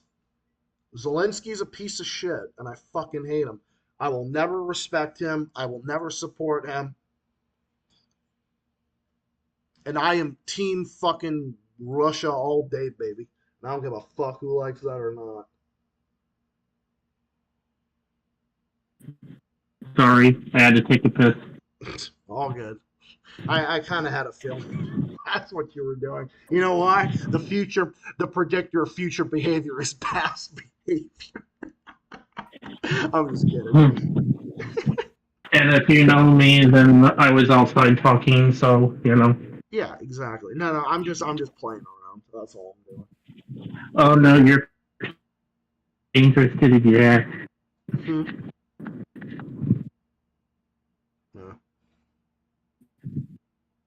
Zelensky's a piece of shit, and I fucking hate him. I will never respect him. I will never support him. And I am team fucking Russia all day, baby. And I don't give a fuck who likes that or not. Sorry, I had to take a piss. All good. I kind of had a feeling that's what you were doing. You know why? The predictor of future behavior is past behavior. I'm just kidding. And if you know me, then I was outside talking, so. Yeah, exactly. No, I'm just playing around. That's all I'm doing. Oh no, you're interested, yeah. Mm-hmm. Yeah.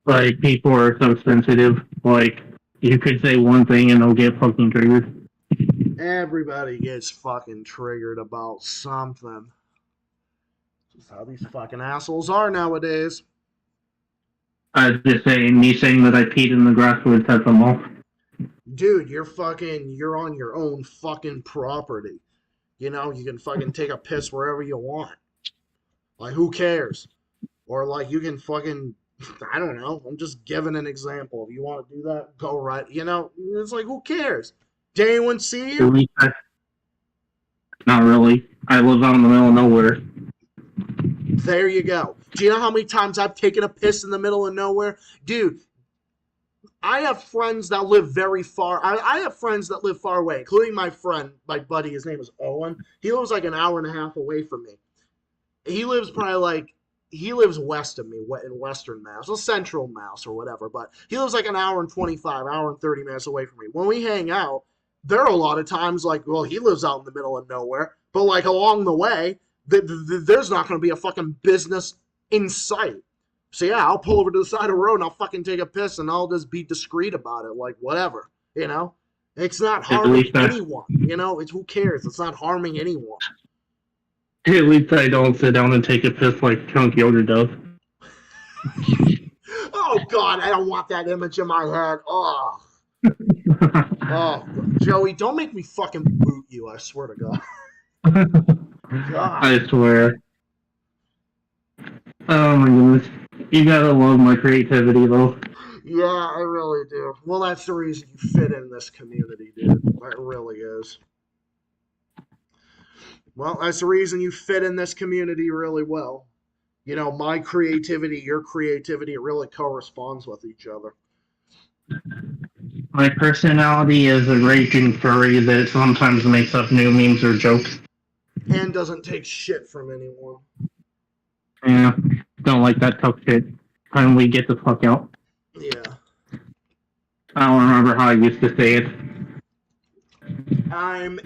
Like, people are so sensitive. Like, you could say one thing and they'll get fucking triggered. Everybody gets fucking triggered about something. That's how these fucking assholes are nowadays. I was just saying, me saying that I peed in the grass would set them off. Dude, you're on your own fucking property. You know, you can fucking take a piss wherever you want. Like, who cares? Or, like, you can fucking, I don't know, I'm just giving an example. If you want to do that, go right. You know, it's like, who cares? Did anyone see you? Not really. I live out in the middle of nowhere. There you go. Do you know how many times I've taken a piss in the middle of nowhere? Dude, I have friends that live very far. I have friends that live far away, including my friend, my buddy. His name is Owen. He lives like an hour and a half away from me. He lives west of me, in Western Mass, or Central Mass, or whatever. But he lives like an hour and 25, hour and 30 minutes away from me. When we hang out, there are a lot of times like, well, he lives out in the middle of nowhere, but like along the way, there's not going to be a fucking business in sight. So yeah, I'll pull over to the side of the road and I'll fucking take a piss and I'll just be discreet about it, like whatever, you know. It's not harming anyone, you know. It's who cares? It's not harming anyone. At least I don't sit down and take a piss like Chunk Yoder does. Oh God, I don't want that image in my head. Oh. Oh, Joey, don't make me fucking boot you, I swear to God. God. I swear. Oh my goodness. You gotta love my creativity, though. Yeah, I really do. Well, that's the reason you fit in this community, dude. It really is. Well, that's the reason you fit in this community really well. You know, my creativity, your creativity, it really corresponds with each other. My personality is a raging furry that sometimes makes up new memes or jokes. And doesn't take shit from anyone. Yeah, don't like that tough shit. Finally get the fuck out. Yeah. I don't remember how I used to say it. I'm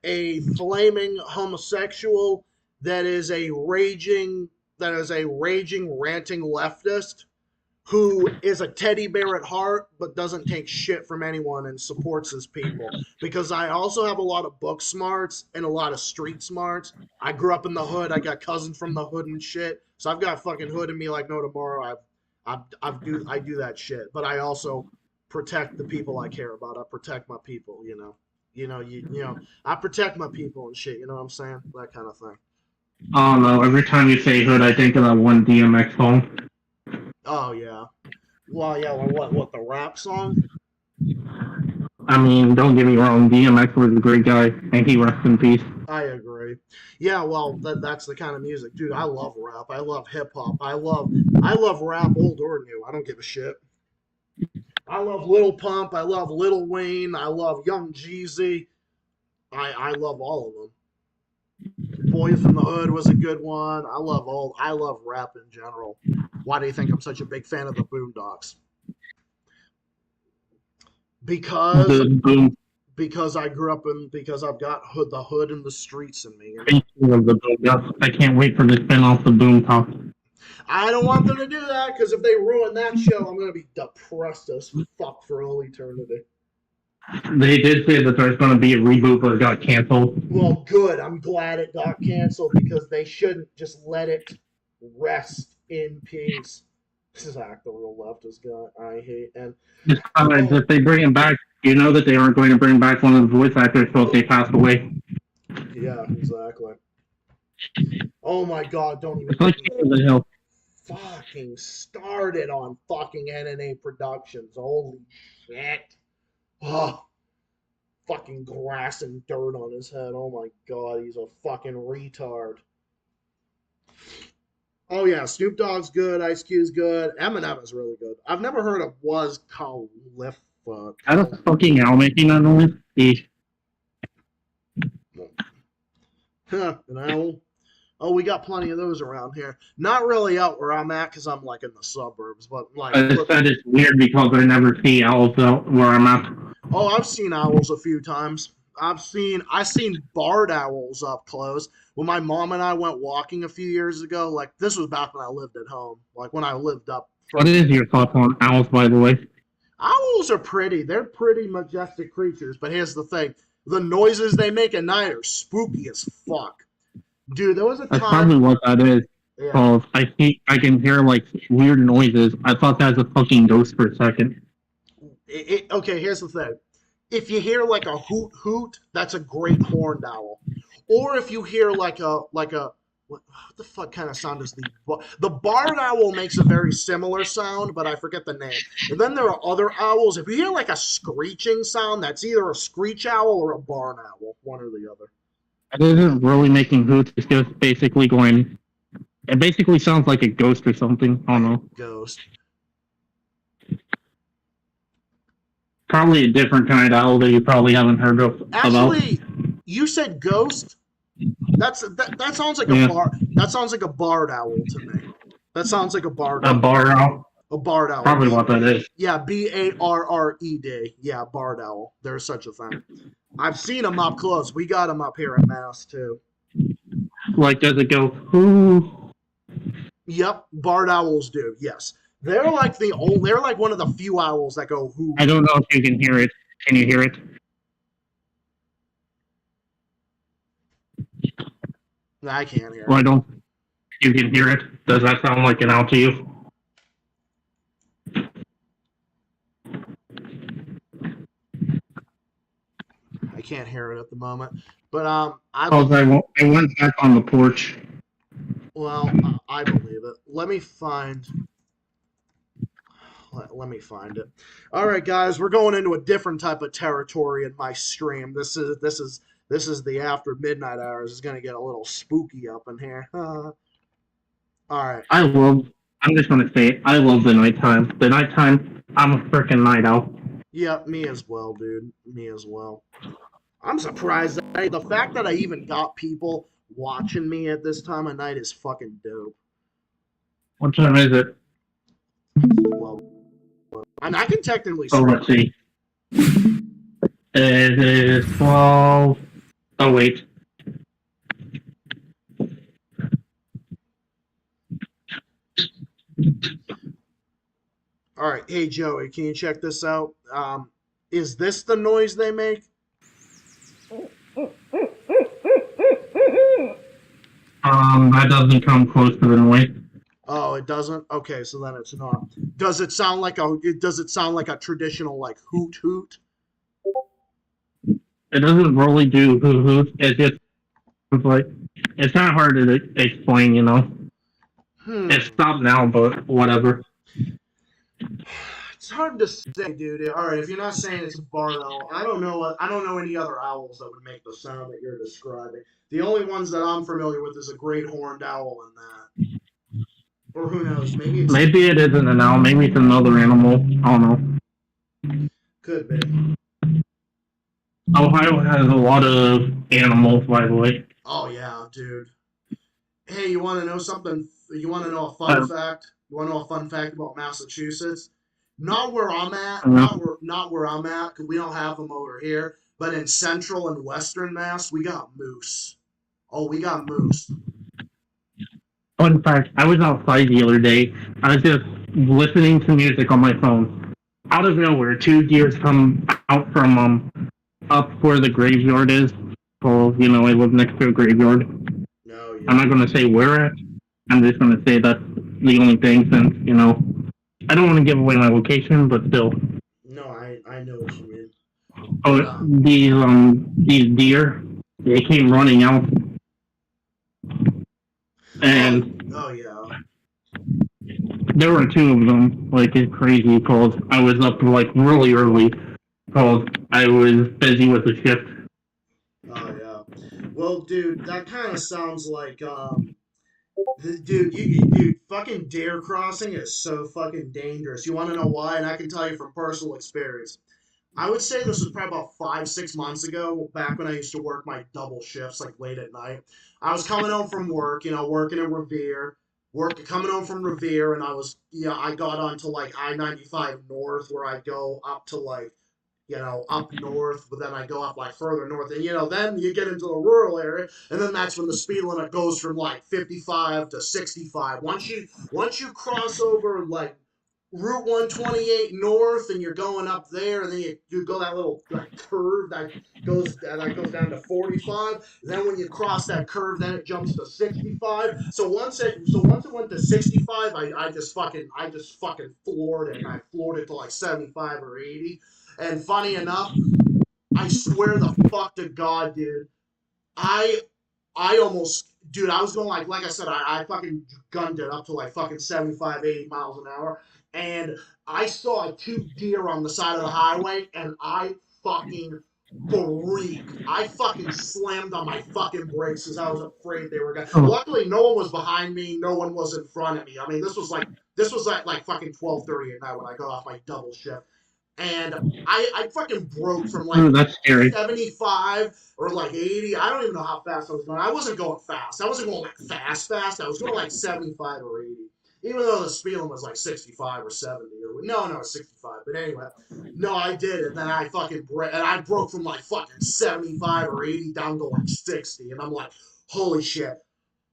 a flaming homosexual that is a raging ranting leftist who is a teddy bear at heart but doesn't take shit from anyone and supports his people. Because I also have a lot of book smarts and a lot of street smarts. I grew up in the hood. I got cousins from the hood and shit. So I've got fucking hood in me like no tomorrow. I do that shit. But I also protect the people I care about. I protect my people, you know. You know, I protect my people and shit, you know what I'm saying? That kind of thing. Oh no, every time you say hood, I think of that one DMX song. Oh, yeah. Well, yeah, what, the rap song? I mean, don't get me wrong, DMX was a great guy, and he rests in peace. I agree. Yeah, well, that's the kind of music. Dude, I love rap. I love hip-hop. I love rap, old or new. I don't give a shit. I love Lil Pump. I love Lil Wayne. I love Young Jeezy. I love all of them. Boys from the Hood was a good one. I love rap in general. Why do you think I'm such a big fan of the Boondocks? Because I grew up because I've got the hood and the streets in me. I can't wait for the spin-off of Boomtown. I don't want them to do that because if they ruin that show, I'm going to be depressed as fuck for all eternity. They did say that there's going to be a reboot, but it got canceled. Well, good. I'm glad it got canceled because they shouldn't just let it rest in peace. Zach, the real leftist guy, I hate. And if they bring him back, you know that they aren't going to bring back one of the voice actors so they passed away. Yeah, exactly. Oh my God! Don't even fucking started on fucking NNA Productions. Holy shit! Oh, fucking grass and dirt on his head. Oh my God, he's a fucking retard. Oh yeah, Snoop Dogg's good. Ice Cube's good. Eminem is really good. I've never heard of Was Khalifa. I don't fucking know making that noise. Huh, an owl. Oh, we got plenty of those around here. Not really out where I'm at because I'm like in the suburbs, but like. I just said it's weird because I never see owls out where I'm at. Oh, I've seen owls a few times. I seen barred owls up close. When my mom and I went walking a few years ago, like this was back when I lived at home, like when I lived up. What is your thoughts on owls, by the way? Owls are pretty. They're pretty majestic creatures. But here's the thing: the noises they make at night are spooky as fuck. Dude, there was a That's time. probably what that is. Yeah. Cause I can hear like weird noises. I thought that was a fucking ghost for a second. Okay, here's the thing. If you hear like a hoot hoot, that's a great horned owl. Or if you hear like a what the fuck kind of sound is the barred owl makes a very similar sound, but I forget the name. And then there are other owls. If you hear like a screeching sound, that's either a screech owl or a barn owl, one or the other. It isn't really making hoots. It's just basically going. It basically sounds like a ghost or something. I don't know. Ghost. Probably a different kind of owl that you probably haven't heard of about. Actually, you said ghost. That sounds like a bar. That sounds like a barred owl to me. That sounds like a barred. A bar owl. A barred owl. Probably what that is. Yeah, Barred. Yeah, barred owl. There's such a thing. I've seen them up close. We got them up here at Mass too. Like, does it go? Ooh. Yep, barred owls do. Yes, they're like they're like one of the few owls that go who. I don't know if you can hear it. Can you hear it? I can't hear. Well, I don't. You can hear it. Does that sound like an owl to you? I can't hear it at the moment. But I went back on the porch. well, I believe it. Let me find it. All right, guys, we're going into a different type of territory in my stream. This is the after midnight hours. It's gonna get a little spooky up in here. All right. I'm just gonna say it. I love the nighttime. The nighttime. I'm a freaking night owl. Yeah, me as well, dude. Me as well. I'm surprised that the fact that I even got people watching me at this time of night is fucking dope. What time is it? Well, and I can technically. Oh, let's see. It is 12. Oh, wait. All right, hey Joey, can you check this out? Is this the noise they make? That doesn't come close to the noise. Oh, it doesn't. Okay, so then it's not. Does it sound like a traditional like hoot hoot? It doesn't really do hoo-hoo. It's like, it's not hard to explain, you know? It stopped now, but whatever. It's hard to say, dude. All right, if you're not saying it's a barred owl, I don't know any other owls that would make the sound that you're describing. The only ones that I'm familiar with is a great horned owl and that. Or who knows? Maybe it isn't an owl. Maybe it's another animal. I don't know. Could be. Ohio has a lot of animals, by the way. Oh yeah, dude. Hey, you want to know something? You want to know a fun fact? You want to know a fun fact about Massachusetts? Not where I'm at. Not where I'm at, because we don't have them over here. But in central and western Mass, we got moose. Oh, we got moose. Fun fact, I was outside the other day. I was just listening to music on my phone. Out of nowhere, 2 deers come out from up where the graveyard is. So, you know, I live next to a graveyard. No, yeah. I'm not going to say where at. I'm just going to say that's the only thing since, you know, I don't want to give away my location, but still. No, I know what you mean. Oh, these deer, they came running out. And oh yeah. there were 2 of them. Like, it's crazy because I was up like really early because I was busy with the shift. Oh yeah. Well, dude, that kind of sounds like dude, fucking dare crossing is so fucking dangerous. You want to know why? And I can tell you from personal experience. I would say this was probably about 5-6 months ago, back when I used to work my double shifts, like late at night. I was coming home from work, you know, working in Revere, coming home from Revere, and I got onto like I-95 North, where I go up to like up north, but then I go up like further north, and then you get into the rural area, and then that's when the speed limit goes from like 55 to 65. Once you cross over like Route 128 north, and you're going up there, and then you go that little like curve that goes down to 45. Then when you cross that curve, then it jumps to 65. So once it went to 65, I just fucking floored it, and I floored it to like 75 or 80. And funny enough, I swear the fuck to God, dude, I almost, dude, I was going like I said, I fucking gunned it up to like fucking 75, 80 miles an hour. And I saw 2 deer on the side of the highway, and I fucking freaked. I fucking slammed on my fucking brakes because I was afraid they were gonna. Luckily, no one was behind me. No one was in front of me. I mean, this was at like fucking 12:30 at night when I got off my double shift. And I fucking broke from like that's scary. 75 or like 80. I don't even know how fast I was going. I wasn't going fast. I wasn't going like fast. I was going like 75 or 80. Even though the speed limit was like 65 or 70 or no, 65. But anyway, no, I did it. And then I fucking broke from like fucking 75 or 80 down to like 60. And I'm like, holy shit.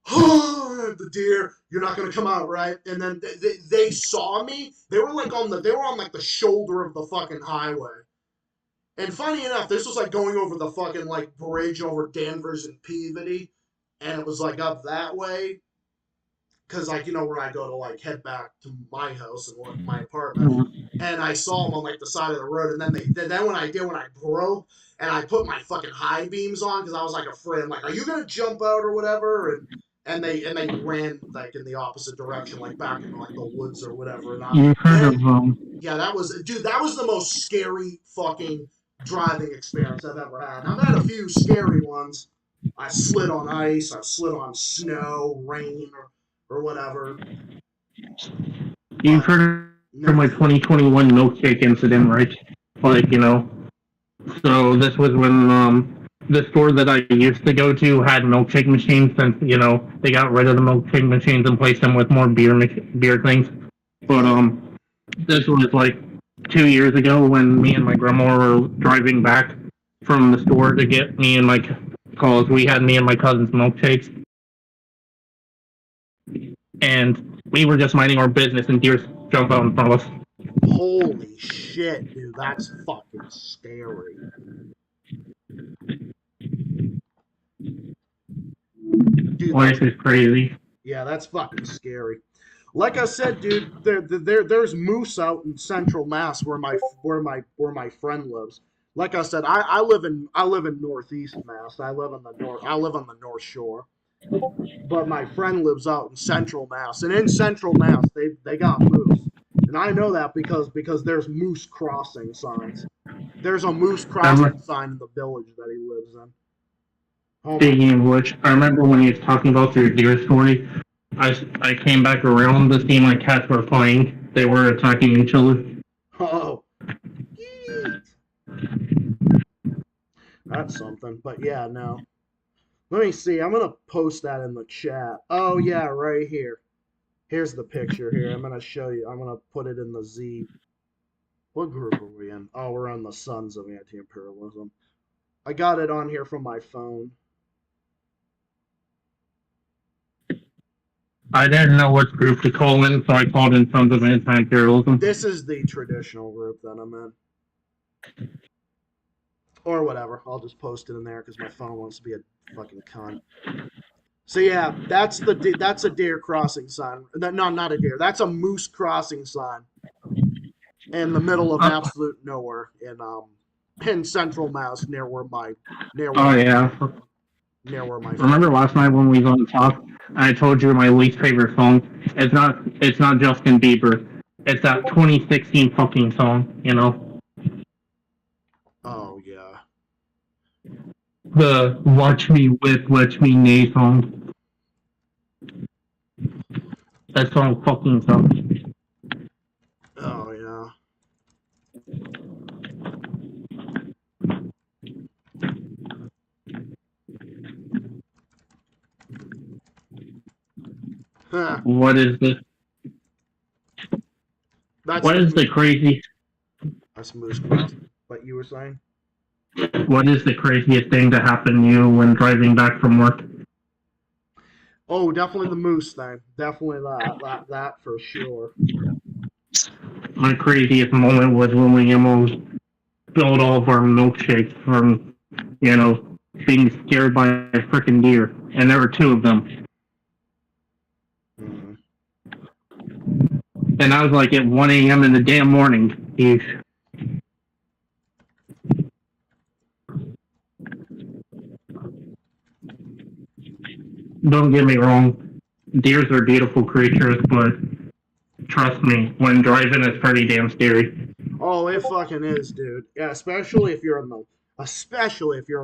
Oh, the deer, you're not gonna come out, right? And then they saw me. They were on like the shoulder of the fucking highway. And funny enough, this was like going over the fucking like bridge over Danvers and Peabody, and it was like up that way. Cause like where I go to like head back to my house and my apartment, and I saw them on like the side of the road, and then when I broke and I put my fucking high beams on because I was like afraid, I'm like, are you gonna jump out or whatever? And they ran like in the opposite direction, like back in like the woods or whatever. You've heard of yeah, that was the most scary fucking driving experience I've ever had. I've had a few scary ones. I slid on ice, I slid on snow, rain, or whatever. You've heard of my 2021 milkshake incident, right? Like, so this was when the store that I used to go to had milkshake machines, and they got rid of the milkshake machines and placed them with more beer things. But this was like 2 years ago when me and my grandma were driving back from the store to get me and my we had me and my cousin's milkshakes, and we were just minding our business, and deer jump out in front of us. Holy shit, dude, that's fucking scary. Dude, Life is crazy. Yeah, that's fucking scary. Like I said, dude, there's moose out in Central Mass where my friend lives. Like I said, I live in Northeast Mass. I live on the North Shore. But my friend lives out in Central Mass, and in Central Mass they got moose. And I know that because there's moose crossing signs. There's a moose crossing sign in the village that he lives in. Speaking of which, I remember when he was talking about your deer story, I came back around to see my cats were playing. They were attacking each other. Oh. That's something. But yeah, no. Let me see. I'm going to post that in the chat. Oh, yeah, right here. Here's the picture here. I'm going to show you. I'm going to put it in the Z. What group are we in? Oh, we're on the Sons of Anti-Imperialism. I got it on here from my phone. I didn't know what group to call in, so I called in Sons of Anti-Imperialism. This is the traditional group that I'm in. Or whatever. I'll just post it in there because my phone wants to be a fucking cunt. So yeah, that's a deer crossing sign. No, not a deer. That's a moose crossing sign in the middle of absolute nowhere in Central Mass near where my Remember last night when we was on top? I told you my least favorite song. It's not Justin Bieber. It's that 2016 fucking song, Oh yeah. The Watch Me Whip, Watch Me Nay song. That song fucking sucks. Oh yeah. Huh. What is this? What is the crazy? That's moose crossing. But you were saying? What is the craziest thing to happen to you when driving back from work? Oh, definitely the moose thing. Definitely that for sure. My craziest moment was when we almost spilled all of our milkshakes from, being scared by a freaking deer. And there were 2 of them. Mhm. And I was like at 1 a.m. in the damn morning. Jeez. Don't get me wrong. Deers are beautiful creatures, but trust me, when driving, it's pretty damn scary. Oh, it fucking is, dude. Yeah, especially if you're in the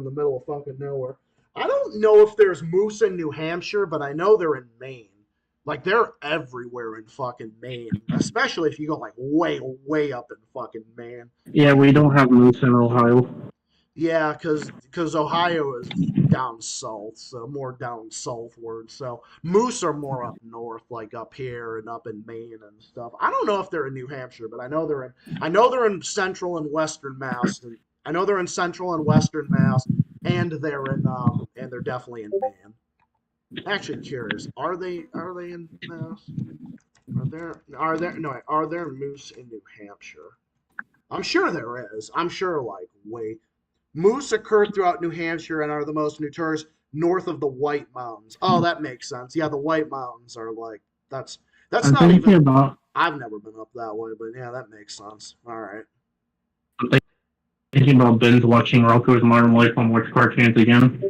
middle of fucking nowhere. I don't know if there's moose in New Hampshire, but I know they're in Maine. Like, they're everywhere in fucking Maine. Especially if you go, like, way, way up in fucking Maine. Yeah, we don't have moose in Ohio. Yeah, because Ohio is down south, so more down southward. So moose are more up north, like up here and up in Maine and stuff. I don't know if they're in New Hampshire, but I know they're in central and western Mass. And I know they're in central and western Mass, and they're definitely in Maine. Actually, curious, are they in Mass? Are there moose in New Hampshire? I'm sure there is. I'm sure, like, moose occur throughout New Hampshire and are the most notorious north of the White Mountains. Oh, that makes sense. Yeah, the White Mountains are like that's I'm not thinking even. about I've never been up that way, but yeah, that makes sense. All right. thinking about binge watching Rocko's Modern Life on Watch Cartoons again.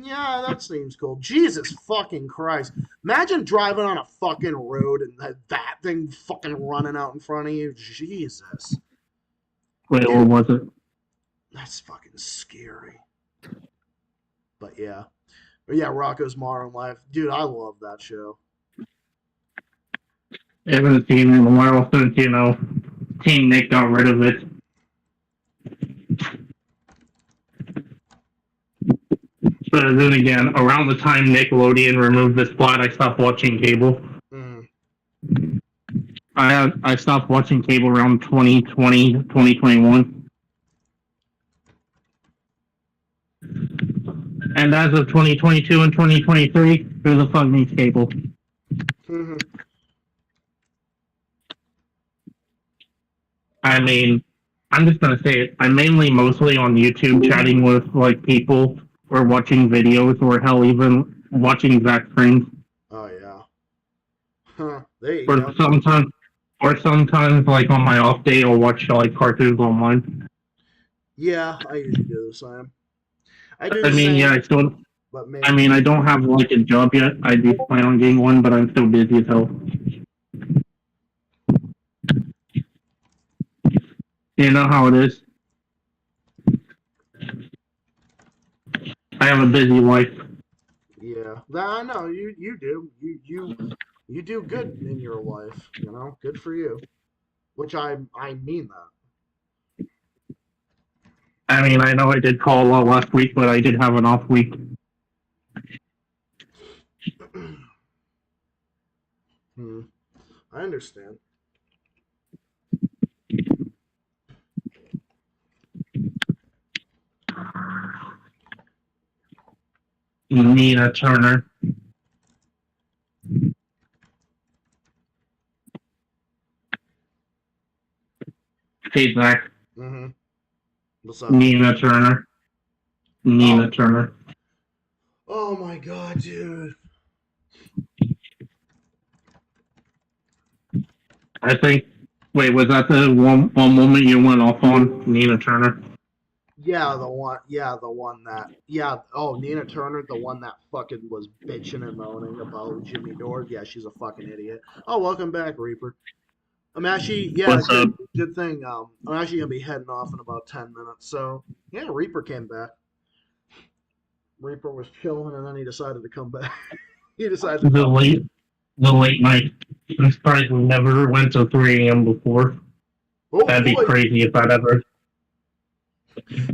Yeah, that seems cool. Jesus fucking Christ! Imagine driving on a fucking road and that thing fucking running out in front of you. Jesus, Wait, what was it? that's fucking scary. But yeah, Rocko's Modern Life, dude. I love that show. I haven't seen it in a while since, Team Nick got rid of it. But then again, around the time Nickelodeon removed the spot, I stopped watching cable. Mm. I stopped watching cable around 2020, 2021. And as of 2022 and 2023, who the fuck needs cable? Mm-hmm. I mean, I'm just gonna say it. I'm mostly on YouTube chatting with, like, people, or watching videos, or hell, even watching Zach Springs. Oh yeah. Huh. There you go. Or sometimes, like, on my off day, I'll watch, like, cartoons online. Yeah, I usually do the same. I don't have, like, a job yet. I do plan on getting one, but I'm still busy as hell. You know how it is. I have a busy life. Yeah, I know you do. You do good in your life. Good for you. Which I mean that. I mean, I know I did call a lot last week, but I did have an off week. I understand. Nina Turner. Hey, Zach. Mm-hmm. What's up? Nina Turner. Turner. Oh my god, dude. I think. Wait, was that the one moment you went off on Nina Turner? Yeah, the one that. Yeah, oh, Nina Turner, the one that fucking was bitching and moaning about Jimmy Dore. Yeah, she's a fucking idiot. Oh, welcome back, Reaper. I'm actually, good thing. I'm actually gonna be heading off in about 10 minutes. So, yeah, Reaper came back. Reaper was chilling, and then he decided to come back. He decided to the late night. I'm surprised we never went to 3 a.m. before. Oh, that'd be crazy if that ever.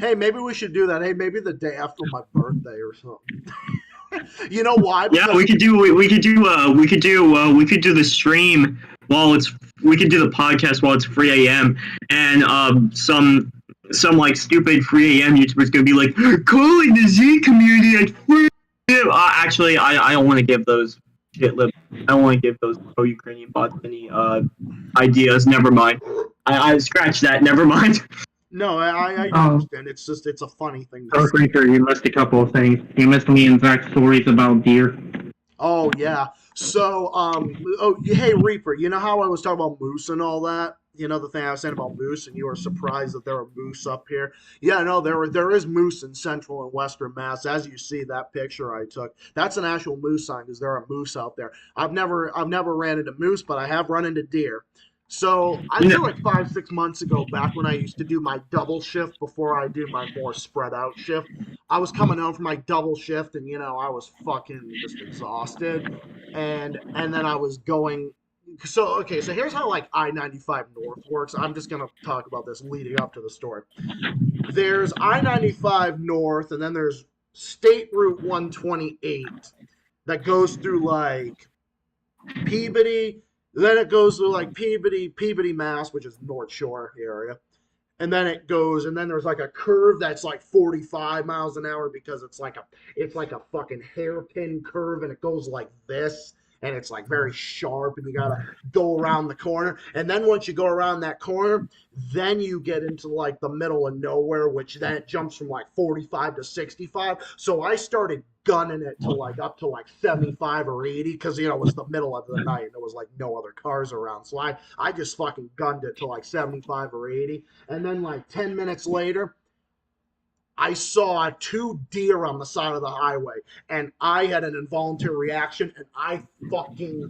Hey, maybe we should do that. Hey, maybe the day after my birthday or something. You know why? Yeah, we could do the stream while we could do the podcast while it's 3 a.m. and some some like stupid 3 a.m. YouTuber's gonna be like calling the Z community at 3 a.m. Actually, I don't want to give those shitlib. I don't want to give those pro-Ukrainian bots any ideas. Never mind. I scratched that. Never mind. No, I understand. It's just it's a funny thing. To Dark say. Reaper, you missed a couple of things. You missed me and Zach's stories about deer. Oh yeah. So hey Reaper, you know how I was talking about moose and all that? You know the thing I was saying about moose, and you were surprised that there are moose up here. Yeah, no, there is moose in central and western Mass. As you see that picture I took, that's an actual moose sign because there are moose out there. I've never ran into moose, but I have run into deer. So I feel like 5-6 months ago, back when I used to do my double shift before I do my more spread out shift, I was coming home from my double shift, and I was fucking just exhausted, and then I was going. So okay, so here's how like I-95 North works. I'm just gonna talk about this leading up to the story. There's I-95 North, and then there's State Route 128 that goes through like Peabody. Then it goes to like Peabody, Mass, which is North Shore area. And then it goes, and then there's like a curve that's like 45 miles an hour because it's like a fucking hairpin curve, and it goes like this, and it's like very sharp, and you gotta go around the corner. And then once you go around that corner, then you get into like the middle of nowhere, which then it jumps from like 45 to 65. So I started gunning it to like up to like 75 or 80 because it was the middle of the night and there was like no other cars around. So I just fucking gunned it to like 75 or 80. And then like 10 minutes later, I saw 2 deer on the side of the highway, and I had an involuntary reaction, and I fucking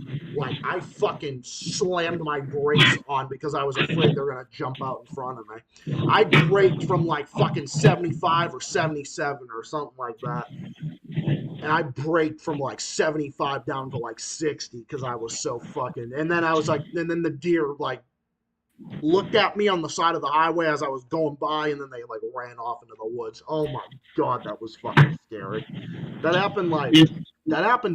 slammed my brakes on because I was afraid they were gonna jump out in front of me. I braked from like fucking 75 or 77 or something like that, and I braked from like 75 down to like 60 because I was so fucking. And then I was like, and then the deer like looked at me on the side of the highway as I was going by, and then they like ran off into the woods. Oh my god, that was fucking scary. That happened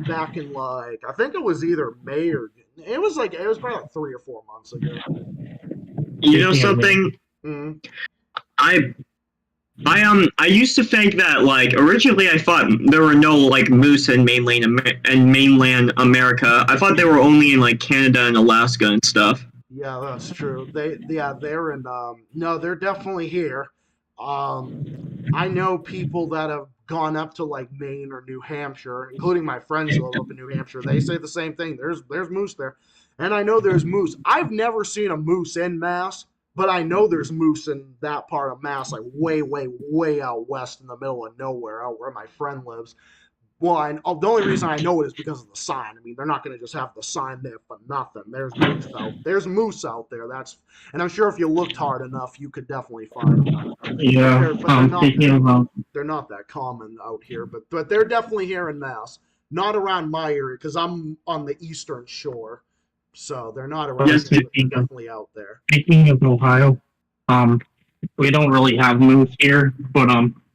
back in like, I think it was either May or it was probably like 3 or 4 months ago. You know something? Mm-hmm. I used to think that like originally I thought there were no like moose in mainland America. I thought they were only in like Canada and Alaska and stuff. Yeah, that's true. They're in no, they're definitely here. I know people that have gone up to like Maine or New Hampshire, including my friends who live up in New Hampshire. They say the same thing. There's moose there. And I know there's moose. I've never seen a moose in Mass, but I know there's moose in that part of Mass, like way, way, way out west in the middle of nowhere, out where my friend lives. Well, the only reason I know it is because of the sign. I mean, they're not going to just have the sign there for nothing. There's moose out there. And I'm sure if you looked hard enough, you could definitely find them. Yeah, They're not that common out here, but they're definitely here in Mass. Not around my area because I'm on the eastern shore, so they're not around. Yes, here, but they're definitely out there. Speaking of Ohio, we don't really have moose here, but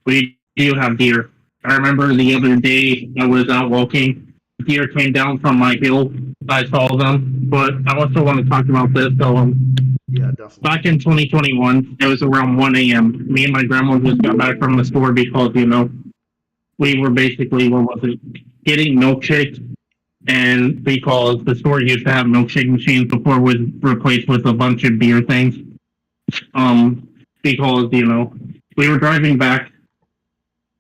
we do have deer. I remember the other day I was out walking. Deer came down from my hill. I saw them, but I also want to talk about this. So, yeah, definitely. back in 2021, it was around 1 a.m. Me and my grandma just got back from the store because we were basically getting milkshakes, and because the store used to have milkshake machines before it was replaced with a bunch of beer things. Because we were driving back.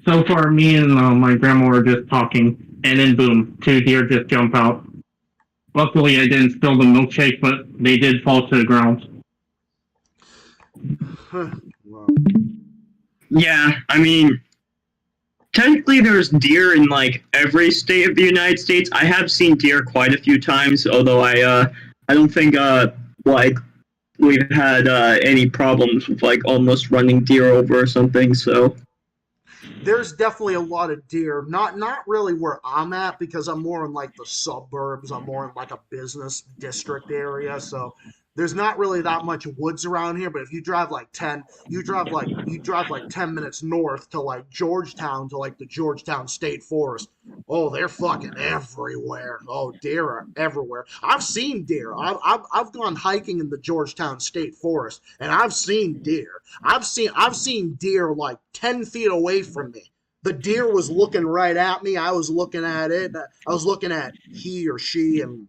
So far, me and my grandma were just talking, and then boom, 2 deer just jump out. Luckily, I didn't spill the milkshake, but they did fall to the ground. Wow. Yeah, I mean, technically there's deer in like every state of the United States. I have seen deer quite a few times, although I don't think like we've had any problems with like almost running deer over or something. So there's definitely a lot of deer. Not really where I'm at because I'm more in like the suburbs. I'm more in like a business district area. So there's not really that much woods around here, but if you drive like 10 minutes north to like Georgetown, to like the Georgetown State Forest. Oh, they're fucking everywhere. Oh, deer are everywhere. I've seen deer. I've gone hiking in the Georgetown State Forest, and I've seen deer. I've seen deer like 10 feet away from me. The deer was looking right at me. I was looking at it. I was looking at he or she, and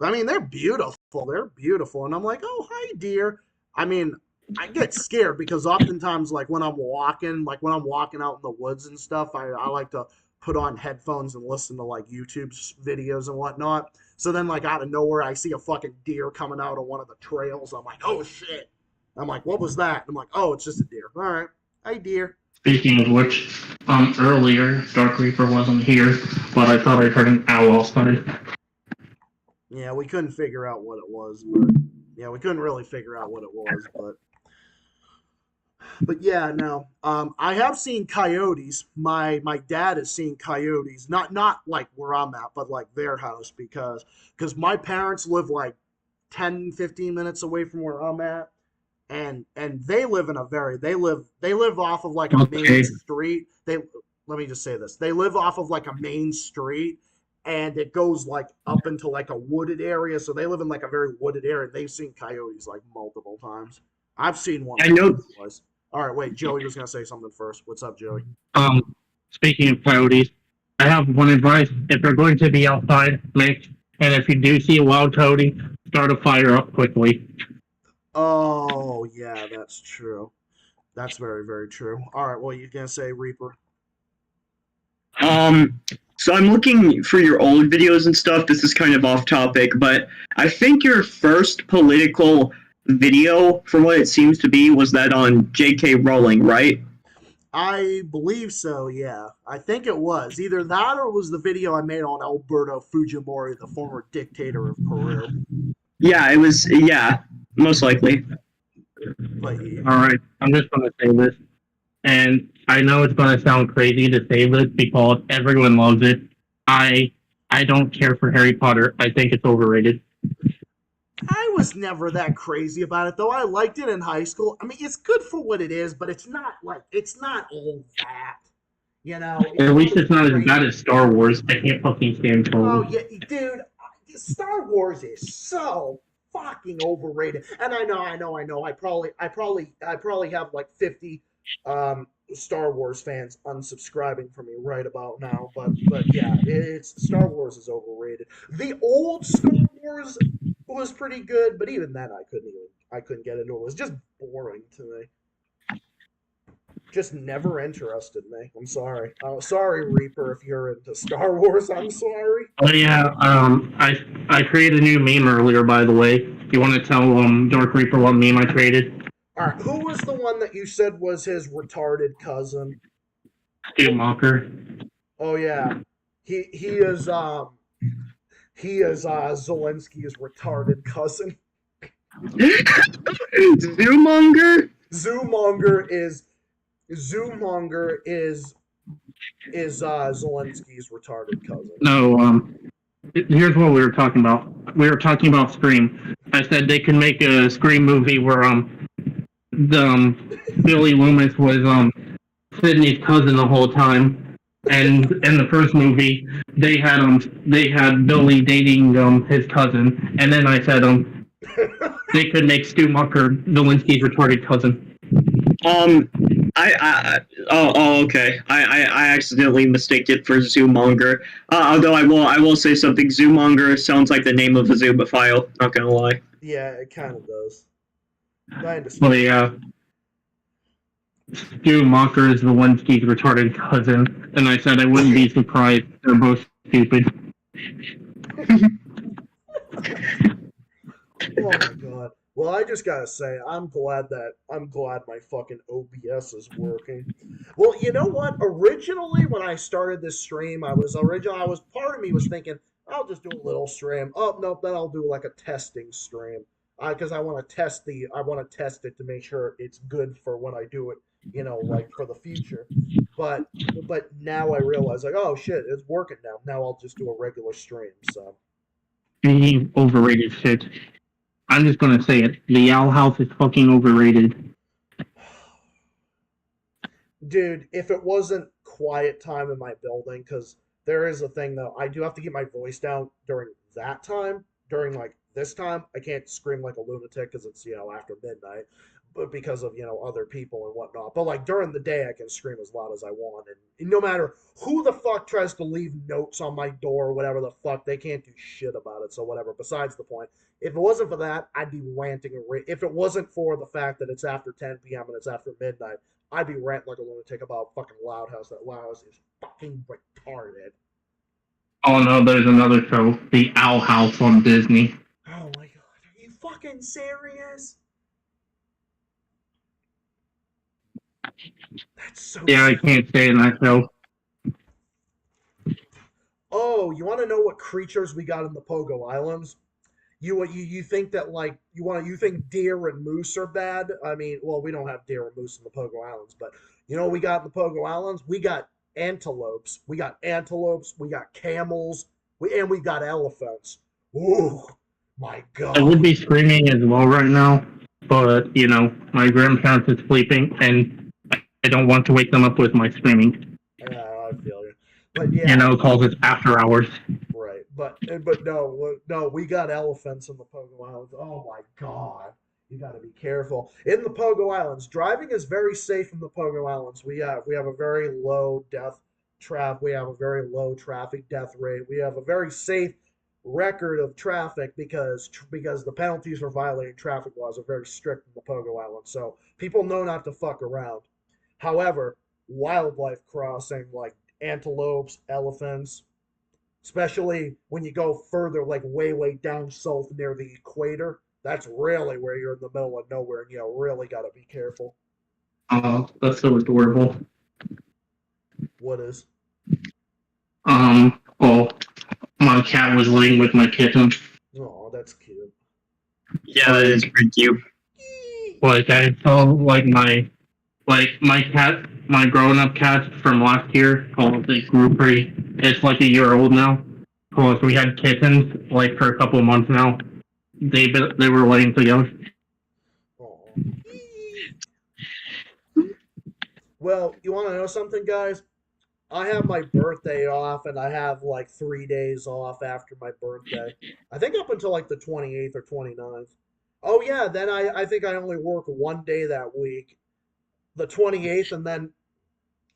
I mean, they're beautiful. They're beautiful. And I'm like, oh, hi, deer. I mean, I get scared because oftentimes, like when I'm walking out in the woods and stuff, I like to put on headphones and listen to like YouTube videos and whatnot. So then, like out of nowhere, I see a fucking deer coming out on one of the trails. I'm like, oh, shit. I'm like, what was that? I'm like, oh, it's just a deer. All right. Hi, deer. Speaking of which, earlier, Dark Reaper wasn't here, but I thought I heard an owl outside. Yeah, we couldn't figure out what it was, but we couldn't really figure out what it was, but yeah, no. I have seen coyotes. My dad has seen coyotes, not like where I'm at, but like their house, because my parents live like 10, 15 minutes away from where I'm at, and they live in they live off of like a main street. Let me just say this. They live off of like a main street, and it goes like up into like a wooded area. So they live in like a very wooded area. They've seen coyotes like multiple times. I've seen one. I know. All right, wait. Joey was gonna say something first. What's up, Joey? Speaking of coyotes, I have one advice. If you're going to be outside, and if you do see a wild coyote, start a fire up quickly. Oh yeah, that's true. That's very, very true. All right, well, you're gonna say Reaper. So I'm looking for your old videos and stuff. This is kind of off topic, but I think your first political video, from what it seems to be, was that on J.K. Rowling, right? I believe so, yeah. I think it was. Either that or it was the video I made on Alberto Fujimori, the former dictator of Peru. Yeah, it was, most likely. But, yeah. Alright, I'm just going to say this. And I know it's going to sound crazy to say this because everyone loves it. I don't care for Harry Potter. I think it's overrated. I was never that crazy about it, though. I liked it in high school. I mean, it's good for what it is, but it's not all that. You know? At least it's not as bad as Star Wars. I can't fucking stand Star Wars. Oh, yeah, dude. Star Wars is so fucking overrated. And I know. I probably have like 50 Star Wars fans unsubscribing from me right about now, but yeah, Star Wars is overrated. The old Star Wars was pretty good, but even then I couldn't get into it. It was just boring to me. Just never interested me. I'm sorry. Sorry, Reaper, if you're into Star Wars. I'm sorry. Oh yeah, I created a new meme earlier, by the way. You want to tell Dark Reaper what meme I created? All right, who was the one that you said was his retarded cousin? Stu Mocker. Oh yeah, he is Zelensky's retarded cousin. Zoomonger? Zoomonger is Zelensky's retarded cousin. No, here's what we were talking about. We were talking about Scream. I said they could make a Scream movie where Billy Loomis was Sydney's cousin the whole time, and in the first movie they had Billy dating his cousin, and then I said they could make Stu Mucker Zelensky's retarded cousin. Okay. I accidentally mistaken it for Zoomonger. Although I will say something. Zoomonger sounds like the name of a zoomophile. Not gonna lie. Yeah, it kind of does. I understand. Well, yeah. Stu Mocker is Zelensky's retarded cousin, and I said I wouldn't be surprised. They're both stupid. Oh my god. Well, I just gotta say, I'm glad my fucking OBS is working. Well, you know what? Originally, when I started this stream, part of me was thinking, I'll just do a little stream. Oh no, then I'll do like a testing stream, because I want to test it to make sure it's good for when I do it, you know, like for the future. But now I realize, like, oh shit, it's working now. Now I'll just do a regular stream. So. Overrated shit. I'm just gonna say it. The Owl House is fucking overrated. Dude, if it wasn't quiet time in my building, because there is a thing though, I do have to get my voice down during that time. During like this time, I can't scream like a lunatic because it's after midnight, but because of other people and whatnot. But like during the day, I can scream as loud as I want, and no matter who the fuck tries to leave notes on my door or whatever the fuck, they can't do shit about it. So whatever. Besides the point. If it wasn't for that, I'd be ranting. If it wasn't for the fact that it's after 10 p.m. and it's after midnight, I'd be ranting like a lunatic about fucking Loud House. That Loud House is fucking retarded. Oh no, there's another show, The Owl House on Disney. Oh my god, are you fucking serious? That's so. Yeah, I can't say in that show. Oh, you want to know what creatures we got in the Pogo Islands? You think that like you think deer and moose are bad? I mean, well, we don't have deer and moose in the Pogo Islands, but what we got in the Pogo Islands? We got antelopes. We got camels. We got elephants. Ooh, my god. I would be screaming as well right now, but my grandparents is sleeping, and I don't want to wake them up with my screaming. Yeah, I feel you. But yeah, Calls it after hours. right. But no, we got elephants in the Pogo Islands. Oh my god. You got to be careful. In the Pogo Islands, driving is very safe in the Pogo Islands. We have a very low we have a very low traffic death rate. We have a very safe record of traffic because the penalties for violating traffic laws are very strict in the Pogo Islands. So people know not to fuck around. However, wildlife crossing like antelopes, elephants, especially when you go further, like way down south near the equator, that's really where you're in the middle of nowhere, and really got to be careful. Oh, that's so adorable. What is? Well, my cat was laying with my kitten. Oh, that's cute. Yeah, that is pretty cute. Like I saw like my cat, my grown-up cat from last year, called the Groupie. It's like a year old now. Because we had kittens like for a couple of months now. They were laying together. Oh. Well, you want to know something, guys? I have my birthday off, and I have like 3 days off after my birthday. I think up until like the 28th or 29th. Oh yeah, then I think I only work one day that week, the 28th, and then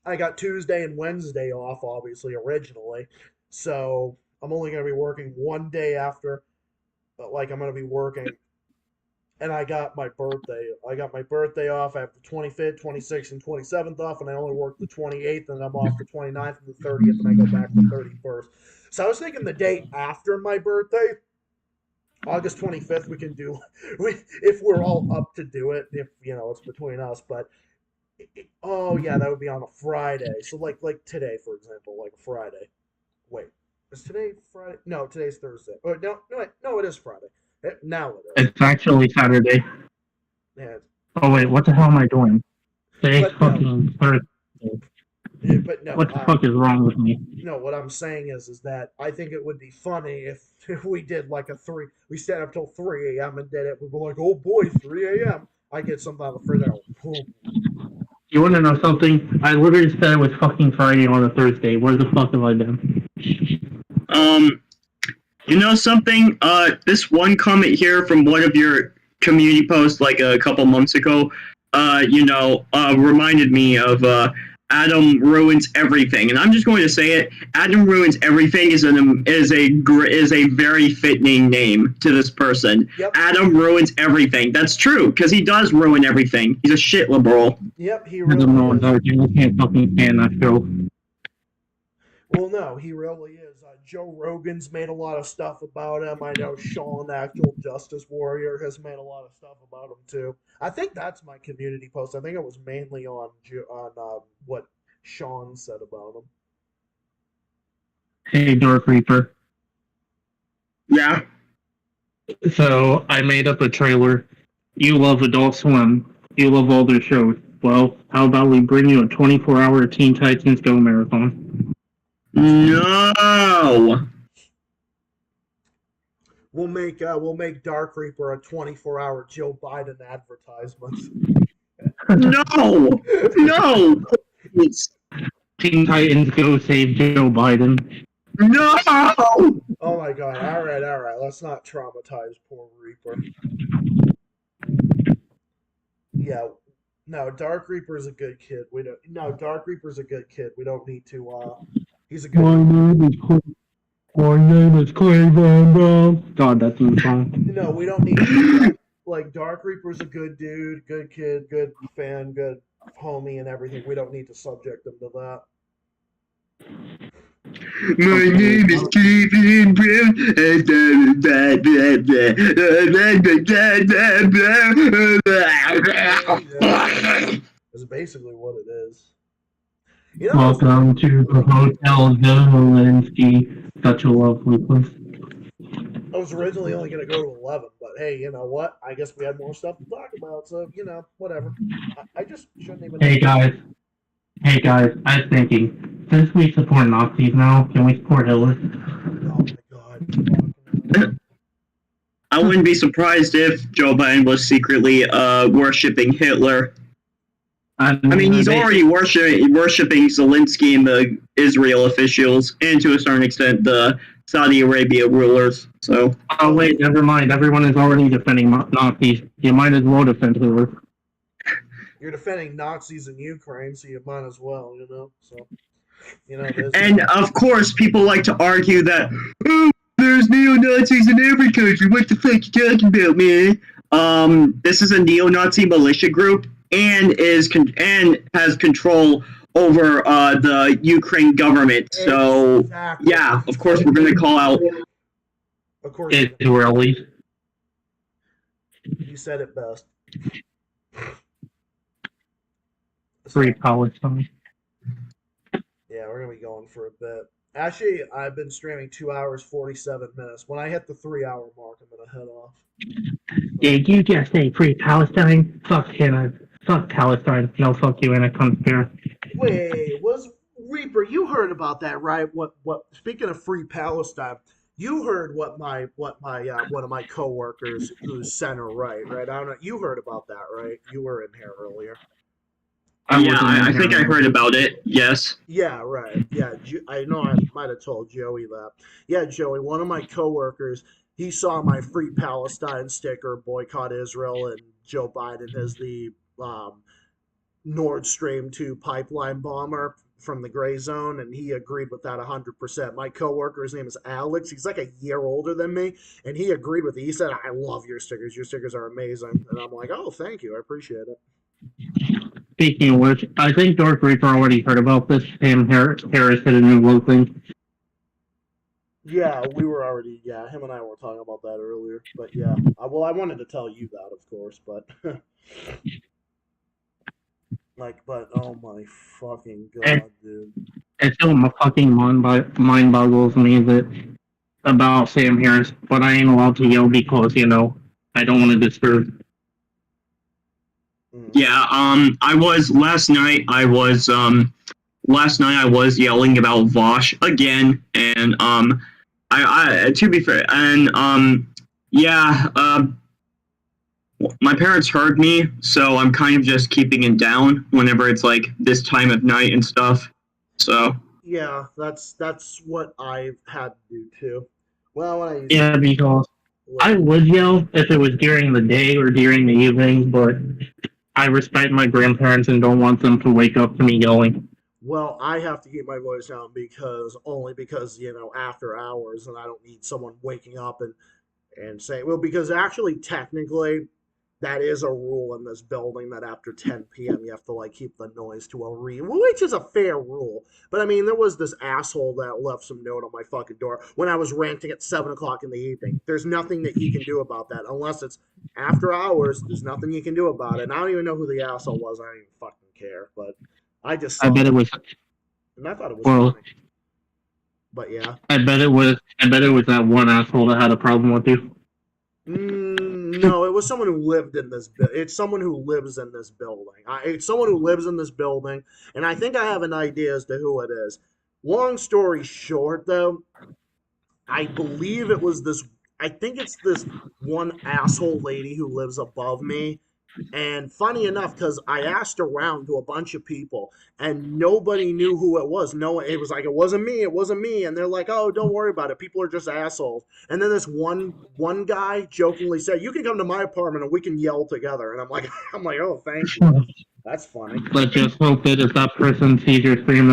I got Tuesday and Wednesday off, obviously, originally. So I'm only going to be working one day after, like I'm going to be working. And I got my birthday. Off. I have the 25th, 26th, and 27th off, and I only work the 28th, and I'm off the 29th and the 30th, and I go back the 31st. So I was thinking the day after my birthday, August 25th, we can do, if we're all up to do it, if, it's between us, but, oh yeah, that would be on a Friday. So like today, for example, like Friday. Wait, is today Friday? No, today's Thursday. Oh, no, it is Friday. Now it is. It's actually Saturday. Yeah. Oh wait, what the hell am I doing? Today's But no. fucking Thursday. Yeah, but no, What the fuck is wrong with me? no, what I'm saying is that I think it would be funny if we did like we stayed up till 3 a.m. and did it. We were like, oh boy, 3 a.m. I get something out of the fridge. You want to know something? I literally said it was fucking Friday on a Thursday. Where the fuck have I been? You know something? This one comment here from one of your community posts like a couple months ago, reminded me of Adam Ruins Everything, and I'm just going to say it. Adam Ruins Everything is a very fitting name to this person. Yep. Adam Ruins Everything. That's true because he does ruin everything. He's a shit liberal. Yep, he I don't know. really is. I can't fucking stand that show. Well, no, he really is. Joe Rogan's made a lot of stuff about him. I know Sean, Actual Justice Warrior, has made a lot of stuff about him too. I think that's my community post. I think it was mainly on what Sean said about him. Hey, Dark Reaper. Yeah. So I made up a trailer. You love Adult Swim. You love all their shows. Well, how about we bring you a 24-hour Teen Titans Go marathon? No. We'll make Dark Reaper a 24-hour Joe Biden advertisement. No, no, please. Teen Titans go save Joe Biden. No. Oh my god! All right. Let's not traumatize poor Reaper. Yeah, no. Dark Reaper's a good kid. We don't. No, Dark Reaper's a good kid. We don't need to. He's a good. My name is Cleveland Brown. God, that's in the song. No, we don't need to. Like Dark Reaper's a good dude, good kid, good fan, good homie, and everything. We don't need to subject him to that. My name is Cleveland Brown. That's basically what it is. You know, Welcome to the Hotel Zelensky. Such a lovely place. I was originally only going to go to 11, but hey, you know what? I guess we had more stuff to talk about, so, you know, whatever. I just shouldn't even... Hey guys, I was thinking, since we support Nazis now, can we support Hitler? Oh my god. I wouldn't be surprised if Joe Biden was secretly worshipping Hitler. I mean, he's already worshiping Zelensky and the Israel officials, and to a certain extent, the Saudi Arabia rulers. So. Oh wait, never mind. Everyone is already defending Nazis. You might as well defend Hitler. You're defending Nazis in Ukraine, so you might as well, you know? So, you know, and of course, people like to argue that, oh, there's neo-Nazis in every country. What the fuck you talking about, man? This is a neo-Nazi militia group and has control over the Ukraine government. So, exactly. Yeah, of course, we're going to call out. Of course. Israelis. You said it best. Free Palestine. Yeah, we're going to be going for a bit. Actually, I've been streaming 2 hours, 47 minutes. When I hit the 3-hour mark, I'm going to head off. Did you just say Free Palestine? Fuck Canada. Fuck Palestine. No, fuck you, and it comes here. Wait, was Reaper? You heard about that, right? What? Speaking of Free Palestine, you heard what my one of my coworkers who's center right? I don't know. You heard about that, right? You were in here earlier. I think I heard about it. Yes. Yeah, right. Yeah, I know. I might have told Joey that. Yeah, Joey, one of my coworkers, he saw my Free Palestine sticker, boycott Israel, and Joe Biden as the Nord Stream 2 pipeline bomber from the gray zone, and he agreed with that 100%. My coworker, his name is Alex. He's like a year older than me, and he agreed with it. He said, "I love your stickers. Your stickers are amazing." And I'm like, "Oh, thank you. I appreciate it." Speaking of which, I think Dark Reaper already heard about this. Sam Harris hit a new low thing. Yeah, him and I were talking about that earlier. But yeah, I wanted to tell you that, of course, but oh my fucking god, dude. It still fucking mind boggles me that about Sam Harris, but I ain't allowed to yell because, you know, I don't want to disturb. Yeah, last night I was yelling about Vosh again, and I to be fair, and my parents heard me, so I'm kind of just keeping it down whenever it's like this time of night and stuff. So yeah, that's what I've had to do too. Well, because I would yell if it was during the day or during the evening, but I respect my grandparents and don't want them to wake up to me yelling. Well, I have to keep my voice down because you know, after hours, and I don't need someone waking up and saying, well, because actually technically that is a rule in this building that after 10 p.m. you have to like keep the noise to a which is a fair rule. But I mean, there was this asshole that left some note on my fucking door when I was ranting at 7 o'clock in the evening. There's nothing that you can do about that unless it's after hours. There's nothing you can do about it. And I don't even know who the asshole was. I don't even fucking care. But I just I bet it was. And I thought it was funny. But yeah. I bet it was that one asshole that had a problem with you. No, it was someone who lived in this. It's someone who lives in this building. It's someone who lives in this building, and I think I have an idea as to who it is. Long story short, though, I believe it was this I think it's this one asshole lady who lives above me. And funny enough, because I asked around to a bunch of people and nobody knew who it was. No, it was like, it wasn't me, it wasn't me. And they're like, oh, don't worry about it. People are just assholes. And then this one guy jokingly said, you can come to my apartment and we can yell together. And I'm like, oh, thank you. That's funny. But just hope that if that person sees your stream,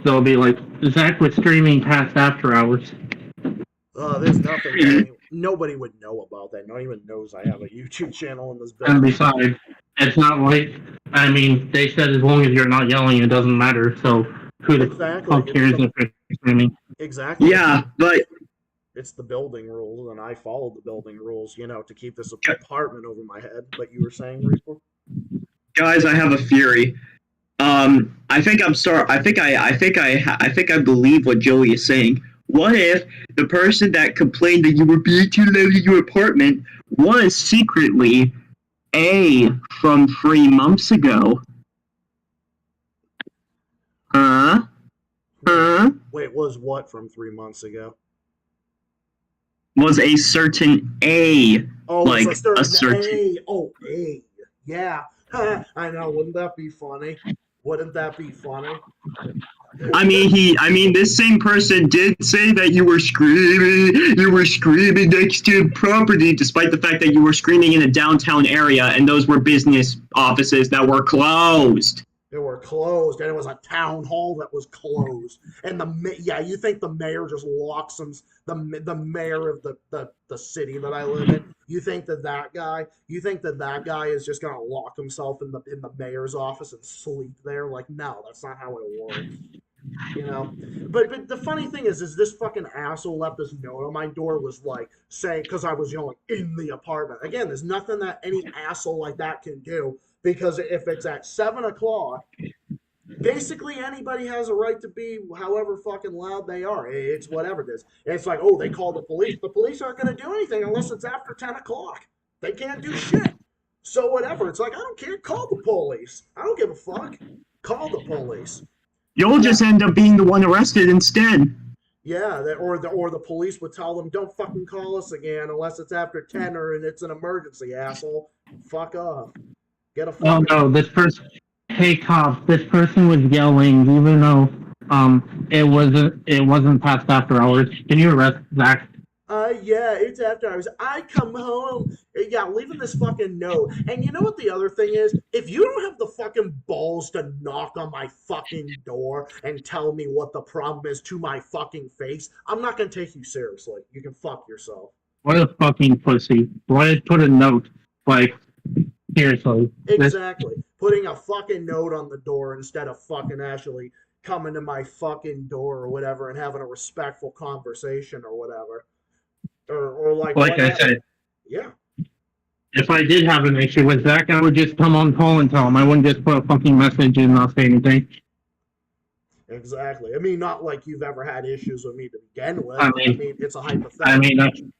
they'll be like, Zach was streaming past after hours. There's nothing. Nobody would know about that. No one even knows I have a YouTube channel in this building. And besides, it's not like, I mean, they said as long as you're not yelling, it doesn't matter. So who the fuck cares if you're streaming? Exactly. Yeah, but It's the building rules, and I follow the building rules, to keep this apartment over my head. But you were saying, Reaper? guys, I have a theory. I think I'm sorry. I think I believe what Joey is saying. What if the person that complained that you were being too loud in your apartment was secretly A from 3 months ago? Huh? Wait, was what from 3 months ago? Was a certain A. Oh, Like it's a certain certain- A. Oh, A. Yeah. I know. Wouldn't that be funny? Wouldn't that be funny? I mean, this same person did say that you were screaming next to property, despite the fact that you were screaming in a downtown area, and those were business offices that were closed. They were closed, and it was a town hall that was closed. And you think the mayor just locks the mayor of the city that I live in? You think that guy is just gonna lock himself in the mayor's office and sleep there? Like, no, that's not how it works. But the funny thing is this fucking asshole left this note on my door, was like saying, because I was yelling in the apartment. Again, there's nothing that any asshole like that can do. Because if it's at 7 o'clock, basically anybody has a right to be however fucking loud they are. It's whatever it is. And it's like, oh, they call the police. The police aren't going to do anything unless it's after 10 o'clock. They can't do shit. So whatever. It's like, I don't care. Call the police. I don't give a fuck. Call the police. You'll just end up being the one arrested instead. Yeah, or the police would tell them, don't fucking call us again unless it's after 10 or and it's an emergency, asshole. Fuck off. Get a Oh fucking... no, this person. Hey cops, this person was yelling, even though it wasn't past after hours. Can you arrest Zach? Yeah, it's after hours. I come home. Yeah, leaving this fucking note. And you know what the other thing is? If you don't have the fucking balls to knock on my fucking door and tell me what the problem is to my fucking face, I'm not gonna take you seriously. You can fuck yourself. What a fucking pussy. Why put a note? Like, seriously. Exactly. Putting a fucking note on the door instead of fucking actually coming to my fucking door or whatever and having a respectful conversation or whatever. Or like I said, yeah. if I did have an issue with Zach, I would just come on call and tell him. I wouldn't just put a fucking message and not say anything. Exactly. I mean, not like you've ever had issues with me to begin with. I mean, it's a hypothetical. I mean,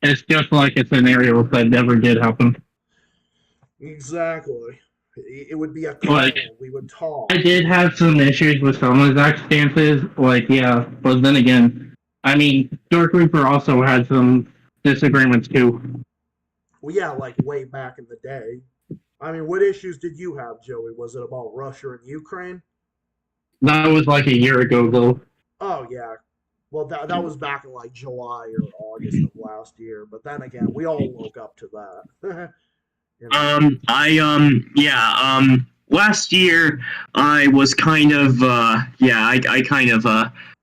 it's just like a scenario that never did happen. Exactly. It would be a call. Like, We would talk. I did have some issues with some of Zach's stances, yeah, but then again, I mean, Dark Reaper also had some disagreements too. Well, yeah, like way back in the day. I mean, what issues did you have, Joey? Was it about Russia and Ukraine? That was like a year ago, though. Oh, yeah. Well, that was back in like July or August of last year. But then again, we all woke up to that. Last year I was kind of,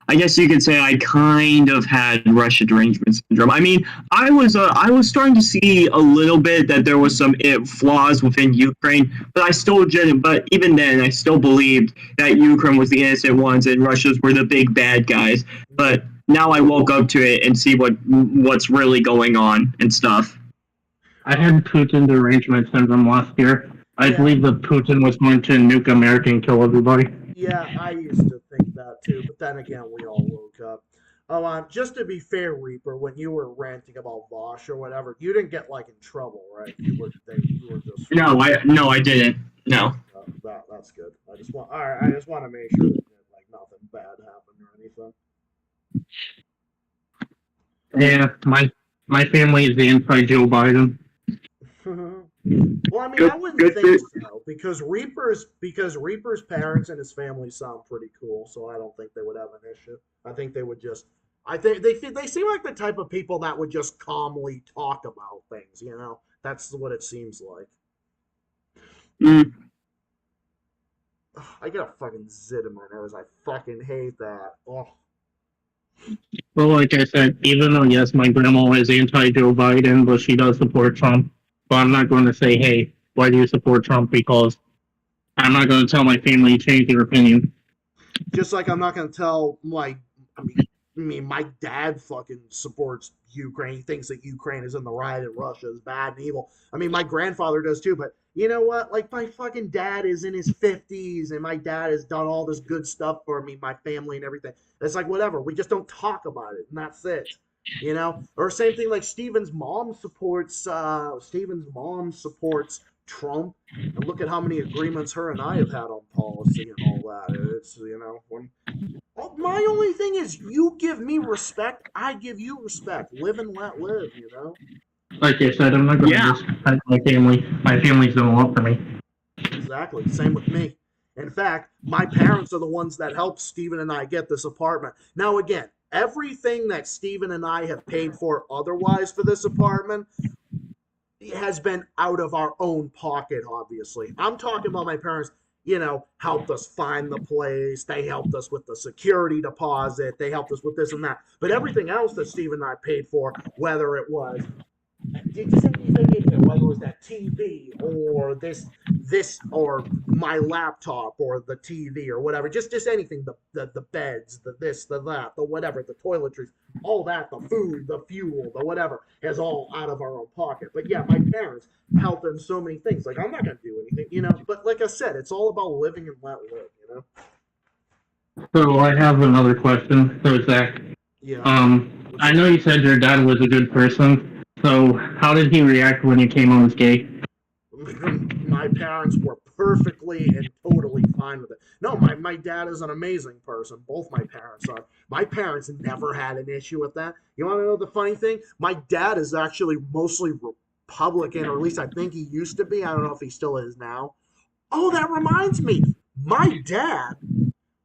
I guess you could say I kind of had Russia derangement syndrome. I mean, I was starting to see a little bit that there was some flaws within Ukraine, but I still didn't. But even then, I still believed that Ukraine was the innocent ones and Russia's were the big bad guys. But now I woke up to it and see what's really going on and stuff. I had Putin derangement syndrome last year. I believe that Putin was going to nuke America and kill everybody. Yeah, I used to think that too, but then again, we all woke up. Oh, just to be fair, Reaper, when you were ranting about Vosh or whatever, you didn't get like in trouble, right? You were just No, I didn't. No. That's good. I just want to make sure that like nothing bad happened or anything. Yeah, My family is anti-Joe Biden. Well, I mean, Good- I wouldn't good think for- so because Reaper's parents and his family sound pretty cool, so I don't think they would have an issue. I think they would just. I think they seem like the type of people that would just calmly talk about things. You know, that's what it seems like. Mm. I got a fucking zit in my nose. I fucking hate that. Oh. Well, like I said, even though, yes, my grandma is anti-Joe Biden, but she does support Trump. But I'm not going to say, hey, why do you support Trump? Because I'm not going to tell my family to change their opinion. Just like I'm not gonna tell my. I mean, my dad fucking supports Ukraine. He thinks that Ukraine is in the right and Russia is bad and evil. I mean, my grandfather does too. But you know what? Like, my fucking dad is in his 50s, and my dad has done all this good stuff for me, my family, and everything. It's like whatever. We just don't talk about it, and that's it. You know, or same thing like Steven's mom supports Trump, and look at how many agreements her and I have had on policy and all that. It's, you know, my only thing is you give me respect, I give you respect. Live and let live, you know. Like I said, I'm not going to Yeah. disrespect my family. My family's going to want for me. Exactly. Same with me. In fact, my parents are the ones that helped Steven and I get this apartment. Now, again, everything that Steven and I have paid for otherwise for this apartment has been out of our own pocket, obviously. I'm talking about my parents, you know, helped us find the place. They helped us with the security deposit. They helped us with this and that. But everything else that Steven and I paid for, whether it was whether it was that TV or this or my laptop or the TV or whatever, just anything, the beds, the this, the that, the whatever, the toiletries, all that, the food, the fuel, the whatever, is all out of our own pocket. But yeah, my parents helped in so many things. Like, I'm not gonna do anything, you know. But like I said, it's all about living and let live, you know. So I have another question. So, Zach, Yeah. I know you said your dad was a good person. So how did he react when you came home as gay? My parents were perfectly and totally fine with it. No, my dad is an amazing person. Both my parents are. My parents never had an issue with that. You want to know the funny thing? My dad is actually mostly Republican, or at least I think he used to be. I don't know if he still is now. Oh, that reminds me. My dad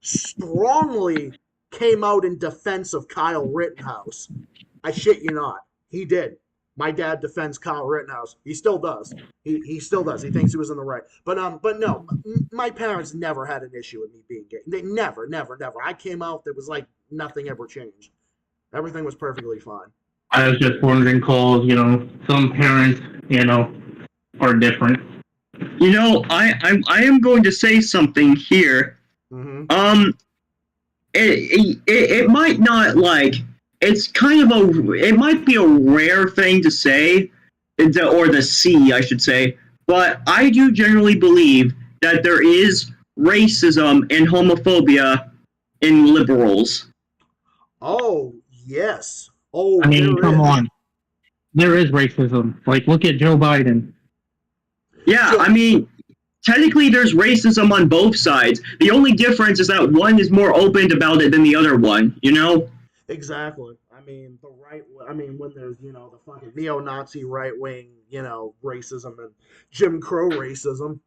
strongly came out in defense of Kyle Rittenhouse. I shit you not. He did. My dad defends Kyle Rittenhouse. He still does. He still does. He thinks he was in the right. But no, my parents never had an issue with me being gay. They never. I came out, there was like nothing ever changed. Everything was perfectly fine. I was just wondering, cause some parents, are different. You know, I am going to say something here. Mm-hmm. It might not like. It's kind of it might be a rare thing to say, or to see, I should say, but I do generally believe that there is racism and homophobia in liberals. Oh, yes. Oh, I mean, there come is. on. There is racism. Like, look at Joe Biden. Yeah, I mean, technically there's racism on both sides. The only difference is that one is more open about it than the other one, you know? Exactly. I mean, when there's, the fucking neo-Nazi right-wing, racism and Jim Crow racism.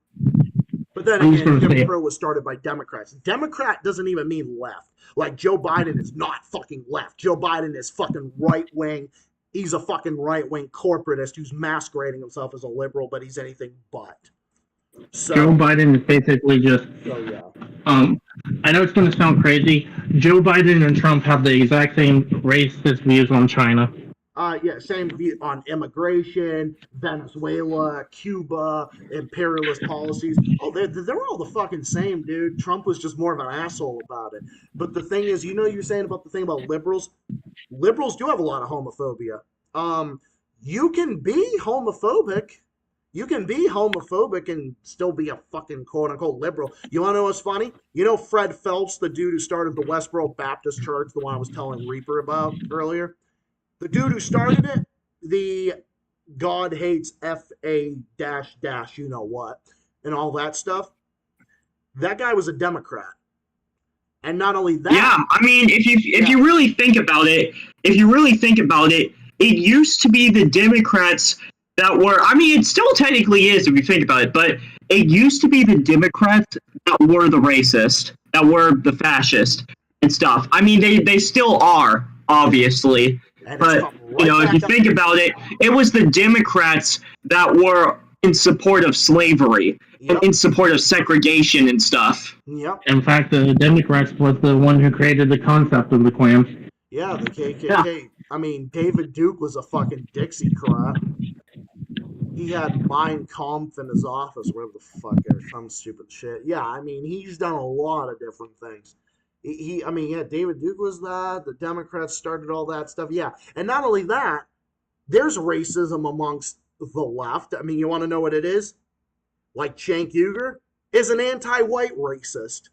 But then again, Jim Crow was started by Democrats. Democrat doesn't even mean left. Like, Joe Biden is not fucking left. Joe Biden is fucking right-wing. He's a fucking right-wing corporatist who's masquerading himself as a liberal, but he's anything but. So, Joe Biden is basically just, yeah. I know it's going to sound crazy. Joe Biden and Trump have the exact same racist views on China. Yeah, same view on immigration, Venezuela, Cuba, imperialist policies. Oh, they're all the fucking same, dude. Trump was just more of an asshole about it. But the thing is, you're saying about the thing about liberals. Liberals do have a lot of homophobia. You can be homophobic. You can be homophobic and still be a fucking quote-unquote liberal. You want to know what's funny? You know Fred Phelps, the dude who started the Westboro Baptist Church, the one I was telling Reaper about earlier? The dude who started it, the God hates F-A-dash, you know what, and all that stuff, that guy was a Democrat. And not only that... Yeah, I mean, if you really think about it, it used to be the Democrats that were, I mean, it still technically is if you think about it, but it used to be the Democrats that were the racist, that were the fascist and stuff. I mean, they still are, obviously. And it's But, come you know, right if you back think up. about it, it was the Democrats that were in support of slavery and Yep. in support of segregation and stuff. Yep. In fact, the Democrats was the one who created the concept of the Klan. Yeah, the KKK. I mean, David Duke was a fucking Dixiecrat. He had Mein Kampf in his office, whatever the fuck, or some stupid shit. Yeah, I mean, he's done a lot of different things. I mean, yeah, David Duke was that. The Democrats started all that stuff. Yeah, and not only that, there's racism amongst the left. I mean, you want to know what it is? Like Cenk Uygur is an anti-white racist.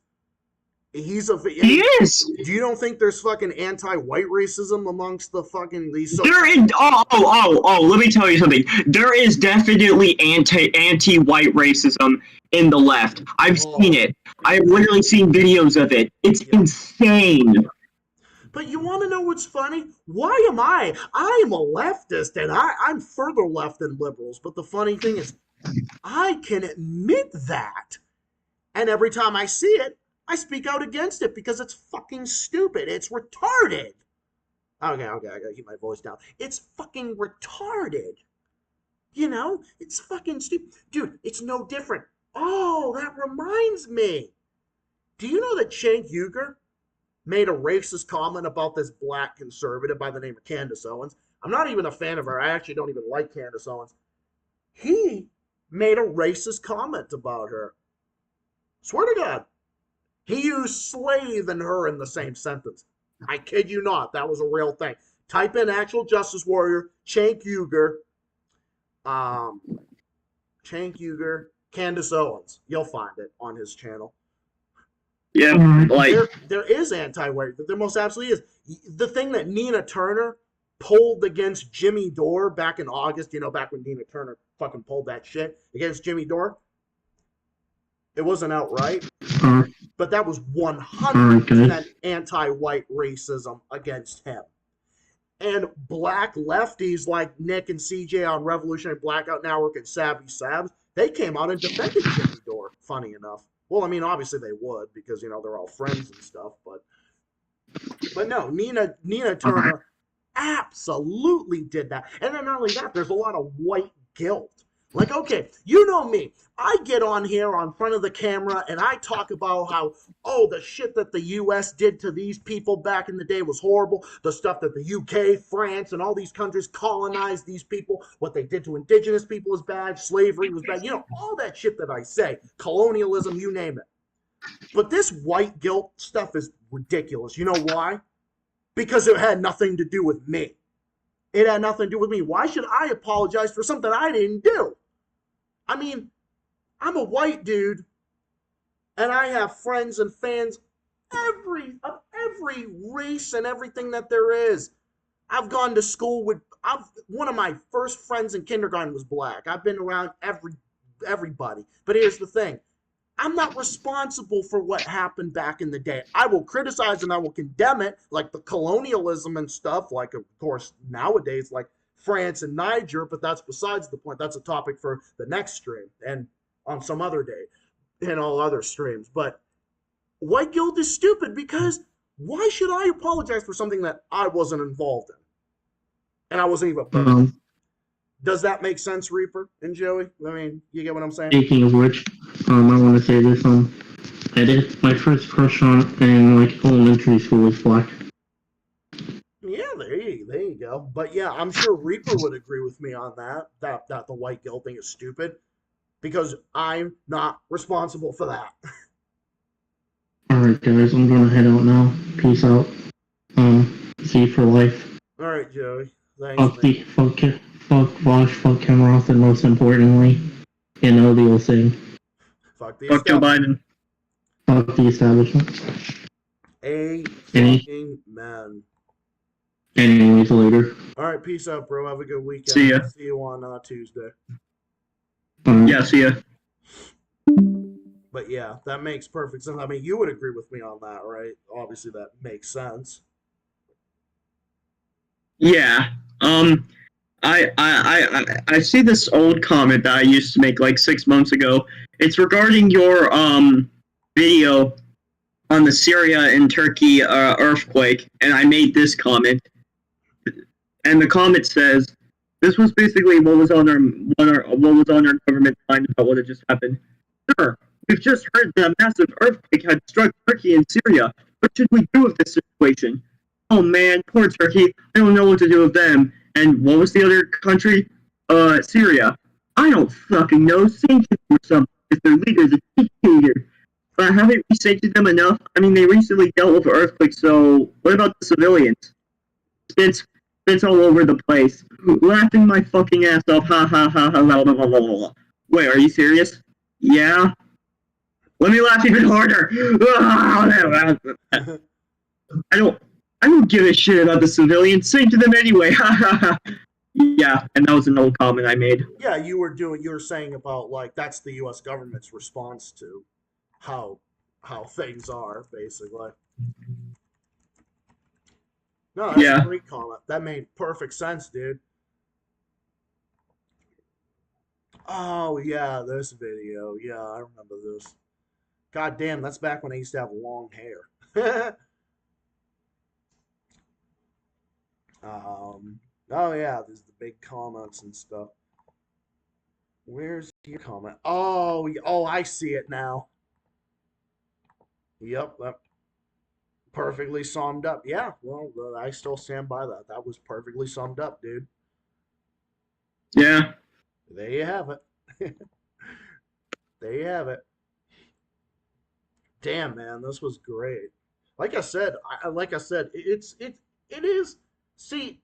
He is. Do you don't think there's fucking anti-white racism amongst the fucking these? There is. Let me tell you something. There is definitely anti-white racism in the left. I've seen it. I've literally seen videos of it. It's insane. But you want to know what's funny? Why am I? I am a leftist, and I'm further left than liberals. But the funny thing is, I can admit that, and every time I see it, I speak out against it because it's fucking stupid. It's retarded. Okay, I gotta keep my voice down. It's fucking retarded. You know, it's fucking stupid. Dude, it's no different. Oh, that reminds me. Do you know that Cenk Uygur made a racist comment about this black conservative by the name of Candace Owens? I'm not even a fan of her. I actually don't even like Candace Owens. He made a racist comment about her. Swear to God. He used slave and her in the same sentence. I kid you not. That was a real thing. Type in actual justice warrior, Cenk Uygur, Candace Owens. You'll find it on his channel. Yeah, like There is anti-white. There most absolutely is. The thing that Nina Turner pulled against Jimmy Dore back in August, you know, back when Nina Turner fucking pulled that shit against Jimmy Dore. It wasn't outright, but that was 100% anti-white racism against him. And black lefties like Nick and CJ on Revolutionary Blackout Network and Savvy Sabs, they came out and defended Jimmy Dore, funny enough. Well, I mean, obviously they would because, you know, they're all friends and stuff, but no, Nina Turner absolutely did that. And then not only that, there's a lot of white guilt. Like, okay, you know me. I get on here on front of the camera and I talk about how, oh, the shit that the U.S. did to these people back in the day was horrible. The stuff that the U.K., France, and all these countries colonized these people. What they did to indigenous people is bad. Slavery was bad. You know, all that shit that I say. Colonialism, you name it. But this white guilt stuff is ridiculous. You know why? Because it had nothing to do with me. It had nothing to do with me. Why should I apologize for something I didn't do? I mean, I'm a white dude, and I have friends and fans of every race and everything that there is. I've gone to school with. One of my first friends in kindergarten was black. I've been around everybody. But here's the thing: I'm not responsible for what happened back in the day. I will criticize and I will condemn it, like the colonialism and stuff. Like, of course, nowadays, like France and Niger, but that's besides the point. That's a topic for the next stream and on some other day and all other streams. But white guilt is stupid because why should I apologize for something that I wasn't involved in? And I wasn't even Does that make sense, Reaper and Joey? I mean, you get what I'm saying? Speaking of which, I want to say this, I did my first crush on in like elementary school was black. Yeah, there you go. But yeah, I'm sure Reaper would agree with me on that the white guilt thing is stupid because I'm not responsible for that. Alright guys, I'm gonna head out now. Peace out. See you for life. Alright, Joey. Thanks. Fuck Bosch, fuck Kemroth, and most importantly, you know the old saying. Fuck Joe Biden. Fuck the establishment. A fucking man. Anyways, later. Alright, peace out, bro. Have a good weekend. See ya. See you on Tuesday. Yeah, see ya. But yeah, that makes perfect sense. I mean, you would agree with me on that, right? Obviously, that makes sense. Yeah. I see this old comment that I used to make like 6 months ago. It's regarding your video on the Syria and Turkey earthquake, and I made this comment. And the comment says, "This was basically what was on our government's mind about what had just happened. Sir, we've just heard that a massive earthquake had struck Turkey and Syria. What should we do with this situation? Oh man, poor Turkey. I don't know what to do with them. And what was the other country? Syria. I don't fucking know. Sanction or something. If their leader's a dictator. But haven't we sanctioned them enough? I mean, they recently dealt with earthquakes, so what about the civilians? It's all over the place. Laughing my fucking ass off. Ha ha ha ha ha ha ha ha. Wait, are you serious? Yeah? Let me laugh even harder. I don't give a shit about the civilians. Sing to them anyway. Yeah, and that was an old comment I made. Yeah, you were saying about like that's the U.S. government's response to how things are, basically. No, that's Yeah. a great comment. That made perfect sense, dude. Oh yeah, this video. Yeah, I remember this. God damn, that's back when I used to have long hair. Oh yeah, there's the big comments and stuff. Where's your comment? Oh, I see it now. Yep, that perfectly summed up. Yeah, well, I still stand by that. That was perfectly summed up, dude. Yeah. There you have it. There you have it. Damn, man, this was great. Like I said, it is. See,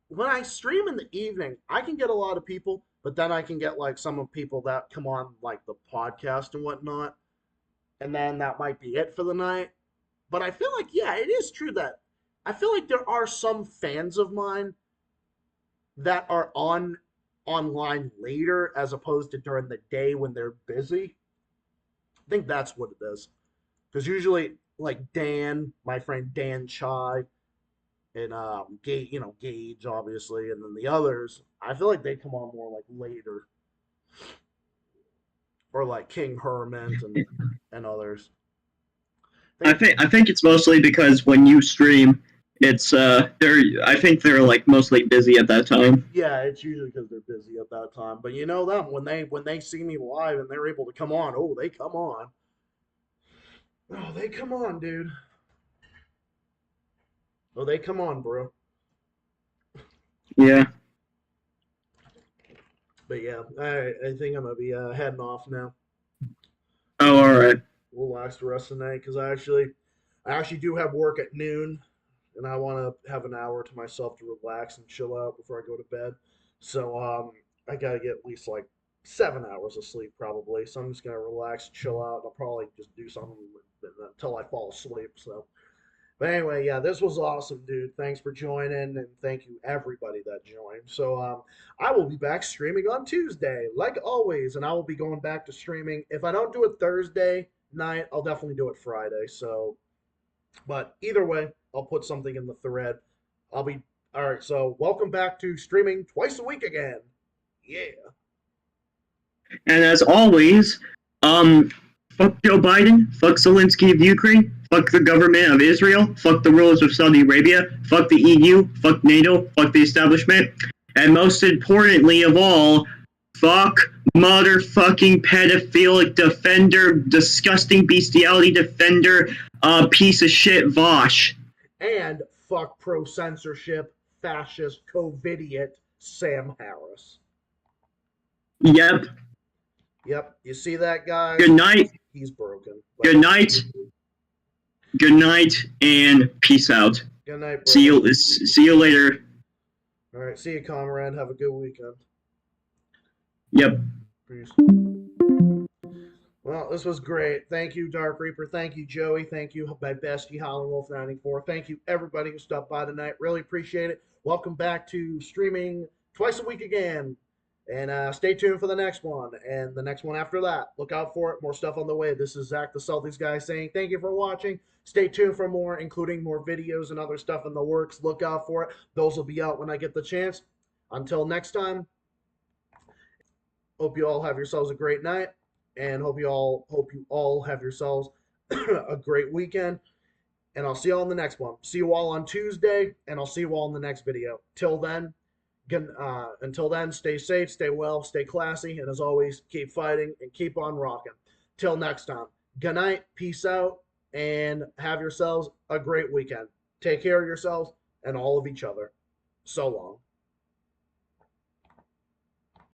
when I stream in the evening, I can get a lot of people, but then I can get like some of people that come on like the podcast and whatnot, and then that might be it for the night. But I feel like, yeah, it is true that I feel like there are some fans of mine that are online later as opposed to during the day when they're busy. I think that's what it is. Because usually, like Dan, my friend Dan Chai, and Gage, obviously, and then the others, I feel like they come on more like later, or like King Hermit and others. I think it's mostly because when you stream, it's I think they're like mostly busy at that time. Yeah, it's usually because they're busy at that time. But you know them when they see me live and they're able to come on. Oh, they come on. Oh, they come on, dude. Oh, they come on, bro. Yeah. But yeah, I think I'm gonna be heading off now. Oh, all right. Relax the rest of the night because I actually do have work at noon, and I want to have an hour to myself to relax and chill out before I go to bed. So I gotta get at least like 7 hours of sleep probably. So I'm just gonna relax, chill out. I'll probably just do something until I fall asleep. So, but anyway, yeah, this was awesome, dude. Thanks for joining, and thank you everybody that joined. So I will be back streaming on Tuesday, like always, and I will be going back to streaming. If I don't do it Thursday night, I'll definitely do it Friday. So, but either way, I'll put something in the thread. I'll be all right. So welcome back to streaming twice a week again. Yeah. And as always, fuck Joe Biden, fuck Zelensky of Ukraine, fuck the government of Israel, fuck the rulers of Saudi Arabia, fuck the EU, fuck NATO, fuck the establishment, and most importantly of all, fuck motherfucking pedophilic defender, disgusting bestiality defender, piece of shit Vosh. And fuck pro censorship, fascist, COVIDiot Sam Harris. Yep. Yep. You see that guy? Good night. He's broken. Good night. Good night, and peace out. Good night, bro. See you later. All right. See you, comrade. Have a good weekend. Yep. Peace. Well, this was great. Thank you, Dark Reaper. Thank you, Joey. Thank you, my bestie, Howling Wolf 94. Thank you, everybody who stopped by tonight. Really appreciate it. Welcome back to streaming twice a week again. And stay tuned for the next one and the next one after that. Look out for it. More stuff on the way. This is Zach, the Celtics guy, saying thank you for watching. Stay tuned for more, including more videos and other stuff in the works. Look out for it. Those will be out when I get the chance. Until next time, hope you all have yourselves a great night, and hope you all have yourselves a great weekend. And I'll see you all in the next one. See you all on Tuesday, and I'll see you all in the next video. Until then, stay safe, stay well, stay classy, and as always, keep fighting and keep on rocking. Till next time, good night, peace out, and have yourselves a great weekend. Take care of yourselves and all of each other. So long.